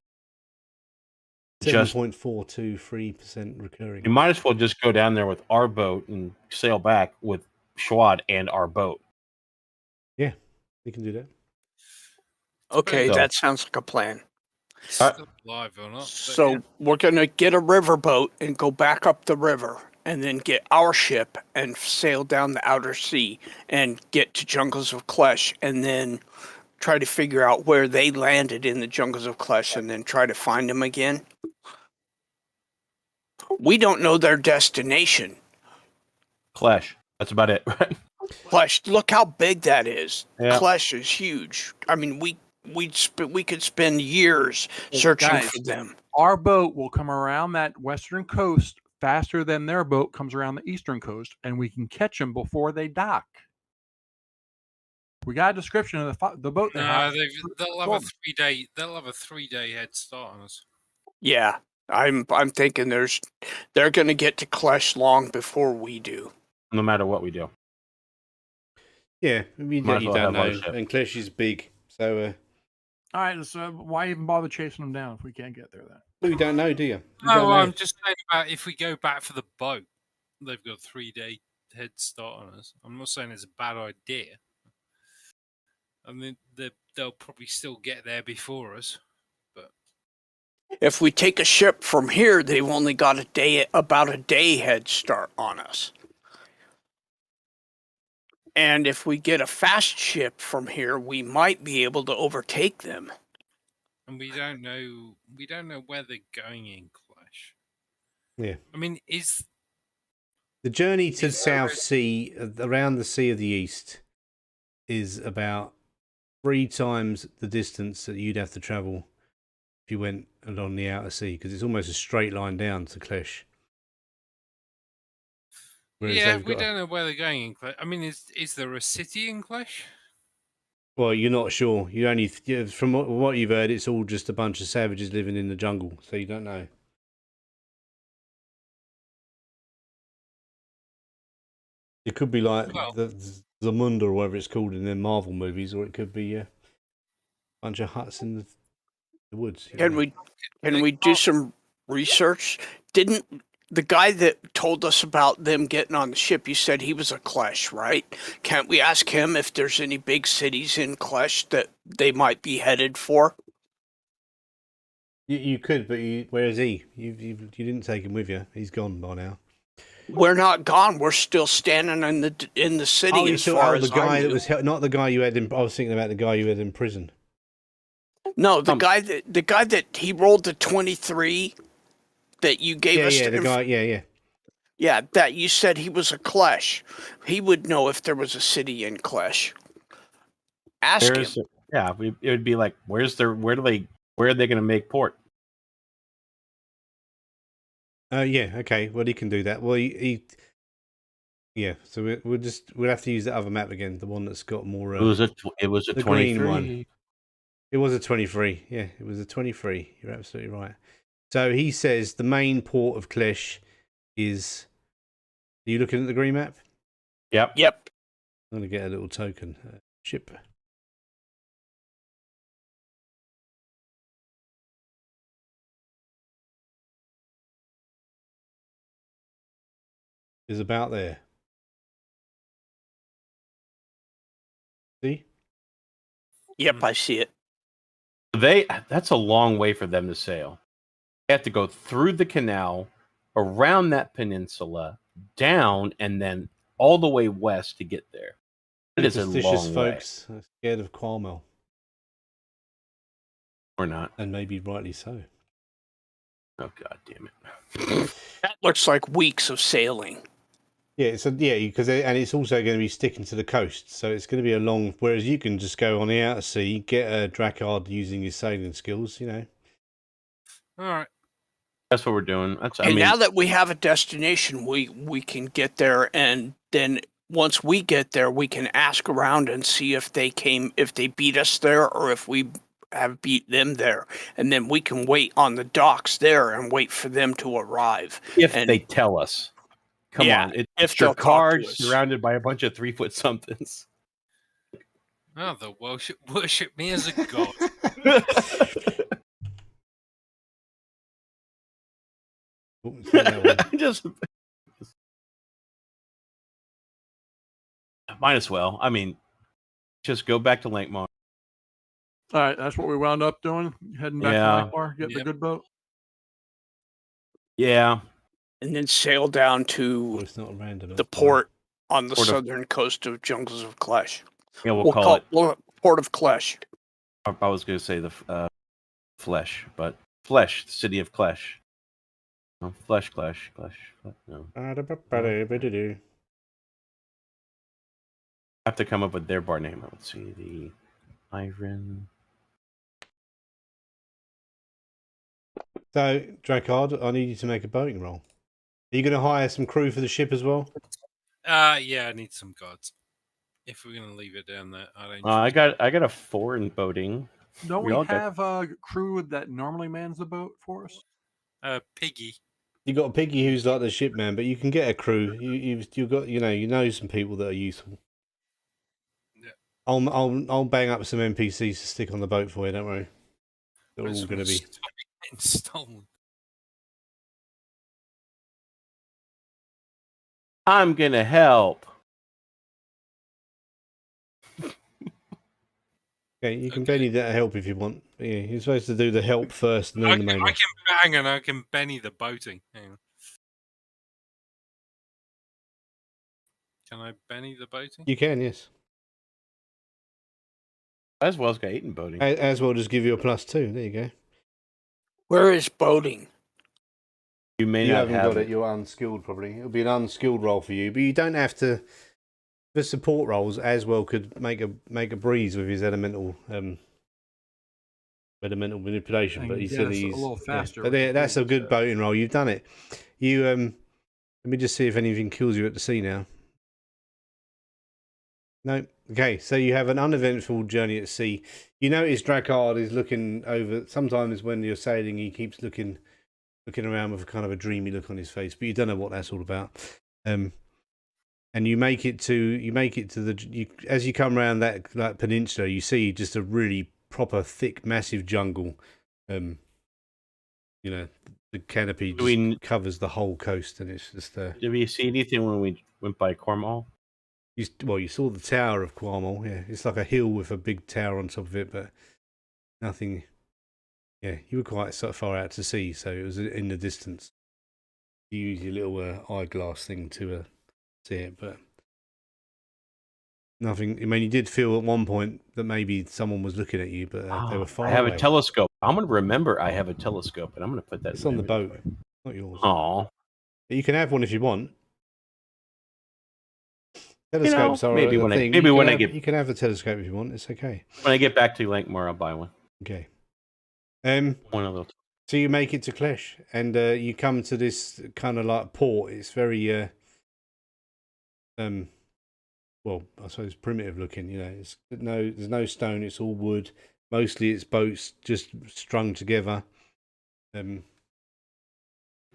[SPEAKER 3] Just
[SPEAKER 1] 7.423% recurring.
[SPEAKER 3] you might as well just go down there with our boat and sail back with Schwad and our boat.
[SPEAKER 1] Yeah, you can do that.
[SPEAKER 5] Okay,
[SPEAKER 3] So-
[SPEAKER 5] that sounds like a plan.
[SPEAKER 2] Still alive or not? but
[SPEAKER 5] So
[SPEAKER 2] yeah.
[SPEAKER 5] we're going to get a riverboat and go back up the river and then get our ship and sail down the outer sea and get to Jungles of Klesh and then try to figure out where they landed in the Jungles of Klesh and then try to find them again. We don't know their destination.
[SPEAKER 3] Clash. That's about it, right?
[SPEAKER 5] Klesh, look how big that is.
[SPEAKER 3] Yeah.
[SPEAKER 5] Klesh is huge. I mean, we could spend years searching
[SPEAKER 6] guys,
[SPEAKER 5] for them.
[SPEAKER 6] Our boat will come around that western coast faster than their boat comes around the eastern coast, and we can catch them before they dock. We got a description of the boat. They
[SPEAKER 2] No,
[SPEAKER 6] have.
[SPEAKER 2] they'll have a 3-day. They'll have a 3-day head start on us.
[SPEAKER 5] Yeah, I'm thinking they're going to get to Klesh long before we do.
[SPEAKER 3] No matter what we do.
[SPEAKER 1] Yeah, I mean,
[SPEAKER 3] Might as
[SPEAKER 1] you
[SPEAKER 3] well
[SPEAKER 1] don't
[SPEAKER 3] have our
[SPEAKER 1] know.
[SPEAKER 3] ship.
[SPEAKER 1] And Klesh is big, so
[SPEAKER 6] All right, so why even bother chasing them down if we can't get there then?
[SPEAKER 1] you don't know, do you? You
[SPEAKER 2] No,
[SPEAKER 1] don't know.
[SPEAKER 2] I'm just saying about if we go back for the boat, they've got a 3-day head start on us. I'm not saying it's a bad idea. I mean, they'll probably still get there before us.
[SPEAKER 5] If we take a ship from here, they've only got about a day head start on us. And if we get a fast ship from here, we might be able to overtake them.
[SPEAKER 2] And we don't know where they're going in Clash.
[SPEAKER 1] Yeah.
[SPEAKER 2] I mean, is
[SPEAKER 1] The journey to
[SPEAKER 2] Is
[SPEAKER 1] South
[SPEAKER 2] there-
[SPEAKER 1] Sea, around the Sea of the East, is about 3 times the distance that you'd have to travel if you went along the outer sea, because it's almost a straight line down to Klesh. Whereas
[SPEAKER 2] yeah,
[SPEAKER 1] they've
[SPEAKER 2] we
[SPEAKER 1] got
[SPEAKER 2] don't know where they're going in Clash. I mean, is there a city in Clash?
[SPEAKER 1] Well, you're not sure. You only, from what you've heard, it's all just a bunch of savages living in the jungle, so you don't know. It could be like
[SPEAKER 2] Well-
[SPEAKER 1] the Zamunda or whatever it's called in the Marvel movies, or it could be a bunch of huts in the woods. you
[SPEAKER 5] Can
[SPEAKER 1] know.
[SPEAKER 5] we do some researched, didn't the guy that told us about them getting on the ship, you said he was a Klesh, right? Can't we ask him if there's any big cities in Klesh that they might be headed for?
[SPEAKER 1] You could, but where is he? You didn't take him with you. He's gone by now.
[SPEAKER 5] We're not gone. We're still standing in the city as far as
[SPEAKER 1] the guy
[SPEAKER 5] I
[SPEAKER 1] that
[SPEAKER 5] knew.
[SPEAKER 1] was not the guy you had in. I was thinking about the guy you had in prison.
[SPEAKER 5] No, the guy that he rolled the 23 that you gave us.
[SPEAKER 1] Yeah, the guy. Yeah.
[SPEAKER 5] Yeah, that you said he was a Klesh. He would know if there was a city in Klesh. Ask him.
[SPEAKER 3] Yeah, it would be like, where are they going to make port?
[SPEAKER 1] Yeah. Okay. Well, he can do that. Well, yeah. So we'll have to use the other map again, the one that's got more.
[SPEAKER 3] It was a
[SPEAKER 1] the
[SPEAKER 3] 23.
[SPEAKER 1] green one. It was a 23. Yeah, it was a 23. You're absolutely right. So he says the main port of Klesh is. Are you looking at the green map?
[SPEAKER 3] Yep.
[SPEAKER 1] I'm going to get a little token. Ship. Is about there. See?
[SPEAKER 5] Yep, I see it.
[SPEAKER 3] That's a long way for them to sail. They have to go through the canal, around that peninsula, down, and then all the way west to get there. It is a long
[SPEAKER 1] folks are scared of Qualmel.
[SPEAKER 3] Or not.
[SPEAKER 1] And maybe rightly so.
[SPEAKER 3] Oh, God damn it.
[SPEAKER 5] That looks like weeks of sailing.
[SPEAKER 1] Yeah, because it's also going to be sticking to the coast, so it's going to be a long. Whereas you can just go on the outer sea, get a Drakkard using his sailing skills, you know.
[SPEAKER 2] All right.
[SPEAKER 3] That's what we're doing.
[SPEAKER 5] Now that we have a destination, we can get there, and then once we get there, we can ask around and see if they beat us there, or if we have beat them there, and then we can wait on the docks there and wait for them to arrive.
[SPEAKER 3] If they tell us. Come on. It's your card surrounded by a bunch of 3-foot somethings.
[SPEAKER 2] Oh, they'll worship me as a god.
[SPEAKER 3] Just might as well. I mean, just go back to Lankhmar.
[SPEAKER 6] All right, that's what we wound up doing. Heading back to Lankhmar, getting the good boat.
[SPEAKER 3] Yeah.
[SPEAKER 5] And then sail down to the port on the southern coast of Jungles of Klesh.
[SPEAKER 3] Yeah, we'll call it
[SPEAKER 5] Port of Klesh.
[SPEAKER 3] I was going to say the Flesh, but Flesh, the city of Klesh. No, Flesh. No. I have to come up with their bar name. Let's see, the Iron.
[SPEAKER 1] So, Drakkard, I need you to make a boating roll. Are you going to hire some crew for the ship as well?
[SPEAKER 2] Yeah, I need some gods. If we're going to leave it down there,
[SPEAKER 3] I got a 4 in boating.
[SPEAKER 6] Don't we have a crew that normally mans the boat for us?
[SPEAKER 2] Piggy.
[SPEAKER 1] You got a Piggy who's like the ship man, but you can get a crew. You've got you know some people that are useful.
[SPEAKER 2] Yeah.
[SPEAKER 1] I'll bang up some NPCs to stick on the boat for you. Don't worry. They're all going to be
[SPEAKER 2] stolen.
[SPEAKER 3] I'm gonna help.
[SPEAKER 1] Okay, you can Benny that help if you want. Yeah, you're supposed to do the help first and then the main.
[SPEAKER 2] I can bang and I can Benny the boating. Hang on. Can I Benny the boating?
[SPEAKER 1] You can, yes.
[SPEAKER 3] As well as got 8 in boating.
[SPEAKER 1] As well, just give you a +2. There you go.
[SPEAKER 5] Where is boating?
[SPEAKER 3] You
[SPEAKER 1] haven't got it. You're unskilled, probably. It'll be an unskilled role for you, but you don't have to. For support roles, as well could make a breeze with his elemental manipulation. But he said he's a little faster. Yeah. But that's a good boating role. You've done it. You let me just see if anything kills you at the sea now. No. Okay, so you have an uneventful journey at sea. You notice Drakkard is looking over. Sometimes when you're sailing, he keeps looking around with kind of a dreamy look on his face, but you don't know what that's all about. And you make it to as you come around that peninsula, you see just a really proper thick, massive jungle. you know, the canopy
[SPEAKER 3] Do we-
[SPEAKER 1] just covers the whole coast, and it's just
[SPEAKER 3] Did we see anything when we went by Cornwall?
[SPEAKER 1] you saw the Tower of Cornwall. Yeah, it's like a hill with a big tower on top of it, but nothing. Yeah, you were quite sort of far out to sea, so it was in the distance. You use your little eyeglass thing to see it, but nothing. I mean, you did feel at one point that maybe someone was looking at you, but they were far
[SPEAKER 3] I have
[SPEAKER 1] away.
[SPEAKER 3] a telescope. I'm going to remember I have a telescope, and I'm going to put that.
[SPEAKER 1] It's
[SPEAKER 3] in
[SPEAKER 1] on the boat,
[SPEAKER 3] inventory.
[SPEAKER 1] not yours.
[SPEAKER 3] Aw.
[SPEAKER 1] You can have one if you want. Telescopes are
[SPEAKER 3] maybe
[SPEAKER 1] a
[SPEAKER 3] when
[SPEAKER 1] thing. You can have the telescope if you want. It's okay.
[SPEAKER 3] When I get back to Lankhmar, I'll buy one.
[SPEAKER 1] Okay.
[SPEAKER 3] One of those.
[SPEAKER 1] So you make it to Klesh, and you come to this kind of like port. It's very well, I suppose primitive looking. You know, there's no stone. It's all wood. Mostly it's boats just strung together.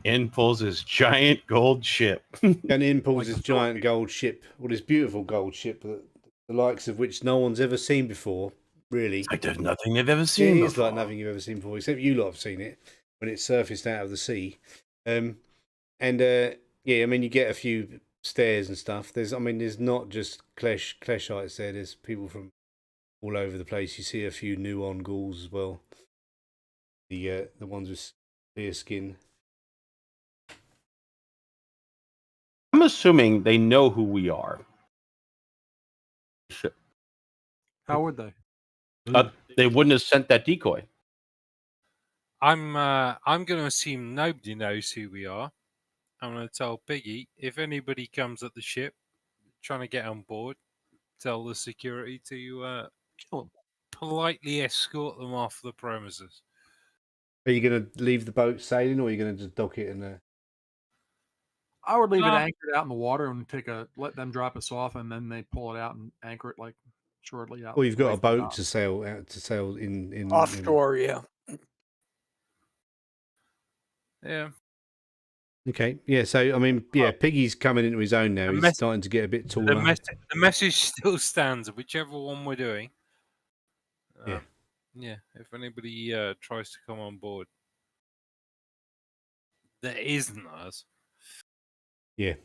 [SPEAKER 3] In pulls his giant gold ship.
[SPEAKER 1] And in pulls
[SPEAKER 6] Like
[SPEAKER 1] this
[SPEAKER 6] the
[SPEAKER 1] giant gold ship, well, this beautiful gold ship, the likes of which no one's ever seen before, really.
[SPEAKER 3] It's like there's nothing they've ever seen.
[SPEAKER 1] It is
[SPEAKER 3] before.
[SPEAKER 1] like nothing you've ever seen before, except you lot have seen it when it surfaced out of the sea. Yeah, I mean, you get a few stairs and stuff. There's not just Kleshites there. There's people from all over the place. You see a few Nuon ghouls as well. The ones with clear skin.
[SPEAKER 3] I'm assuming they know who we are.
[SPEAKER 6] How would they?
[SPEAKER 3] They wouldn't have sent that decoy.
[SPEAKER 2] I'm going to assume nobody knows who we are. I'm going to tell Piggy, if anybody comes at the ship trying to get on board, tell the security to
[SPEAKER 6] Kill them.
[SPEAKER 2] politely escort them off the premises.
[SPEAKER 1] Are you going to leave the boat sailing, or are you going to just dock it in
[SPEAKER 6] I would leave it anchored out in the water and let them drop us off, and then they pull it out and anchor it like shortly out.
[SPEAKER 1] Well, you've got
[SPEAKER 6] away
[SPEAKER 1] a
[SPEAKER 6] from the
[SPEAKER 1] boat
[SPEAKER 6] dock.
[SPEAKER 1] to sail in
[SPEAKER 5] Offshore, yeah.
[SPEAKER 2] Yeah.
[SPEAKER 1] Okay, yeah. So I mean, yeah, Piggy's coming into his own now. He's starting to get a bit taller.
[SPEAKER 2] The message still stands, whichever one we're doing. Yeah. If anybody tries to come on board, that isn't us.
[SPEAKER 1] Yeah.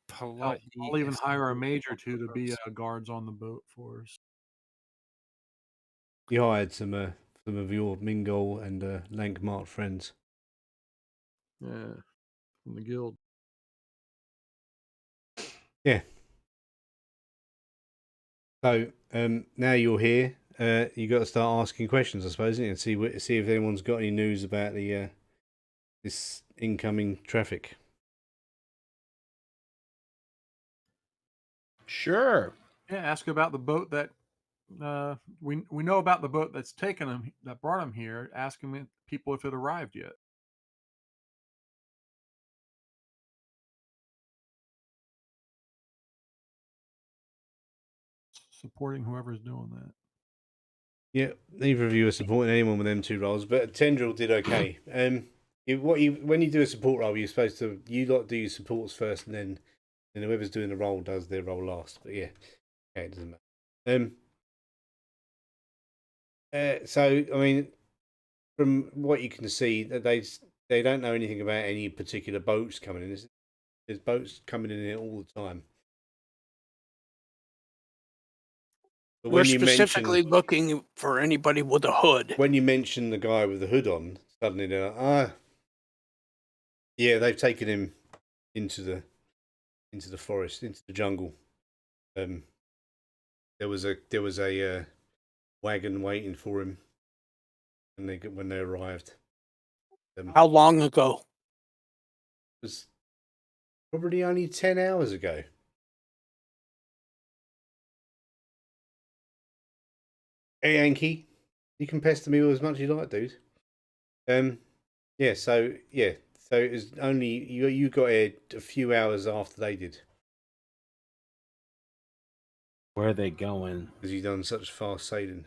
[SPEAKER 2] Politely.
[SPEAKER 6] I'll even hire a mage or two to be guards on the boat for us.
[SPEAKER 1] You hired some of your Mingol and Lankhmar friends.
[SPEAKER 6] Yeah, from the guild.
[SPEAKER 1] Yeah. So now you're here. You got to start asking questions, I suppose, and see if anyone's got any news about the this incoming traffic.
[SPEAKER 3] Sure.
[SPEAKER 6] Yeah, ask about the boat that we know about the boat that's taken them, that brought them here. Ask them people if it arrived yet. Supporting whoever's doing that.
[SPEAKER 1] Yeah, neither of you are supporting anyone with them two roles, but Tendril did okay. When you do a support role, you're supposed to lot do your supports first, and then whoever's doing the role does their role last. But yeah, it doesn't matter. So I mean, from what you can see, that they don't know anything about any particular boats coming in. There's boats coming in here all the time. But
[SPEAKER 5] We're specifically looking for anybody with a hood.
[SPEAKER 1] When you mention the guy with the hood on, suddenly they're like, yeah, they've taken him into the forest, into the jungle. There was a wagon waiting for him when they arrived.
[SPEAKER 5] How long ago?
[SPEAKER 1] It was probably only 10 hours ago. Hey, Yankee, you can pester me as much as you like, dude. So it was only you got here a few hours after they did.
[SPEAKER 3] Where are they going?
[SPEAKER 1] Because you've done such fast sailing.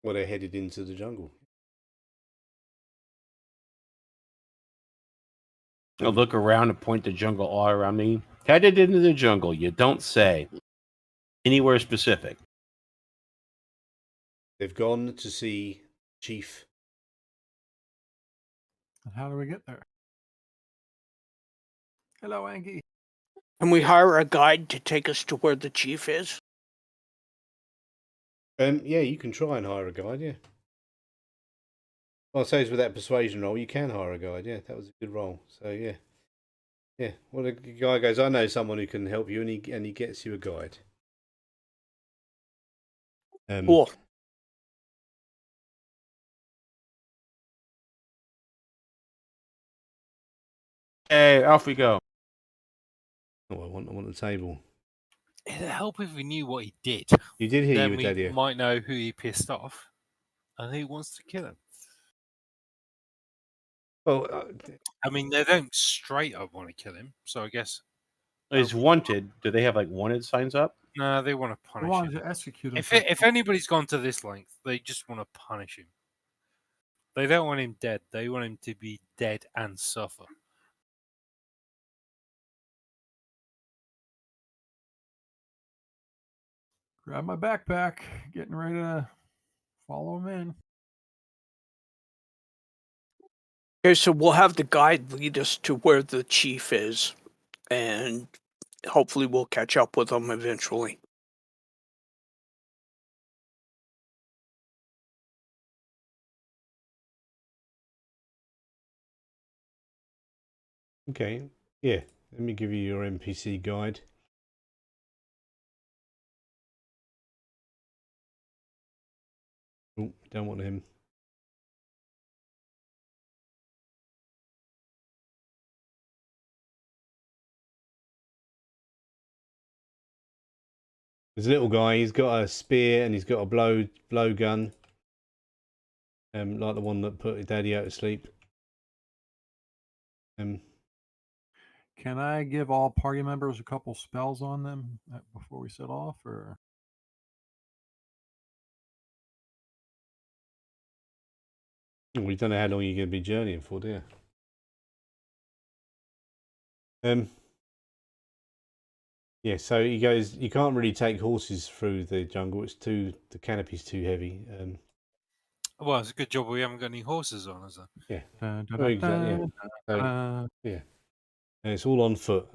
[SPEAKER 1] Well, they're headed into the jungle.
[SPEAKER 3] I'll look around and point the jungle all around me. Headed into the jungle, you don't say. Anywhere specific.
[SPEAKER 1] They've gone to see Chief
[SPEAKER 6] And how do we get there? Hello, Angie.
[SPEAKER 5] Can we hire a guide to take us to where the chief is?
[SPEAKER 1] Yeah, you can try and hire a guide. Yeah. Well, I suppose with that persuasion roll, you can hire a guide. Yeah, that was a good roll. So yeah, yeah. Well, the guy goes, "I know someone who can help you," and he gets you a guide.
[SPEAKER 5] Cool.
[SPEAKER 3] Hey, off we go.
[SPEAKER 1] Oh, I want the table.
[SPEAKER 2] It'd help if we knew what he did.
[SPEAKER 1] You did hear you
[SPEAKER 2] Then
[SPEAKER 1] with
[SPEAKER 2] we
[SPEAKER 1] Daddy.
[SPEAKER 2] might know who he pissed off and who wants to kill him.
[SPEAKER 1] Well,
[SPEAKER 2] I mean, they don't straight up want to kill him, so I guess
[SPEAKER 3] Is wanted. Do they have like wanted signs up?
[SPEAKER 2] no, they want to
[SPEAKER 6] I
[SPEAKER 2] punish
[SPEAKER 6] wanted
[SPEAKER 2] him.
[SPEAKER 6] to execute him.
[SPEAKER 2] If anybody's gone to this length, they just want to punish him. They don't want him dead. They want him to be dead and suffer.
[SPEAKER 6] Grab my backpack, getting ready to follow him in.
[SPEAKER 5] Okay, so we'll have the guide lead us to where the chief is, and hopefully we'll catch up with him eventually.
[SPEAKER 1] okay. Yeah. Let me give you your NPC guide. Oh, don't want him. There's a little guy. He's got a spear and he's got a blow gun. Like the one that put Daddy out to sleep.
[SPEAKER 6] Can I give all party members a couple spells on them before we set off, or?
[SPEAKER 1] We don't know how long you're going to be journeying for, do you? Yeah, so he goes, you can't really take horses through the jungle. The canopy's too heavy.
[SPEAKER 2] Well, it's a good job we haven't got any horses on, is there?
[SPEAKER 1] Yeah. Oh, exactly. Yeah. So, yeah. And it's all on foot.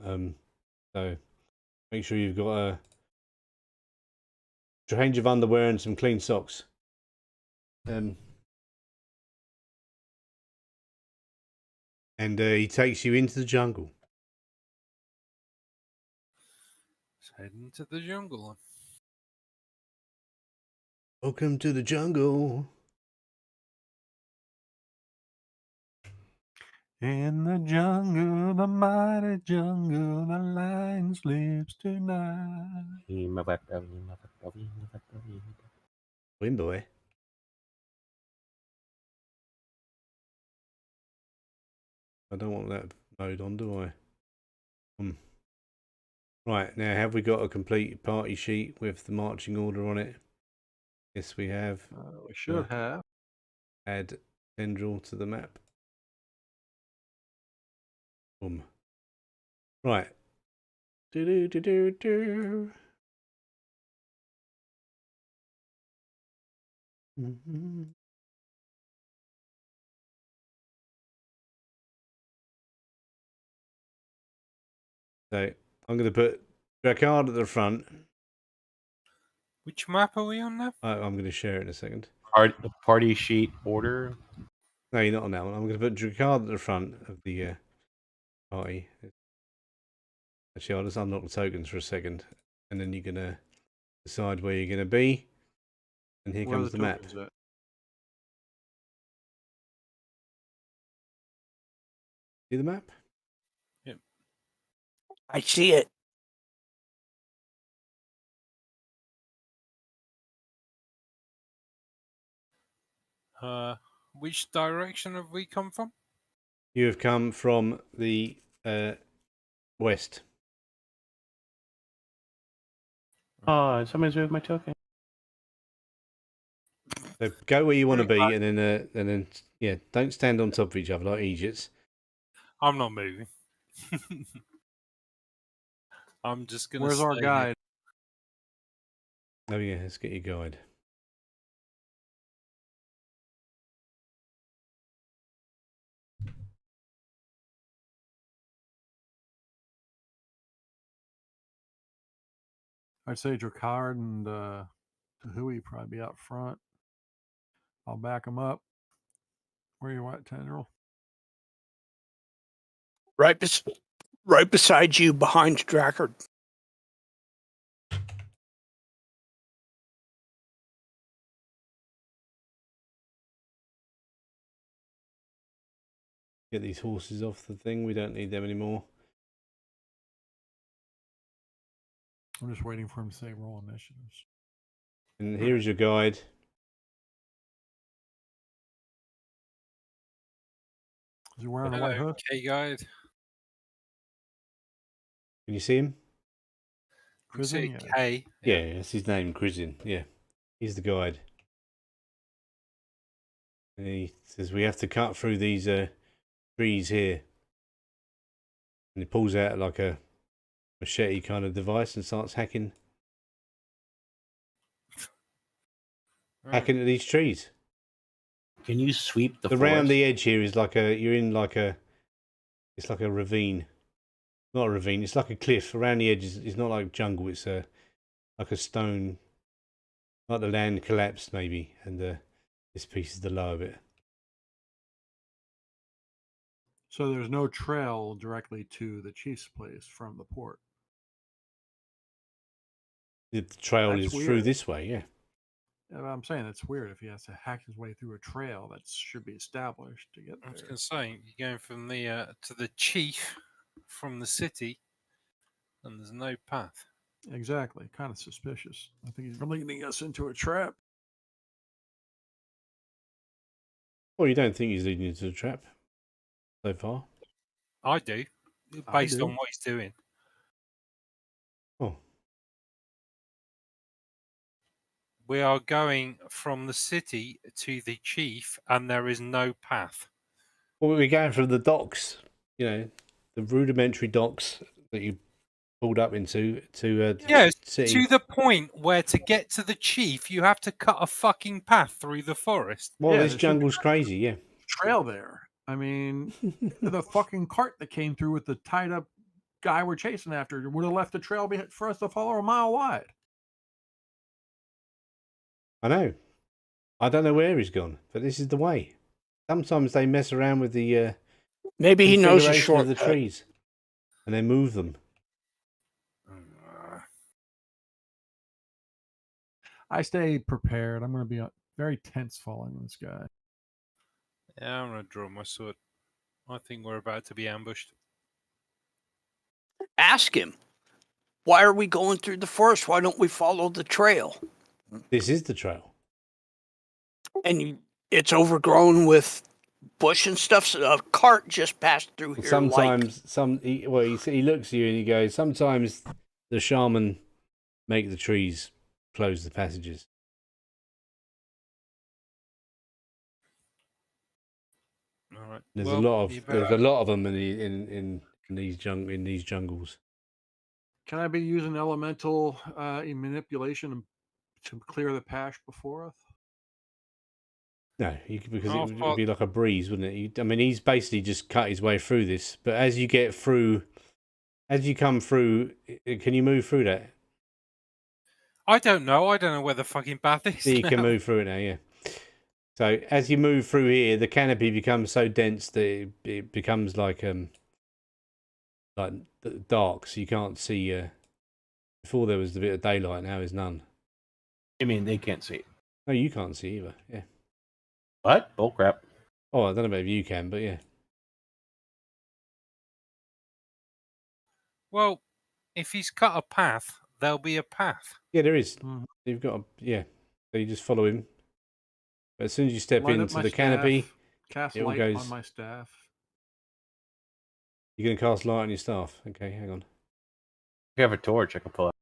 [SPEAKER 1] So make sure you've got a change of underwear and some clean socks. And he takes you into the jungle.
[SPEAKER 2] Let's head into the jungle.
[SPEAKER 1] Welcome to the jungle.
[SPEAKER 6] In the jungle, the mighty jungle, the lion sleeps tonight.
[SPEAKER 1] Win boy. I don't want that mode on, do I? Right, now have we got a complete party sheet with the marching order on it? Yes, we have.
[SPEAKER 6] We should have.
[SPEAKER 1] Add tendril to the map. Boom. Right. Do. So I'm going to put Drakkar at the front.
[SPEAKER 2] Which map are we on now?
[SPEAKER 1] I'm going to share it in a second.
[SPEAKER 3] The party sheet order.
[SPEAKER 1] No, you're not on that one. I'm going to put Drakkar at the front of the party. Actually, I'll just unlock the tokens for a second, and then you're going to decide where you're going to be. And here comes the map. See the map?
[SPEAKER 2] Yep.
[SPEAKER 5] I see it.
[SPEAKER 2] Which direction have we come from?
[SPEAKER 1] You have come from the west.
[SPEAKER 3] Oh, somebody's moved my token.
[SPEAKER 1] So go where you want to be, and then yeah, don't stand on top of each other like idiots.
[SPEAKER 2] I'm not moving. I'm just gonna.
[SPEAKER 6] Where's our guide?
[SPEAKER 1] Oh yeah, let's get your guide.
[SPEAKER 6] I'd say Drakard and Tahui probably be out front. I'll back them up. Where you at, Tendril?
[SPEAKER 5] Right beside you, behind Drakkard.
[SPEAKER 1] Get these horses off the thing. We don't need them anymore.
[SPEAKER 6] I'm just waiting for him to say roll initiatives.
[SPEAKER 1] And here is your guide.
[SPEAKER 6] Is he wearing a
[SPEAKER 2] Hello,
[SPEAKER 6] white hood?
[SPEAKER 2] K-Guide.
[SPEAKER 1] Can you see him?
[SPEAKER 2] You see
[SPEAKER 6] Crimson, yeah.
[SPEAKER 2] K.
[SPEAKER 1] Yeah, that's his name, Krizin. Yeah, he's the guide. And he says we have to cut through these trees here. And he pulls out like a machete kind of device and starts hacking
[SPEAKER 2] Right.
[SPEAKER 1] at these trees.
[SPEAKER 3] Can you sweep the
[SPEAKER 1] Around
[SPEAKER 3] forest?
[SPEAKER 1] the edge here is like it's like a ravine. Not a ravine, it's like a cliff. Around the edge is not like jungle, it's like a stone, like the land collapsed maybe, and this piece is the low of it.
[SPEAKER 6] So there's no trail directly to the chief's place from the port.
[SPEAKER 1] The trail
[SPEAKER 6] That's
[SPEAKER 1] is through
[SPEAKER 6] weird.
[SPEAKER 1] this way, yeah.
[SPEAKER 6] Yeah, but I'm saying it's weird if he has to hack his way through a trail that should be established to get
[SPEAKER 2] I was
[SPEAKER 6] there.
[SPEAKER 2] going to say, you're going from the to the chief from the city, and there's no path.
[SPEAKER 6] Exactly. Kind of suspicious. I think he's leading us into a trap.
[SPEAKER 1] Well, you don't think he's leading into a trap so far?
[SPEAKER 2] I do,
[SPEAKER 6] I
[SPEAKER 2] based
[SPEAKER 6] do.
[SPEAKER 2] on what he's doing.
[SPEAKER 1] Oh,
[SPEAKER 2] We are going from the city to the chief, and there is no path.
[SPEAKER 1] well, we're going from the docks, you know, the rudimentary docks that you pulled up into to
[SPEAKER 2] Yes,
[SPEAKER 1] city.
[SPEAKER 2] to the point where to get to the chief, you have to cut a fucking path through the forest.
[SPEAKER 1] Well,
[SPEAKER 6] Yeah,
[SPEAKER 1] this
[SPEAKER 6] there should be
[SPEAKER 1] jungle's crazy, yeah.
[SPEAKER 6] trail there. I mean, the fucking cart that came through with the tied up guy we're chasing after would have left a trail for us to follow a mile wide.
[SPEAKER 1] I know. I don't know where he's gone, but this is the way. Sometimes they mess around with the
[SPEAKER 5] Maybe he knows a
[SPEAKER 1] configuration of the
[SPEAKER 5] shortcut.
[SPEAKER 1] trees, and they move them.
[SPEAKER 6] I stay prepared. I'm going to be very tense following this guy.
[SPEAKER 2] Yeah, I'm going to draw my sword. I think we're about to be ambushed.
[SPEAKER 5] Ask him, why are we going through the forest? Why don't we follow the trail?
[SPEAKER 1] This is the trail.
[SPEAKER 5] And it's overgrown with bush and stuff. So a cart just passed through here.
[SPEAKER 1] Sometimes, he looks at you and he goes, sometimes the shaman make the trees close the passages.
[SPEAKER 2] All right.
[SPEAKER 1] There's
[SPEAKER 2] Well,
[SPEAKER 1] there's a lot of them in these jungles.
[SPEAKER 6] Can I be using elemental manipulation to clear the path before us?
[SPEAKER 1] No, because
[SPEAKER 2] Oh,
[SPEAKER 1] it would be like a breeze, wouldn't it? I mean, he's basically just cut his way through this. But as you get through, as you come through, can you move through that?
[SPEAKER 2] I don't know. I don't know where the fucking path is.
[SPEAKER 1] You can
[SPEAKER 2] now.
[SPEAKER 1] move through it now, yeah. So as you move through here, the canopy becomes so dense that it becomes like dark, so you can't see. Before there was a bit of daylight, now there's none.
[SPEAKER 3] I mean, they can't see it.
[SPEAKER 1] No, you can't see either. Yeah.
[SPEAKER 3] What? Bull crap.
[SPEAKER 1] Oh, I don't know if you can, but yeah.
[SPEAKER 2] Well, if he's cut a path, there'll be a path.
[SPEAKER 1] Yeah, there is.
[SPEAKER 6] Mhm.
[SPEAKER 1] You've got yeah. So you just follow him. But as soon as you step
[SPEAKER 6] Light up
[SPEAKER 1] into
[SPEAKER 6] my
[SPEAKER 1] the canopy,
[SPEAKER 6] staff, cast
[SPEAKER 1] it all
[SPEAKER 6] light
[SPEAKER 1] goes-
[SPEAKER 6] on my staff.
[SPEAKER 1] you're going to cast light on your staff. Okay, hang on.
[SPEAKER 3] I have a torch I can pull out.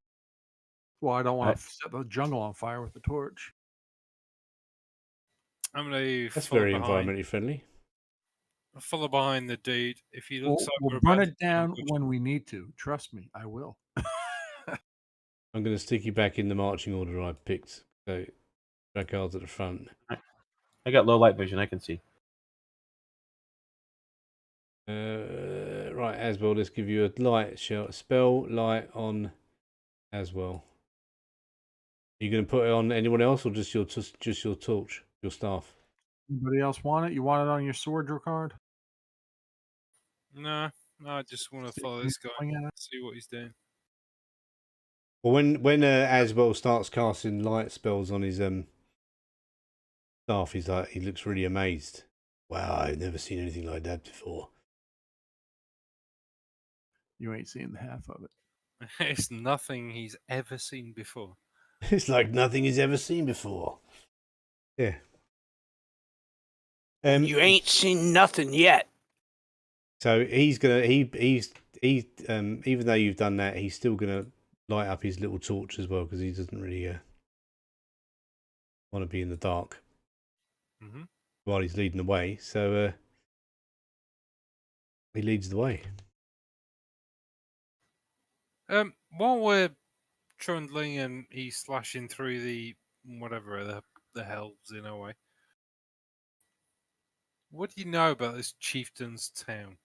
[SPEAKER 6] Well, I don't want to set the jungle on fire with the torch.
[SPEAKER 2] I'm going to
[SPEAKER 1] That's
[SPEAKER 2] follow
[SPEAKER 1] very
[SPEAKER 2] behind.
[SPEAKER 1] environmentally friendly.
[SPEAKER 2] Follow behind the dude. If he
[SPEAKER 6] We'll,
[SPEAKER 2] looks like
[SPEAKER 6] we'll
[SPEAKER 2] we're
[SPEAKER 6] burn
[SPEAKER 2] about
[SPEAKER 6] it
[SPEAKER 2] to
[SPEAKER 6] down
[SPEAKER 2] ambush-
[SPEAKER 6] when we need to. Trust me, I will.
[SPEAKER 1] I'm going to stick you back in the marching order I picked. So, Drakkard's at the front.
[SPEAKER 3] I got low light vision. I can see.
[SPEAKER 1] Right, as well, let's give you a light spell light on as well. you going to put it on anyone else or just your torch, your staff?
[SPEAKER 6] Anybody else want it? You want it on your sword, your card?
[SPEAKER 2] No, I just want to follow this guy, see what he's doing.
[SPEAKER 1] Well, when Asbel starts casting light spells on his staff, he looks really amazed. Wow, I've never seen anything like that before.
[SPEAKER 6] You ain't seen the half of it.
[SPEAKER 2] It's nothing he's ever seen before.
[SPEAKER 1] It's like nothing he's ever seen before. Yeah.
[SPEAKER 5] You ain't seen nothing yet.
[SPEAKER 1] So he's gonna even though you've done that, he's still gonna light up his little torch as well because he doesn't really want to be in the dark while he's leading the way. So he leads the way.
[SPEAKER 2] While we're trundling and he's slashing through the whatever the hell's in our way, what do you know about this chieftain's town?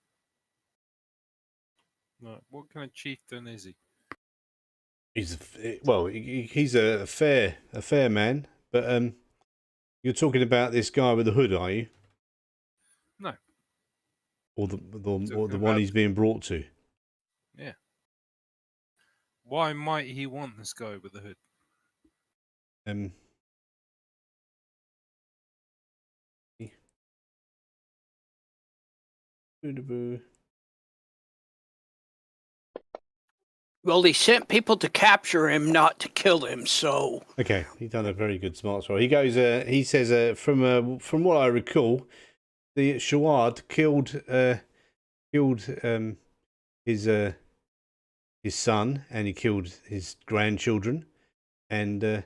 [SPEAKER 2] Like, what kind of chieftain is he?
[SPEAKER 1] He's a fair man, but you're talking about this guy with the hood, are you?
[SPEAKER 2] No.
[SPEAKER 1] Or the one he's being brought to?
[SPEAKER 2] Yeah. Why might he want this guy with the hood?
[SPEAKER 5] Well, he sent people to capture him, not to kill him. So
[SPEAKER 1] Okay, he's done a very good smart throw. He goes. He says, from what I recall, the Shawad killed his son and he killed his grandchildren, and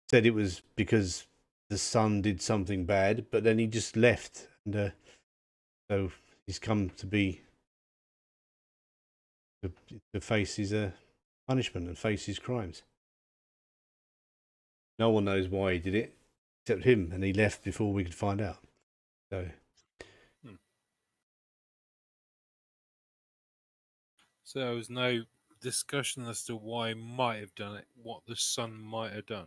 [SPEAKER 1] said it was because the son did something bad, but then he just left, and so he's come to be to face his punishment and face his crimes. No one knows why he did it except him, and he left before we could find out. So
[SPEAKER 2] there was no discussion as to why he might have done it, what the son might have done.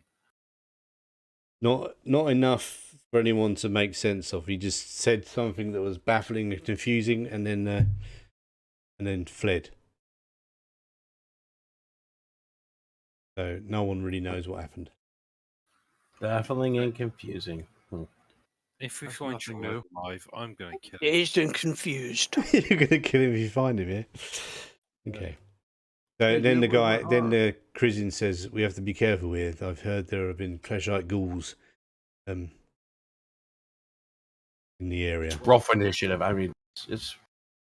[SPEAKER 1] Not enough for anyone to make sense of. He just said something that was baffling and confusing, and then fled. So no one really knows what happened.
[SPEAKER 3] Baffling and confusing.
[SPEAKER 2] If we
[SPEAKER 6] That's
[SPEAKER 2] find
[SPEAKER 6] nothing
[SPEAKER 2] Shawad
[SPEAKER 6] new.
[SPEAKER 2] alive, I'm going to kill him.
[SPEAKER 5] dazed and confused.
[SPEAKER 1] You're gonna kill him if you find him, yeah? Okay. So
[SPEAKER 6] Hey,
[SPEAKER 1] then
[SPEAKER 6] dude,
[SPEAKER 1] the Krizin says, we have to be careful here. I've heard there have been Kleshite ghouls in the area.
[SPEAKER 3] Rough initiative. I mean, it's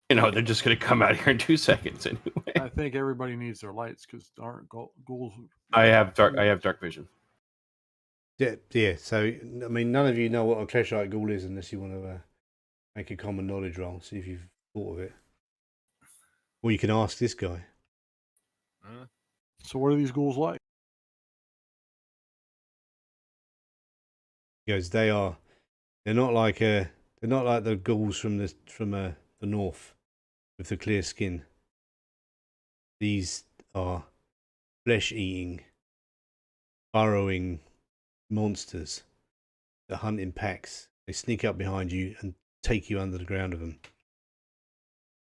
[SPEAKER 3] they're just going to come out here in 2 seconds anyway.
[SPEAKER 6] I think everybody needs their lights because aren't ghouls.
[SPEAKER 3] I have dark vision.
[SPEAKER 1] Yeah. So I mean, none of you know what a Kleshite ghoul is unless you want to make a common knowledge roll. See if you've thought of it. Or you can ask this guy.
[SPEAKER 6] So what are these ghouls like?
[SPEAKER 1] He goes, they're not like the ghouls from the north with the clear skin. These are flesh-eating, burrowing monsters that hunt in packs. They sneak up behind you and take you under the ground of them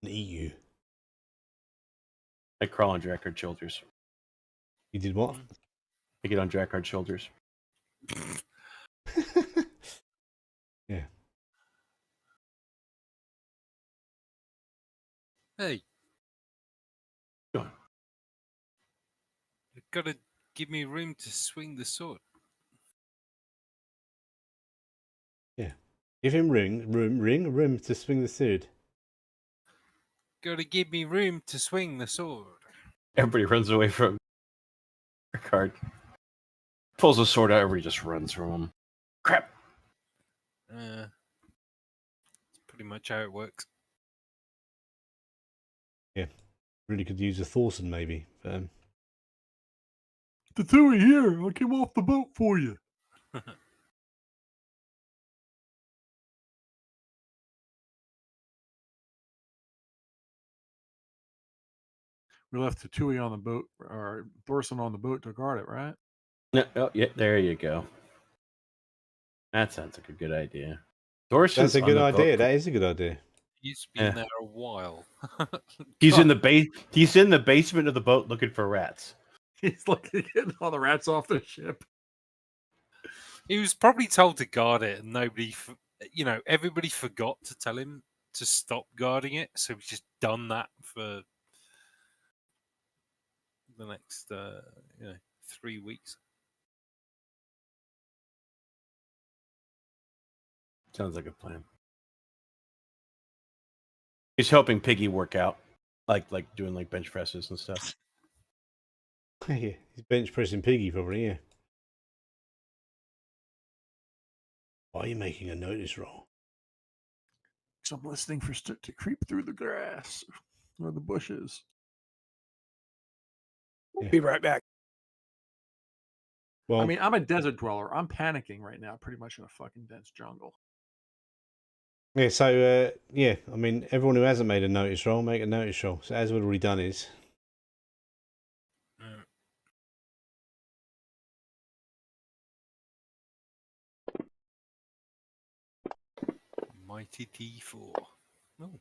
[SPEAKER 1] and eat you.
[SPEAKER 3] I crawl on Drakkard's shoulders.
[SPEAKER 1] You did what?
[SPEAKER 3] I get on Drakkard's shoulders.
[SPEAKER 1] Yeah.
[SPEAKER 2] Hey.
[SPEAKER 3] Go on.
[SPEAKER 2] You've got to give me room to swing the sword.
[SPEAKER 1] Yeah. Give him room to swing the sword.
[SPEAKER 2] Got to give me room to swing the sword.
[SPEAKER 3] Everybody runs away from Drakkard. Pulls a sword out, everybody just runs from him. Crap!
[SPEAKER 2] That's pretty much how it works.
[SPEAKER 1] Yeah. Really could use a Thorson maybe.
[SPEAKER 6] The two are here. I came off the boat for you. We left the Tui on the boat, or Thorson on the boat to guard it, right?
[SPEAKER 3] No, oh, yeah, there you go. That sounds like a good idea. Dorson's
[SPEAKER 1] That's a
[SPEAKER 3] on
[SPEAKER 1] good
[SPEAKER 3] the
[SPEAKER 1] idea.
[SPEAKER 3] boat.
[SPEAKER 1] That is a good idea.
[SPEAKER 2] He's been there a while.
[SPEAKER 3] He's in
[SPEAKER 2] God,
[SPEAKER 3] He's in the basement of the boat looking for rats.
[SPEAKER 6] He's like getting all the rats off the ship.
[SPEAKER 2] he was probably told to guard it, and everybody forgot to tell him to stop guarding it, so he's just done that for the next 3 weeks.
[SPEAKER 3] Sounds like a plan. He's helping Piggy work out, like doing like bench presses and stuff.
[SPEAKER 1] Yeah, he's bench pressing Piggy probably. Yeah. Why are you making a notice roll?
[SPEAKER 6] So I'm listening for it to creep through the grass or the bushes.
[SPEAKER 5] Be right back.
[SPEAKER 1] Well,
[SPEAKER 6] I mean, I'm a desert dweller. I'm panicking right now, pretty much in a fucking dense jungle.
[SPEAKER 1] yeah. So yeah, I mean, everyone who hasn't made a notice roll, make a notice roll. So as we've already done is.
[SPEAKER 2] Mighty D4. Oh.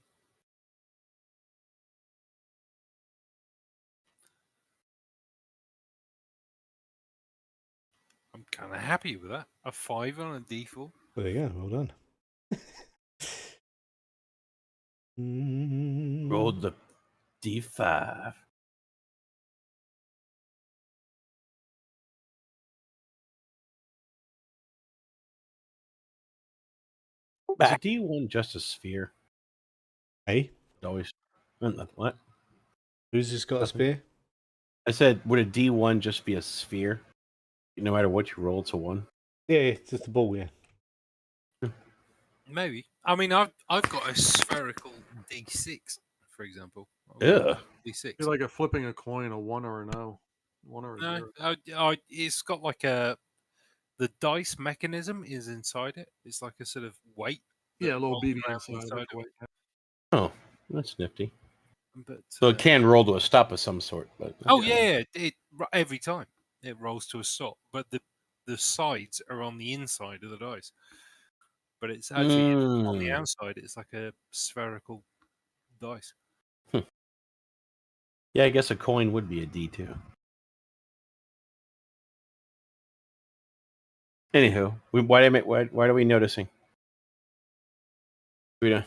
[SPEAKER 2] I'm kind of happy with that. A 5 on a D4.
[SPEAKER 1] Well, there you go. Well done.
[SPEAKER 3] Rolled the D5. Is a D1 just a sphere?
[SPEAKER 1] Hey,
[SPEAKER 3] Always. What?
[SPEAKER 1] who's this got a spear?
[SPEAKER 3] I said, would a D1 just be a sphere? No matter what you roll, it's a 1.
[SPEAKER 1] Yeah, it's just a ball. Yeah.
[SPEAKER 2] Maybe. I mean, I've got a spherical D6, for example.
[SPEAKER 3] Ugh.
[SPEAKER 2] D6.
[SPEAKER 6] You're like flipping a coin, a 1 or a 0. 1 or a 0.
[SPEAKER 2] It's got like the dice mechanism is inside it. It's like a sort of weight.
[SPEAKER 6] Yeah, a little
[SPEAKER 2] rolls
[SPEAKER 6] BB
[SPEAKER 2] around
[SPEAKER 6] inside of it.
[SPEAKER 3] Oh, that's nifty.
[SPEAKER 2] But,
[SPEAKER 3] So it can roll to a stop of some sort. But
[SPEAKER 2] yeah. Every time it rolls to a stop, but the sides are on the inside of the dice. But it's actually on the outside. It's like a spherical dice.
[SPEAKER 3] Yeah, I guess a coin would be a D2. Anywho, why are we noticing? We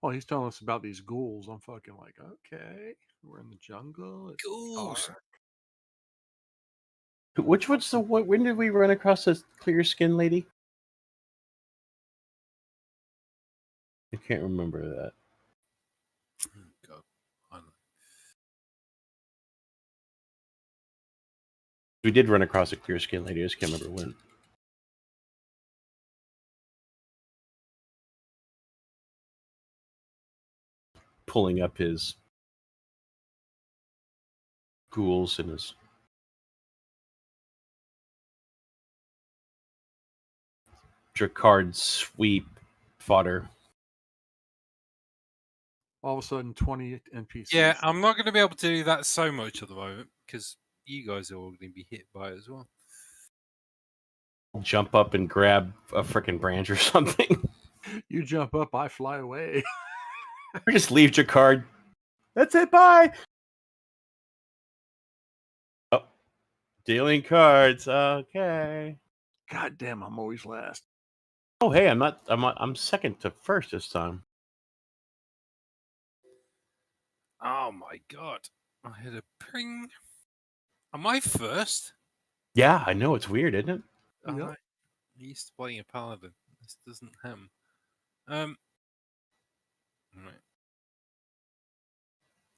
[SPEAKER 6] Well, he's telling us about these ghouls. I'm fucking like, okay, we're in the jungle. It's
[SPEAKER 2] Ghouls.
[SPEAKER 6] dark.
[SPEAKER 3] Which one's the one? When did we run across this clear skin lady? I can't remember that.
[SPEAKER 2] God, I don't know.
[SPEAKER 3] We did run across a clear skin lady. I just can't remember when. Pulling up his ghouls and his Dracard sweep fodder.
[SPEAKER 6] All of a sudden, 20 NPCs.
[SPEAKER 2] Yeah, I'm not going to be able to do that so much at the moment because you guys are all going to be hit by it as well.
[SPEAKER 3] Jump up and grab a freaking branch or something.
[SPEAKER 6] You jump up, I fly away.
[SPEAKER 3] Or just leave Dracard. That's it, bye! Oh. Dealing cards. Okay.
[SPEAKER 6] God damn, I'm always last.
[SPEAKER 3] Oh, hey, I'm second to first this time.
[SPEAKER 2] Oh my god. I had a ping. Am I first?
[SPEAKER 3] Yeah, I know. It's weird, isn't it?
[SPEAKER 6] Yep.
[SPEAKER 2] I'm used to playing a paladin. This doesn't happen. Right.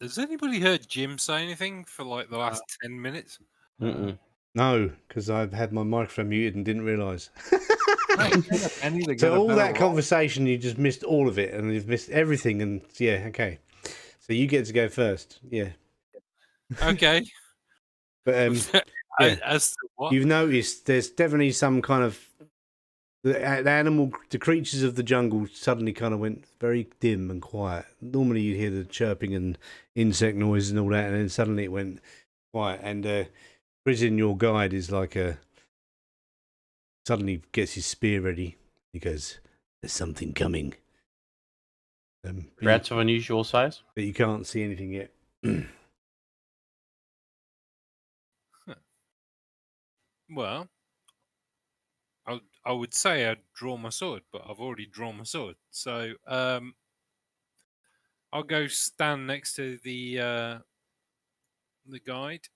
[SPEAKER 2] Has anybody heard Jim say anything for like the last 10 minutes?
[SPEAKER 3] Mm-mm.
[SPEAKER 1] No, because I've had my microphone muted and didn't realise.
[SPEAKER 6] Any to get
[SPEAKER 1] So
[SPEAKER 6] a
[SPEAKER 1] all
[SPEAKER 6] better
[SPEAKER 1] that
[SPEAKER 6] roll.
[SPEAKER 1] conversation, you just missed all of it, and you've missed everything. And yeah, okay. So you get to go first. Yeah,
[SPEAKER 2] Okay.
[SPEAKER 1] but yeah.
[SPEAKER 2] As to what?
[SPEAKER 1] You've noticed there's definitely some kind of the animal, the creatures of the jungle suddenly kind of went very dim and quiet. Normally you'd hear the chirping and insect noises and all that, and then suddenly it went quiet. And Prison, your guide is like suddenly gets his spear ready. He goes, "There's something coming."
[SPEAKER 3] Rats of unusual size.
[SPEAKER 1] But you can't see anything yet.
[SPEAKER 2] Well, I would say I'd draw my sword, but I've already drawn my sword. So I'll go stand next to the guide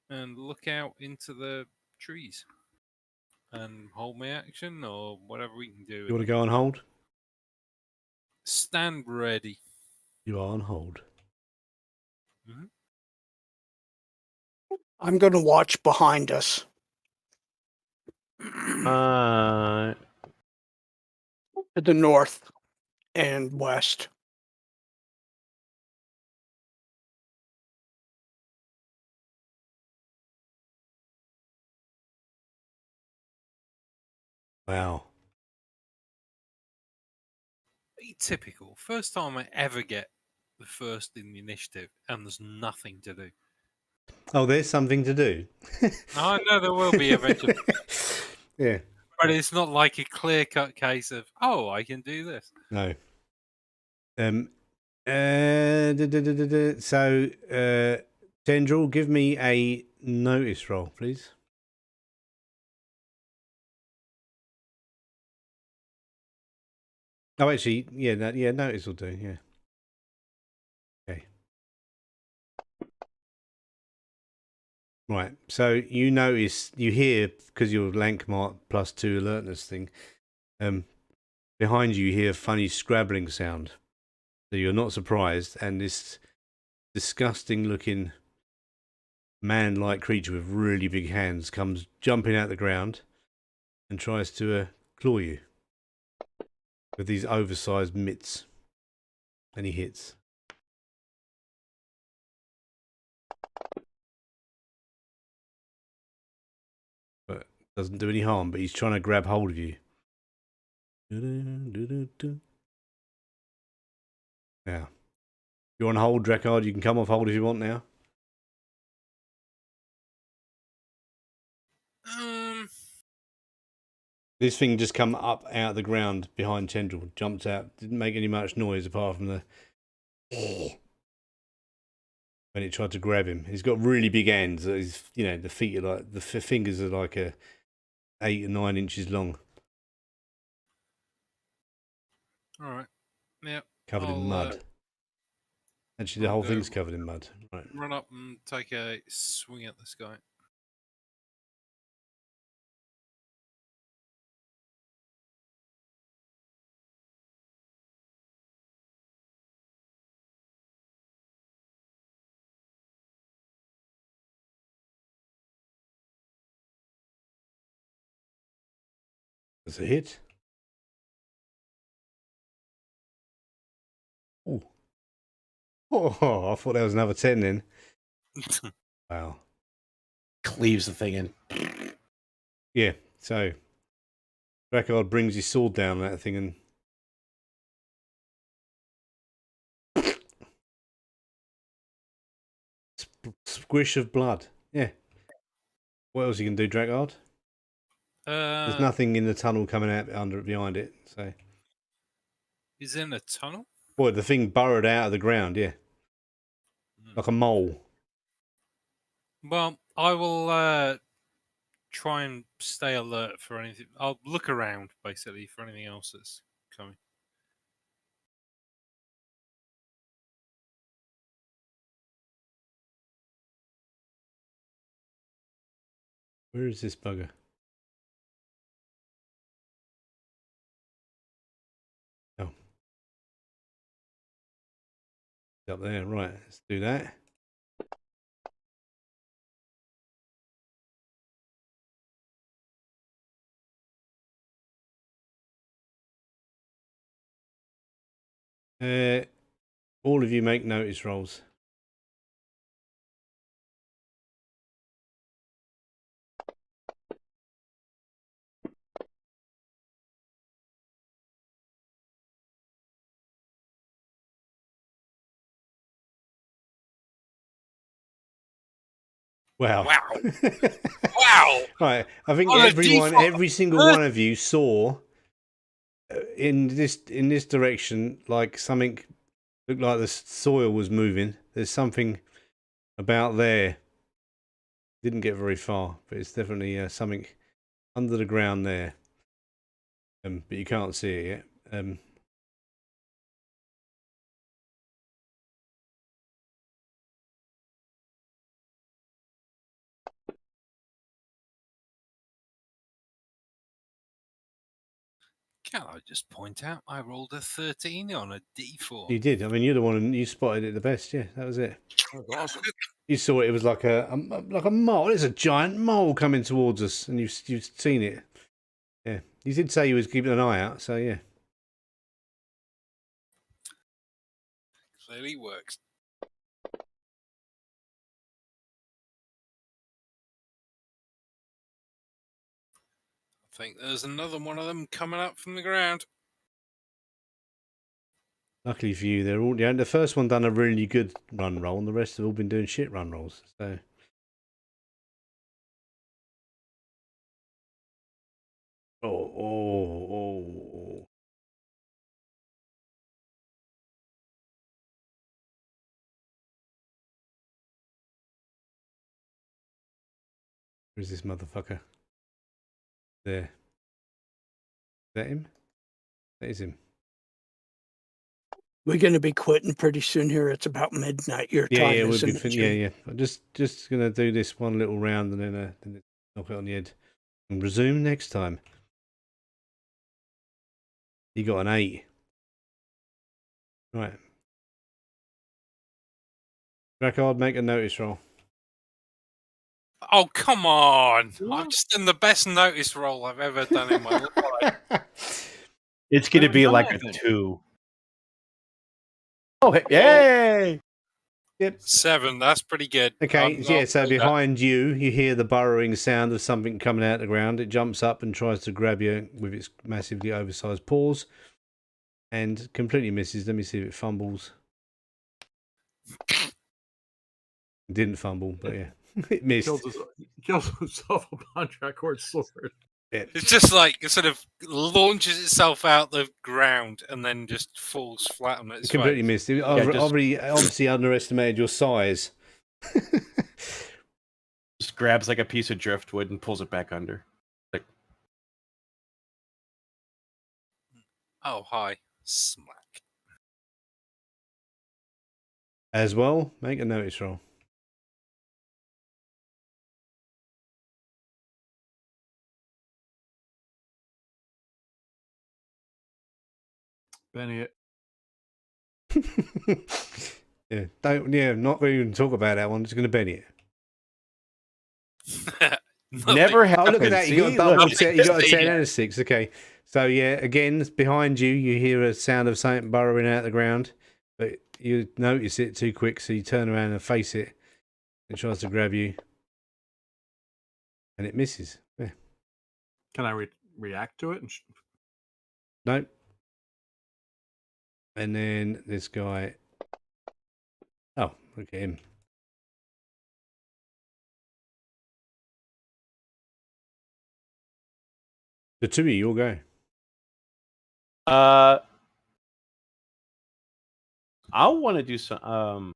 [SPEAKER 2] and look out into the trees and hold my action or whatever we can do.
[SPEAKER 1] You want to go on hold?
[SPEAKER 2] Stand ready.
[SPEAKER 1] You are on hold.
[SPEAKER 2] Mm-hmm.
[SPEAKER 5] I'm going to watch behind us.
[SPEAKER 3] Uh,
[SPEAKER 5] To the north and west.
[SPEAKER 1] Wow.
[SPEAKER 2] Typical. First time I ever get the first in the initiative, and there's nothing to do.
[SPEAKER 1] Oh, there's something to do.
[SPEAKER 2] I know there will be eventually.
[SPEAKER 1] Yeah.
[SPEAKER 2] But it's not like a clear-cut case of, oh, I can do this.
[SPEAKER 1] No. So, Tendril, give me a notice roll, please. Oh, actually, yeah, notice will do. Yeah. Okay. Right. So you notice, you hear, because your Lankhmar +2 alertness thing, behind you hear a funny scrabbling sound. So you're not surprised, and this disgusting-looking man-like creature with really big hands comes jumping out the ground and tries to claw you with these oversized mitts, and he hits. But doesn't do any harm, but he's trying to grab hold of you. Now, you're on hold, Drakkard. You can come off hold if you want now. This thing just come up out of the ground behind Tendril, jumped out, didn't make any much noise apart from the when it tried to grab him. He's got really big hands. He's, the feet are like, the fingers are like 8 or 9 inches long.
[SPEAKER 2] All right. Yeah.
[SPEAKER 1] Covered in mud. Actually, the
[SPEAKER 2] I'll
[SPEAKER 1] whole
[SPEAKER 2] go
[SPEAKER 1] thing's covered in mud. Right.
[SPEAKER 2] Run up and take a swing at this guy.
[SPEAKER 1] That's a hit. Oh. Oh, I thought that was another 10 then. Wow.
[SPEAKER 3] cleaves the thing in.
[SPEAKER 1] Yeah, so Drakkard brings his sword down on that thing and squish of blood. Yeah. What else you can do, Drakkard? There's nothing in the tunnel coming out behind it. So,
[SPEAKER 2] He's in a tunnel?
[SPEAKER 1] boy, the thing burrowed out of the ground. Yeah, like a mole.
[SPEAKER 2] Well, I will try and stay alert for anything. I'll look around, basically, for anything else that's coming.
[SPEAKER 1] Where is this bugger? Oh, it's up there. Right, let's do that. All of you make notice rolls. Wow.
[SPEAKER 2] Wow. Wow.
[SPEAKER 1] Right. I think
[SPEAKER 2] On a
[SPEAKER 1] every single one of you saw in this direction, like something looked like the soil was moving. There's something about there. Didn't get very far, but it's definitely something under the ground there. But you can't see it yet.
[SPEAKER 2] Can I just point out I rolled a 13 on a D4?
[SPEAKER 1] You did. I mean, you're the one you spotted it the best. Yeah, that was it.
[SPEAKER 6] That was awesome.
[SPEAKER 1] You saw it. It was like a mole. There's a giant mole coming towards us, and you've seen it. Yeah, you did say you was keeping an eye out. So yeah.
[SPEAKER 2] Clearly works. I think there's another one of them coming up from the ground.
[SPEAKER 1] Luckily for you, they're all. Yeah, the first one done a really good run roll, and the rest have all been doing shit run rolls. So. Oh. Where's this motherfucker? There. Is that him? That is him.
[SPEAKER 5] We're going to be quitting pretty soon here. It's about midnight your time.
[SPEAKER 1] Yeah, we'll be.
[SPEAKER 5] Isn't it, Jim?
[SPEAKER 1] Yeah. I'm just gonna do this one little round and then knock it on the head and resume next time. You got an 8. Right. Rackard, make a notice roll.
[SPEAKER 2] Oh, come on. I've just done the best notice roll I've ever done in my life.
[SPEAKER 3] It's going to be like a 2. Oh, yay!
[SPEAKER 1] Yep.
[SPEAKER 2] 7. That's pretty good.
[SPEAKER 1] Okay, yeah, so
[SPEAKER 2] that.
[SPEAKER 1] behind you hear the burrowing sound of something coming out of the ground. It jumps up and tries to grab you with its massively oversized paws and completely misses. Let me see if it fumbles. It didn't fumble, but yeah, it missed.
[SPEAKER 6] Kills himself upon Dracor's sword.
[SPEAKER 1] Yeah.
[SPEAKER 2] It's just like it sort of launches itself out the ground and then just falls flat on its face.
[SPEAKER 1] Completely missed. It obviously underestimated your size.
[SPEAKER 3] Just grabs like a piece of driftwood and pulls it back under. Like,
[SPEAKER 2] oh, hi. Smack.
[SPEAKER 1] As well, make a notice roll.
[SPEAKER 6] Benny it.
[SPEAKER 1] Not going to even talk about that one. Just going to Benny it.
[SPEAKER 3] never happened.
[SPEAKER 1] Oh, look at that! You got a double set. You got a 10
[SPEAKER 2] Yeah.
[SPEAKER 1] and a 6. Okay, so yeah, again behind you, you hear a sound of something burrowing out of the ground, but you notice it too quick, so you turn around and face it. It tries to grab you, and it misses. Yeah.
[SPEAKER 6] Can I react to it?
[SPEAKER 1] Nope. And then this guy. Oh, look at him. The two of you, you'll go.
[SPEAKER 3] I want to do some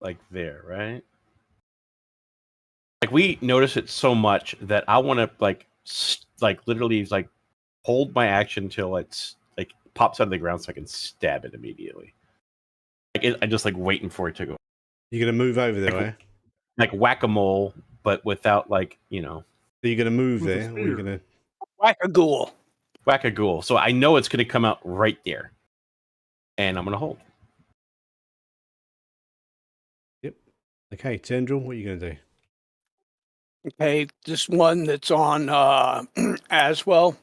[SPEAKER 3] like there, right? Like we notice it so much that I want to like literally like hold my action till it's like pops out of the ground so I can stab it immediately. I just like waiting for it to go.
[SPEAKER 1] You're gonna move over there, right?
[SPEAKER 3] Like whack-a-mole, but without like, you know.
[SPEAKER 1] Are you gonna move
[SPEAKER 6] With a
[SPEAKER 1] there, or are you
[SPEAKER 6] spear.
[SPEAKER 1] gonna?
[SPEAKER 5] Whack-a-ghoul.
[SPEAKER 3] Whack-a-ghoul. So I know it's going to come out right there. And I'm going to hold.
[SPEAKER 1] Yep. Okay, Tendril, what are you gonna do?
[SPEAKER 5] Okay, this one that's on as well.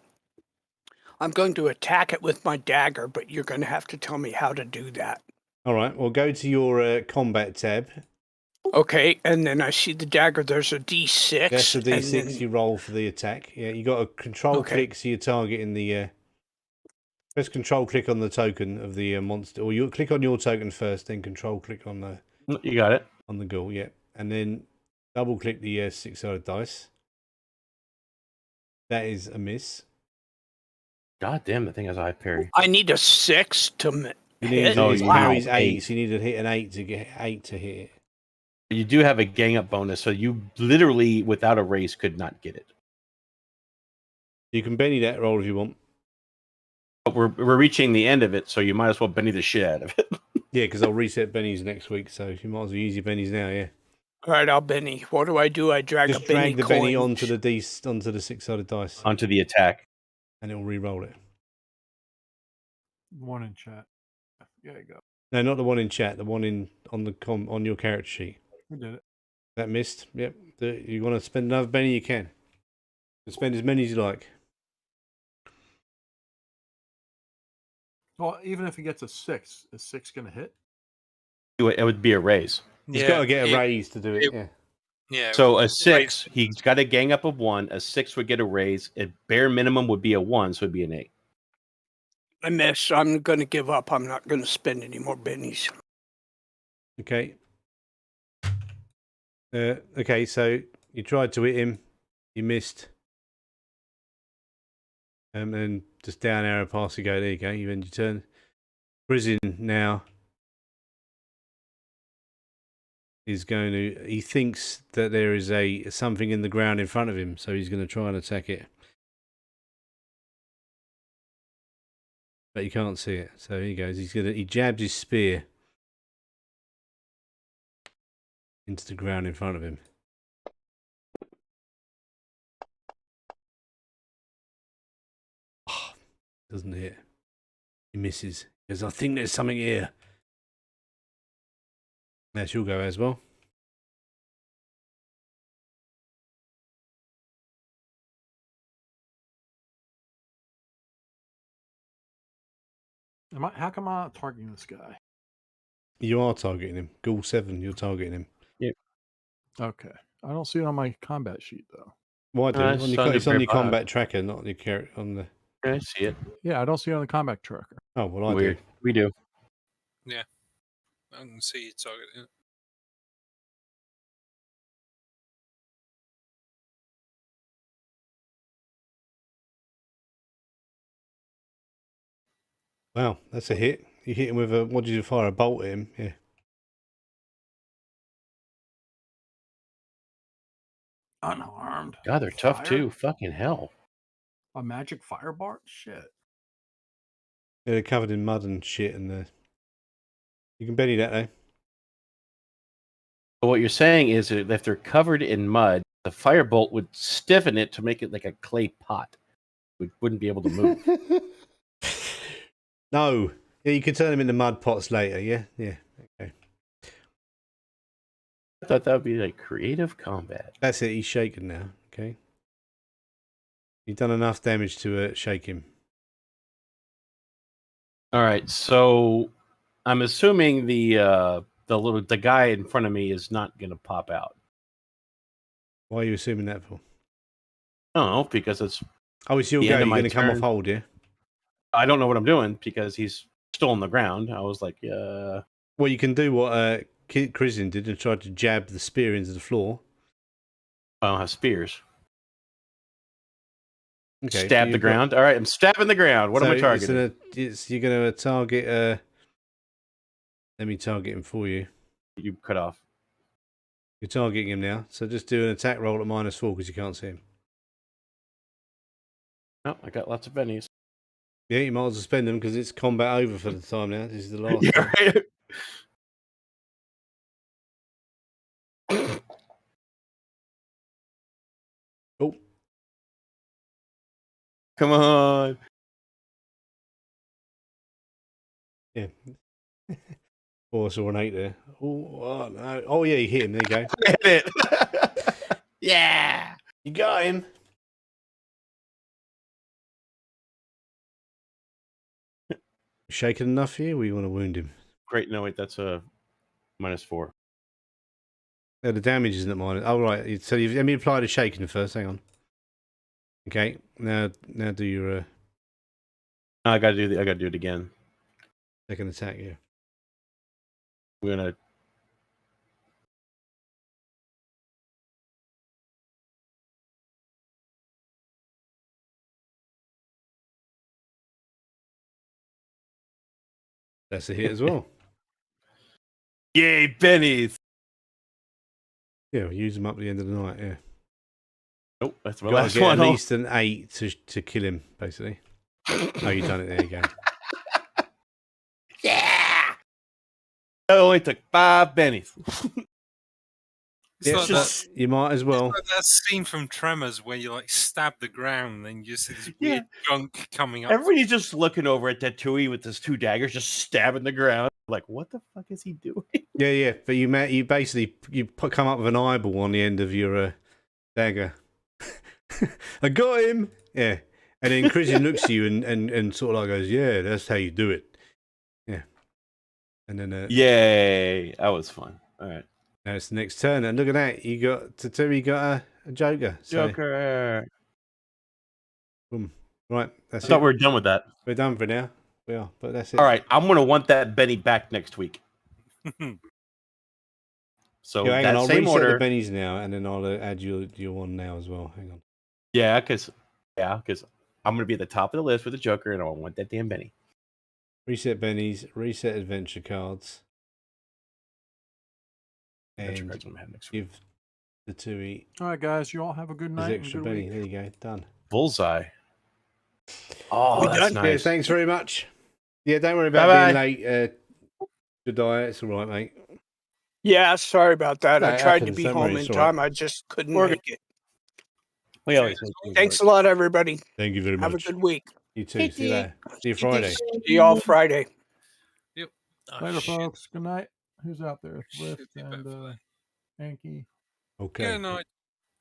[SPEAKER 5] I'm going to attack it with my dagger, but you're going to have to tell me how to do that.
[SPEAKER 1] All right. Well, go to your combat tab.
[SPEAKER 5] Okay, and then I see the dagger. There's a D6.
[SPEAKER 1] That's the
[SPEAKER 5] and
[SPEAKER 1] D6
[SPEAKER 5] then-
[SPEAKER 1] you roll for the attack. Yeah, you got a control click, so you're targeting the. Press control click on the token of the monster, or you click on your token first, then control click on the.
[SPEAKER 3] You got it.
[SPEAKER 1] On the ghoul, yeah. And then double click the 6-sided dice. That is a miss.
[SPEAKER 3] God damn, the thing has a high parry.
[SPEAKER 5] I need a 6 to
[SPEAKER 1] You
[SPEAKER 5] hit.
[SPEAKER 1] need
[SPEAKER 3] No,
[SPEAKER 1] his
[SPEAKER 3] you
[SPEAKER 1] parry's
[SPEAKER 3] need
[SPEAKER 1] 8,
[SPEAKER 3] eight.
[SPEAKER 1] so you need to hit an 8 to get 8 to hit it.
[SPEAKER 3] You do have a gang up bonus, so you literally, without a race, could not get it.
[SPEAKER 1] You can Benny that roll if you want.
[SPEAKER 3] But we're reaching the end of it, so you might as well Benny the shit out of it.
[SPEAKER 1] Yeah, because I'll reset Benny's next week, so you might as well use your Benny's now, yeah.
[SPEAKER 5] All right, I'll Benny. What do? I drag
[SPEAKER 1] Just
[SPEAKER 5] a Benny
[SPEAKER 1] drag the
[SPEAKER 5] coin.
[SPEAKER 1] Benny onto the 6-sided dice,
[SPEAKER 3] Onto the attack.
[SPEAKER 1] and it will re-roll it.
[SPEAKER 6] One in chat. There you go.
[SPEAKER 1] No, not the one in chat. The one on your character sheet.
[SPEAKER 6] We did it.
[SPEAKER 1] That missed. Yep. You want to spend another Benny? You can. Spend as many as you like.
[SPEAKER 6] Well, even if he gets a 6, is 6 going to hit?
[SPEAKER 3] It would be a raise.
[SPEAKER 1] He's got to get a raise to do it. Yeah.
[SPEAKER 2] Yeah.
[SPEAKER 3] So a 6, he's got a gang up of 1. A 6 would get a raise. A bare minimum would be a 1, so it'd be an 8.
[SPEAKER 5] I miss. I'm going to give up. I'm not going to spend any more Bennies.
[SPEAKER 1] Okay. Okay, so you tried to hit him. You missed. And just down arrow past you go. There you go. You end your turn. Prison now is going to. He thinks that there is something in the ground in front of him, so he's going to try and attack it. But you can't see it. So here he goes. He jabs his spear into the ground in front of him. Oh, doesn't hit. He misses. He goes, I think there's something here. Now she'll go as well.
[SPEAKER 6] How come I'm not targeting this guy?
[SPEAKER 1] You are targeting him. Ghoul 7, you're targeting him.
[SPEAKER 6] Okay. I don't see it on my combat sheet, though.
[SPEAKER 1] Why do?
[SPEAKER 3] It's
[SPEAKER 1] It's on your
[SPEAKER 3] under
[SPEAKER 1] combat tracker, not on your character. On the.
[SPEAKER 3] I see it.
[SPEAKER 6] Yeah, I don't see it on the combat tracker.
[SPEAKER 1] Oh well, I
[SPEAKER 3] Weird.
[SPEAKER 1] do.
[SPEAKER 3] We do.
[SPEAKER 2] I can see you target.
[SPEAKER 1] Wow, that's a hit. You hit him with a. What did you fire? A bolt at him? Yeah.
[SPEAKER 6] Unharmed.
[SPEAKER 3] God, they're tough
[SPEAKER 6] Fire?
[SPEAKER 3] too. Fucking hell.
[SPEAKER 6] A magic firebart? Shit.
[SPEAKER 1] Yeah, they're covered in mud and shit, and you can Benny that though.
[SPEAKER 3] But what you're saying is that if they're covered in mud, the firebolt would stiffen it to make it like a clay pot. It wouldn't be able to move.
[SPEAKER 1] No. Yeah, you can turn them into mud pots later. Yeah, yeah. Okay.
[SPEAKER 3] I thought that would be like creative combat.
[SPEAKER 1] That's it. He's shaken now. Okay. You've done enough damage to shake him.
[SPEAKER 3] All right, so I'm assuming the guy in front of me is not going to pop out.
[SPEAKER 1] Why are you assuming that for?
[SPEAKER 3] I don't know, because it's.
[SPEAKER 1] Oh, it's your
[SPEAKER 3] The
[SPEAKER 1] go.
[SPEAKER 3] end
[SPEAKER 1] You're
[SPEAKER 3] of my
[SPEAKER 1] going to come off
[SPEAKER 3] turn.
[SPEAKER 1] hold, yeah?
[SPEAKER 3] I don't know what I'm doing because he's still on the ground. I was like,
[SPEAKER 1] Well, you can do what Christian did and try to jab the spear into the floor.
[SPEAKER 3] I don't have spears.
[SPEAKER 1] Okay.
[SPEAKER 3] Stab the ground. All right, I'm stabbing the ground. What am I targeting?
[SPEAKER 1] You're going to target. Let me target him for you.
[SPEAKER 3] You cut off.
[SPEAKER 1] You're targeting him now, so just do an attack roll at -4 because you can't see him.
[SPEAKER 3] Oh, I got lots of bennies.
[SPEAKER 1] Yeah, you might as well spend them because it's combat over for the time now. This is the last.
[SPEAKER 3] Yeah,
[SPEAKER 1] one.
[SPEAKER 3] right.
[SPEAKER 1] Oh,
[SPEAKER 3] Come on.
[SPEAKER 1] yeah. Oh, I saw an 8 there. Oh, no. Oh, yeah, you hit him. There you go.
[SPEAKER 3] I hit it. Yeah.
[SPEAKER 1] You got him. Shaken enough here? Or you want to wound him?
[SPEAKER 3] Great. No, wait, that's a -4.
[SPEAKER 1] No, the damage isn't at minus. Oh, right. So let me apply the shaking first. Hang on. Okay. Now do your
[SPEAKER 3] I gotta do it again.
[SPEAKER 1] second attack. Yeah.
[SPEAKER 3] We're gonna
[SPEAKER 1] That's a hit as well.
[SPEAKER 3] Yay, bennies!
[SPEAKER 1] Yeah, we'll use them up at the end of the night. Yeah,
[SPEAKER 3] Nope, that's my
[SPEAKER 1] got to
[SPEAKER 3] last
[SPEAKER 1] get
[SPEAKER 3] one.
[SPEAKER 1] at least an 8 to kill him, basically. Oh, you done it. There you go.
[SPEAKER 3] Yeah! That only took 5 bennies.
[SPEAKER 2] It's
[SPEAKER 1] Yeah,
[SPEAKER 2] like
[SPEAKER 3] just-
[SPEAKER 1] you might as well.
[SPEAKER 2] Like that scene from Tremors where you like stab the ground and then you see this
[SPEAKER 3] Yeah.
[SPEAKER 2] weird gunk coming up.
[SPEAKER 3] Everybody's just looking over at that Tui with his 2 daggers, just stabbing the ground. Like, what the fuck is he doing?
[SPEAKER 1] Yeah. But you basically come up with an eyeball on the end of your dagger. I got him. Yeah, and then Christian looks at you and sort of like goes, "Yeah, that's how you do it." Yeah, and then
[SPEAKER 3] Yay! That was fun. All right,
[SPEAKER 1] now it's the next turn, and look at that. You got a Joker. So,
[SPEAKER 3] Joker.
[SPEAKER 1] boom. Right,
[SPEAKER 3] I
[SPEAKER 1] that's
[SPEAKER 3] thought
[SPEAKER 1] it.
[SPEAKER 3] we were done with that.
[SPEAKER 1] We're done for now. We are, but that's it.
[SPEAKER 3] All right, I'm gonna want that Benny back next week. So
[SPEAKER 1] Yeah, hang
[SPEAKER 3] that
[SPEAKER 1] on. I'll
[SPEAKER 3] same
[SPEAKER 1] reset
[SPEAKER 3] order.
[SPEAKER 1] the bennies now, and then I'll add your one now as well. Hang on.
[SPEAKER 3] Yeah, because I'm gonna be at the top of the list with the Joker, and I want that damn Benny.
[SPEAKER 1] Reset bennies. Reset adventure cards.
[SPEAKER 3] Adventure
[SPEAKER 1] And
[SPEAKER 3] cards I'm gonna have next week.
[SPEAKER 1] give the Tui
[SPEAKER 6] All right, guys. You all have a good
[SPEAKER 1] his
[SPEAKER 6] night. and
[SPEAKER 1] extra
[SPEAKER 6] good
[SPEAKER 1] Benny.
[SPEAKER 6] week.
[SPEAKER 1] There you go. Done.
[SPEAKER 3] Bullseye. Oh,
[SPEAKER 5] We
[SPEAKER 3] that's
[SPEAKER 5] done?
[SPEAKER 1] Yeah,
[SPEAKER 3] nice.
[SPEAKER 1] thanks very much. Yeah, don't worry about
[SPEAKER 3] Bye-bye.
[SPEAKER 1] being late. Good diet. It's all right, mate.
[SPEAKER 5] Yeah, sorry about that.
[SPEAKER 1] No,
[SPEAKER 5] I
[SPEAKER 1] it
[SPEAKER 5] tried to
[SPEAKER 1] happens,
[SPEAKER 5] be
[SPEAKER 1] don't
[SPEAKER 5] home
[SPEAKER 1] worry,
[SPEAKER 5] in
[SPEAKER 1] it's all right.
[SPEAKER 5] time. I just couldn't
[SPEAKER 3] We're
[SPEAKER 5] make it.
[SPEAKER 3] We always make things
[SPEAKER 5] Thanks
[SPEAKER 3] work.
[SPEAKER 5] a lot, everybody.
[SPEAKER 1] Thank you very
[SPEAKER 5] Have a
[SPEAKER 1] much.
[SPEAKER 5] good week.
[SPEAKER 1] You too. See you later. See you Friday.
[SPEAKER 5] See you all Friday.
[SPEAKER 2] Oh,
[SPEAKER 6] Later,
[SPEAKER 2] shit.
[SPEAKER 6] folks. Good night. Who's out there?
[SPEAKER 2] Should
[SPEAKER 6] Thrift
[SPEAKER 2] be
[SPEAKER 6] and
[SPEAKER 2] better for that.
[SPEAKER 6] Yankee.
[SPEAKER 1] Okay.
[SPEAKER 2] Good night.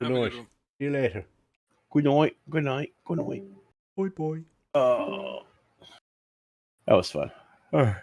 [SPEAKER 1] Good
[SPEAKER 2] Have a
[SPEAKER 1] night.
[SPEAKER 2] good one.
[SPEAKER 1] See you later.
[SPEAKER 3] Good night. Good night. Good night.
[SPEAKER 1] Bye bye.
[SPEAKER 3] Oh, that was fun. All right.